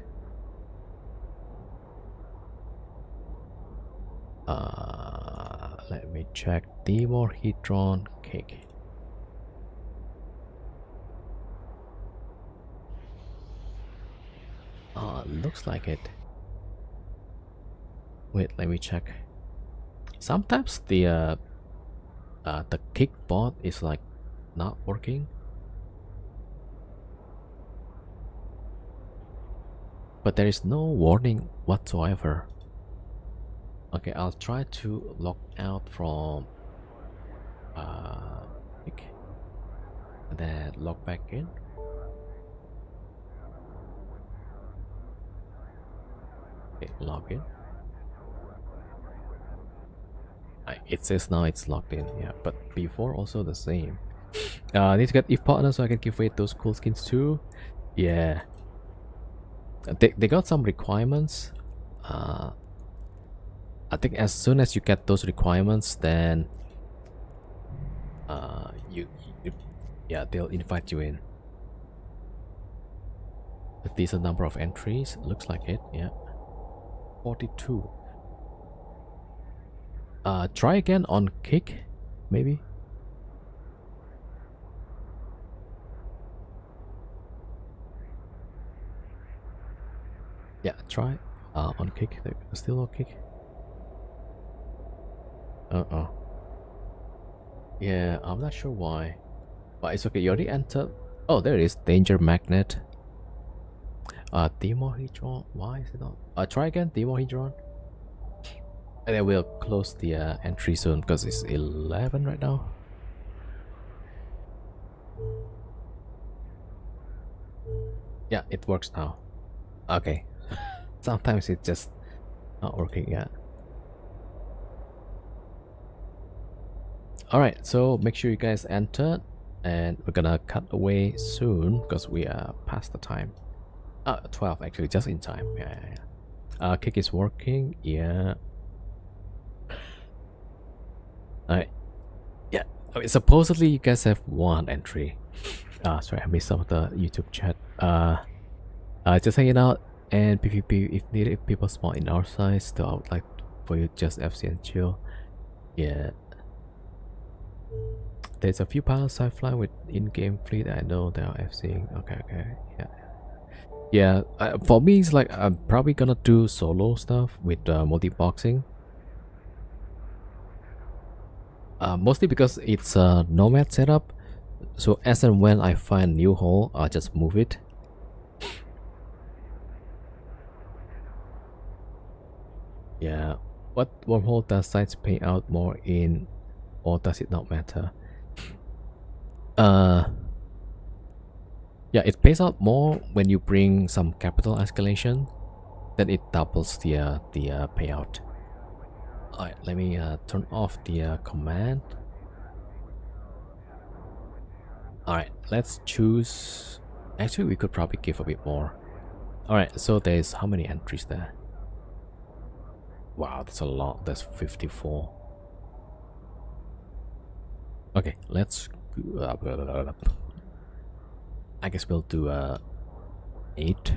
Let me check. Demorhedron kick. Looks like it. Wait, let me check. Sometimes the kick bot is like not working, but there is no warning whatsoever. Okay, I'll try to log out from kick and then log back in. Okay, log in. It says now it's logged in, yeah, but before also the same. I need to get EVE partner so I can give away those cool skins too. Yeah, they got some requirements. I think as soon as you get those requirements, then yeah, they'll invite you in. A decent number of entries, looks like it. Yeah, 42. Try again on kick, maybe. Yeah, try on kick. Still on kick. Yeah, I'm not sure why, but it's okay. You already entered. Oh, there it is. Danger magnet. Demorhedron. Why is it not? Try again. Demorhedron. And then we'll close the entry soon because it's 11 right now. Yeah, it works now. Okay. Sometimes it's just not working yet. Alright, so make sure you guys enter, and we're gonna cut away soon because we are past the time. 12 actually, just in time. Yeah. Kick is working. Yeah. Alright. Yeah. I mean, supposedly you guys have 1 entry. Sorry, I missed some of the YouTube chat. Just hanging out and PvP if needed. If people spawn in our size, so I would like for you just FC and chill. Yeah. There's a few pilots I fly with in-game fleet. I know they are FCing. Okay. Yeah. For me, it's like I'm probably gonna do solo stuff with multi-boxing. Mostly because it's a nomad setup, so as and when I find new hole, I'll just move it. Yeah, what wormhole does sites pay out more in, or does it not matter? Yeah, it pays out more when you bring some capital escalation, then it doubles the payout. Alright, let me turn off the command. Alright, let's choose. Actually, we could probably give a bit more. Alright, so there's how many entries there? Wow, that's a lot. That's 54. Okay, let's. I guess we'll do 8.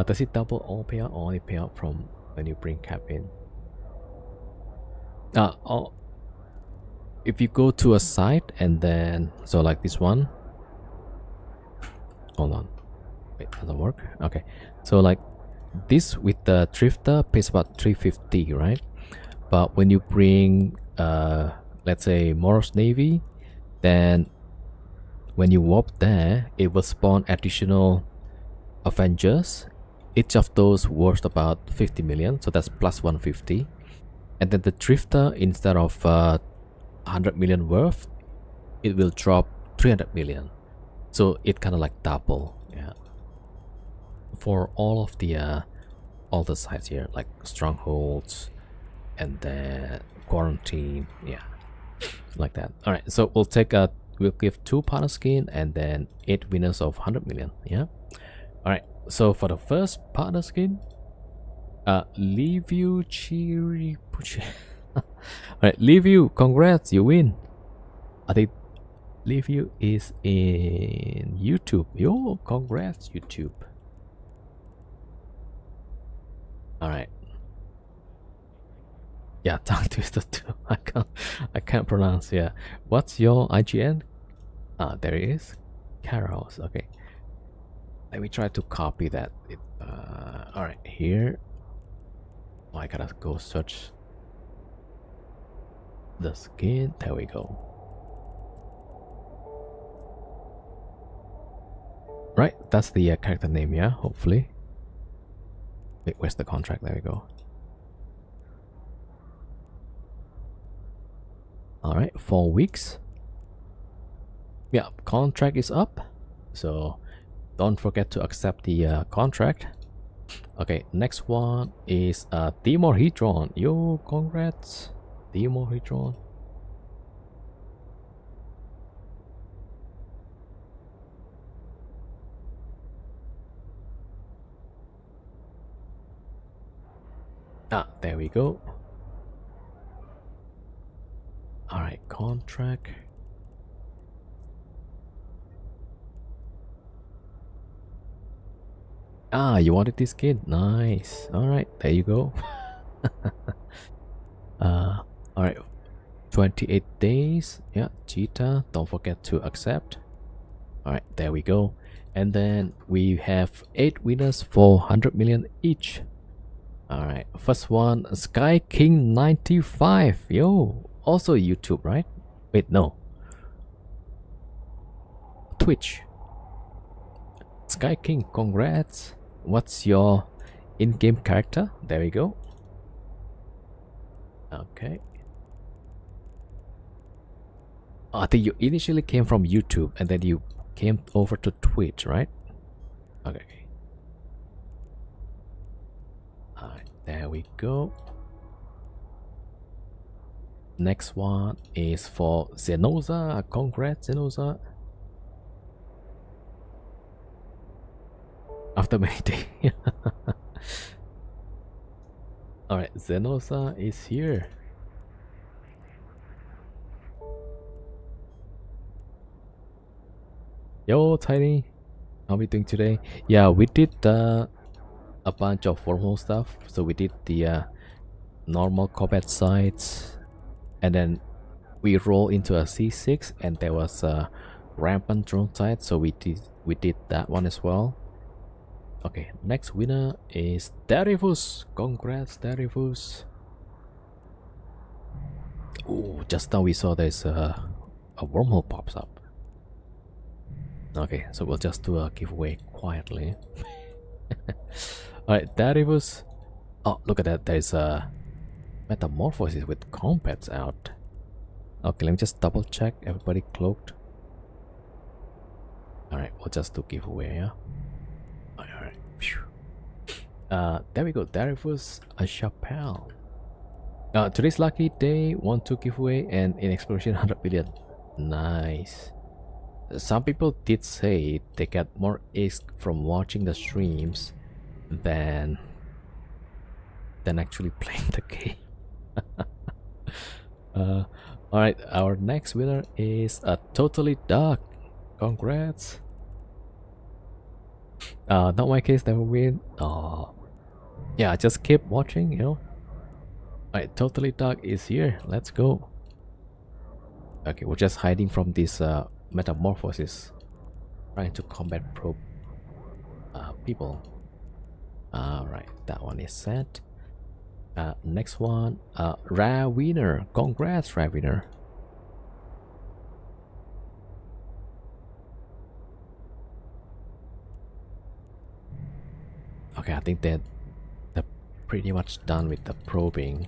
Does it double all payout or only payout from when you bring cap in? Oh, if you go to a site and then so like this one. Hold on. Wait, doesn't work. Okay, so like this with the drifter pays about 350, right? But when you bring let's say Morris Navy, then when you warp there, it will spawn additional Avengers. Each of those worth about 50 million, so that's plus 150. And then the drifter, instead of 100 million worth, it will drop 300 million. So it kind of like double, yeah. For all of the sites here, like strongholds, and then quarantine, yeah, like that. All right, so we'll take we'll give 2 partner skin and then 8 winners of 100 million, yeah. All right, so for the first partner skin, Liviu Chiri Puchi. All right, Liviu, congrats, you win. I think Liviu is in YouTube. Yo, congrats, YouTube. All right. Yeah, tongue twister too. I can't pronounce. Yeah. What's your IGN? There it is. Carols. Okay. Let me try to copy that. All right, here. Oh, I gotta go search the skin. There we go. Right, that's the character name. Yeah, hopefully. Wait, where's the contract? There we go. All right, 4 weeks. Yeah, contract is up, so don't forget to accept the contract. Okay, next one is Demorhedron. Yo, congrats, Demorhedron. There we go. All right, contract. You wanted this kid? Nice. All right, there you go. All right, 28 days. Yeah, Cheetah. Don't forget to accept. All right, there we go. And then we have 8 winners for 100 million each. All right, first one, Sky King 95. Yo, also YouTube, right? Wait, no. Twitch. Sky King, congrats. What's your in-game character? There we go. Okay. I think you initially came from YouTube and then you came over to Twitch, right? Okay. Alright, there we go. Next one is for Zenosa. Congrats, Zenosa. After many days. Alright, Zenosa is here. Yo, Tiny. How are we doing today? Yeah, we did a bunch of wormhole stuff. So we did the normal combat sites, and then we roll into a C6, and there was a rampant drone site, so we did that one as well. Okay, next winner is Darivus. Congrats, Darivus. Oh, just now we saw there's a wormhole pops up. Okay, so we'll just do a giveaway quietly. Alright, Darivus. Oh, look at that. There's a metamorphosis with combats out. Okay, let me just double check. Everybody cloaked. Alright, we'll just do giveaway, yeah? Alright. There we go. Darivus, a Chappelle. Today's lucky day, 1-2 giveaway, and in exploration 100 billion. Nice. Some people did say they get more ISK from watching the streams than actually playing the game. Uh, all right, our next winner is a Totally Dark. Congrats. Not my case, never win. Oh, yeah, just keep watching, you know. Alright, Totally Dark is here. Let's go. Okay, we're just hiding from this metamorphosis, trying to combat probe people. Alright, that one is set. Next one, rare winner. Congrats, rare winner. Okay, I think that they're pretty much done with the probing.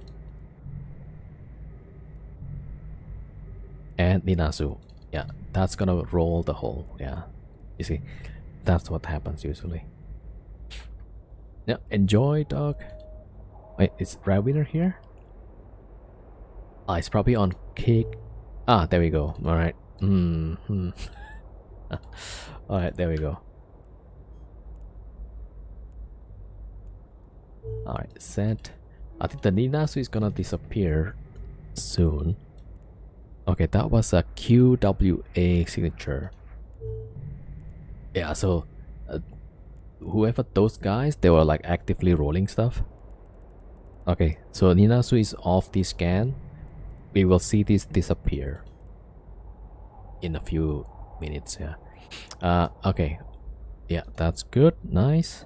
And Ninasu, yeah, that's gonna roll the hole. Yeah, you see, that's what happens usually. Yeah, enjoy, dog. Wait, is rare winner here? Ah, it's probably on cake. Ah, there we go. All right. Hmm. All right, there we go. All right, set. I think the Ninasu is gonna disappear soon. Okay, that was a QWA signature. Yeah, so whoever those guys, they were like actively rolling stuff. Okay, so Ninasu is off the scan. We will see this disappear in a few minutes. Yeah. Okay. Yeah, that's good. Nice.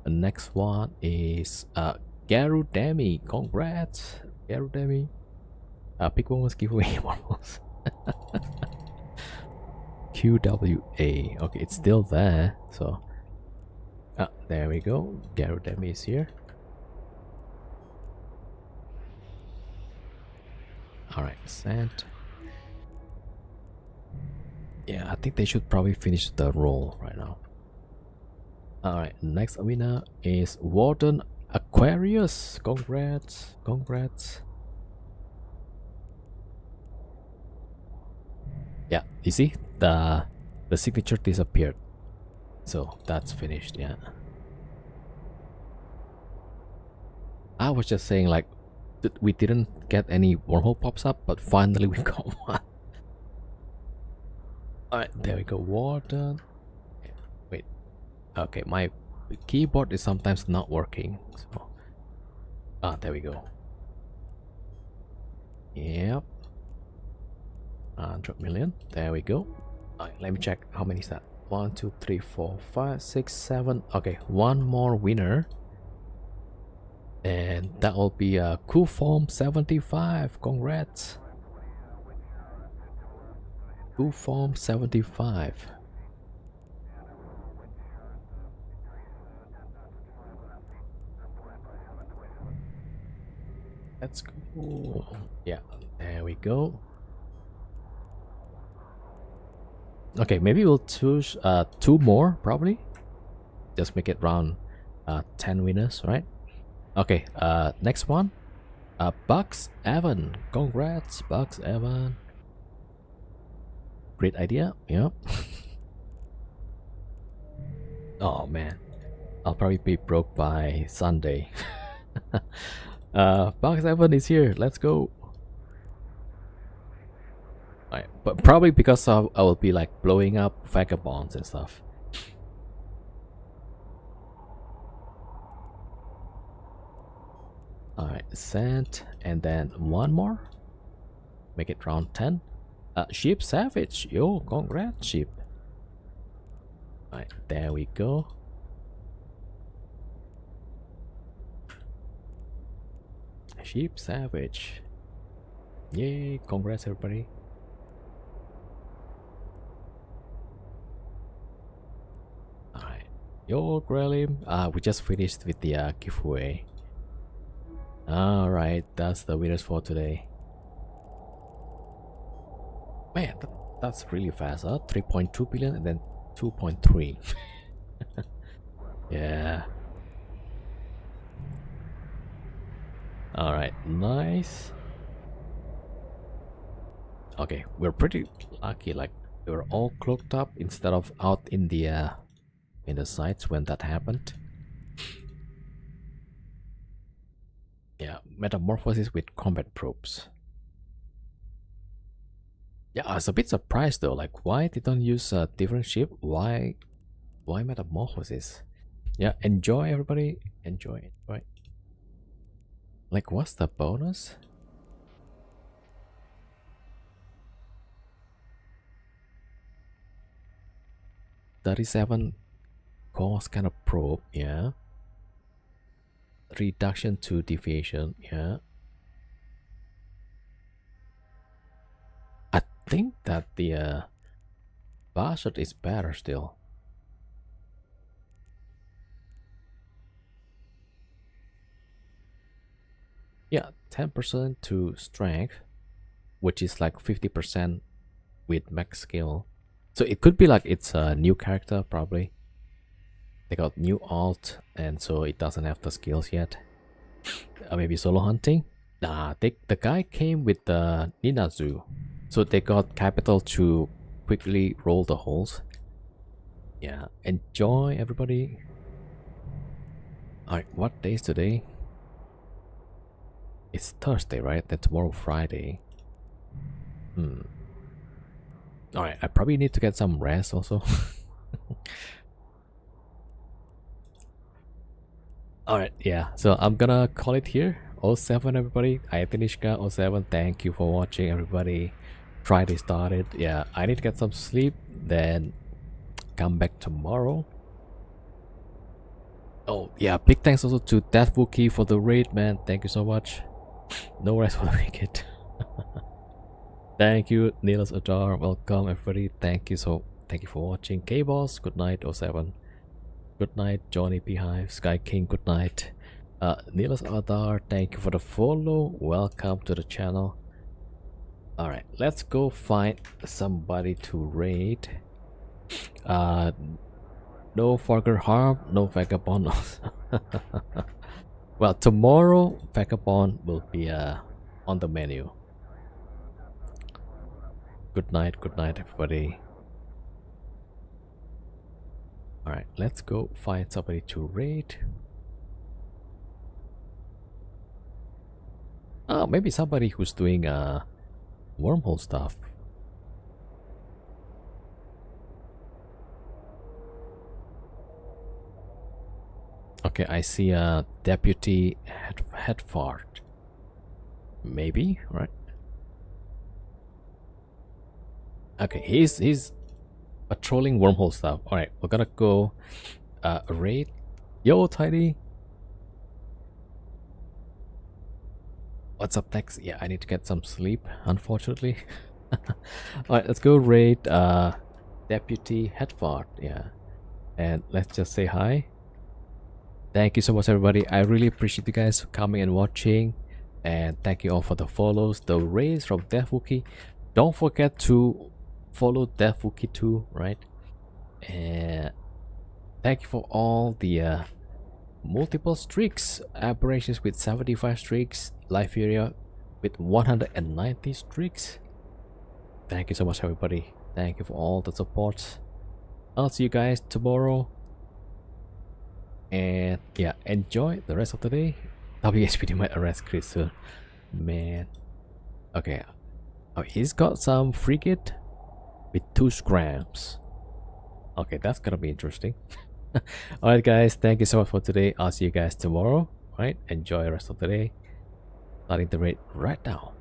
The next one is Garudemi. Congrats, Garudemi. Pick one was giveaway marbles. QWA. Okay, it's still there. So, there we go. Garudemi is here. Alright, sent. Yeah, I think they should probably finish the roll right now. Alright, next winner is Warden Aquarius. Congrats, congrats. Yeah, you see the signature disappeared, so that's finished. Yeah, I was just saying like we didn't get any wormhole pops up, but finally we got one. All right, there we go. Warden. Wait, okay, my keyboard is sometimes not working. So, there we go. Yep. 100 million. There we go. Alright, let me check how many is that. 1, 2, 3, 4, 5, 6, 7. Okay, one more winner. And that will be a cool form 75. Congrats. Cool form 75. Let's go. Yeah, there we go. Okay, maybe we'll choose 2 more probably. Just make it round 10 winners, right? Okay, next one. Bugs Evan. Congrats, Bugs Evan. Great idea. Yep. Oh man, I'll probably be broke by Sunday. Bugs Evan is here. Let's go. Alright, but probably because I will be like blowing up vagabonds and stuff. Alright, sent, and then one more. Make it round 10. Sheep Savage. Yo, congrats, Sheep. Alright, there we go. Sheep Savage. Yay, congrats everybody. Alright. Yo, Grelim. We just finished with the giveaway. Alright, that's the winners for today. Man, that's really fast, huh? 3.2 billion and then 2.3. Yeah. Alright, nice. Okay, we're pretty lucky, like we were all cloaked up instead of out in the sites when that happened. Yeah, metamorphosis with combat probes. Yeah, I was a bit surprised though. Like, why they don't use a different ship? Why metamorphosis? Yeah, enjoy everybody. Enjoy. Right. Like, what's the bonus? 37 cost kind of probe, yeah. Reduction to deviation, yeah. I think that the Bastard is better still. Yeah, 10% to strength, which is like 50% with max skill. So it could be like it's a new character probably. They got new alt and so it doesn't have the skills yet. Maybe solo hunting? Nah, the guy came with the Ninazu. So they got capital to quickly roll the holes. Yeah, enjoy everybody. Alright, what day is today? It's Thursday, right? Then tomorrow Friday. Alright, I probably need to get some rest also. Alright, yeah. So I'm gonna call it here. 07 everybody. I am Tinishka 07. Thank you for watching everybody. Friday started. Yeah, I need to get some sleep. Then come back tomorrow. Oh yeah, big thanks also to Death Wookie for the raid, man. Thank you so much. No rest for the wicked. Thank you, Niels Adar. Welcome everybody. Thank you for watching. K-Boss, good night, 07. Good night, Johnny Beehive, Sky King, good night. Niels Adar, thank you for the follow. Welcome to the channel. Alright, let's go find somebody to raid. No further harm, no vagabond. Well, tomorrow vagabond will be on the menu. Good night everybody. Alright, let's go find somebody to raid. Maybe somebody who's doing wormhole stuff. Okay, I see a deputy Headfart. Maybe, right? Okay, he's patrolling wormhole stuff. Alright, we're gonna go raid. Yo, Tidy. What's up next? Yeah, I need to get some sleep, unfortunately. Alright, let's go raid Deputy Headfart. Yeah. And let's just say hi. Thank you so much everybody. I really appreciate you guys coming and watching. And thank you all for the follows. The raids from Death Wookie. Don't forget to follow Death Wookie too, right? And thank you for all the multiple streaks. Aberrations with 75 streaks. Liferia with 190 streaks. Thank you so much everybody. Thank you for all the support. I'll see you guys tomorrow. And yeah, enjoy the rest of the day. WSPD might arrest Chris soon. Man. Okay. Oh, he's got some frigate with 2 scrams. Okay, that's gonna be interesting. Alright guys, thank you so much for today. I'll see you guys tomorrow. Alright, enjoy the rest of the day. Starting the raid right now.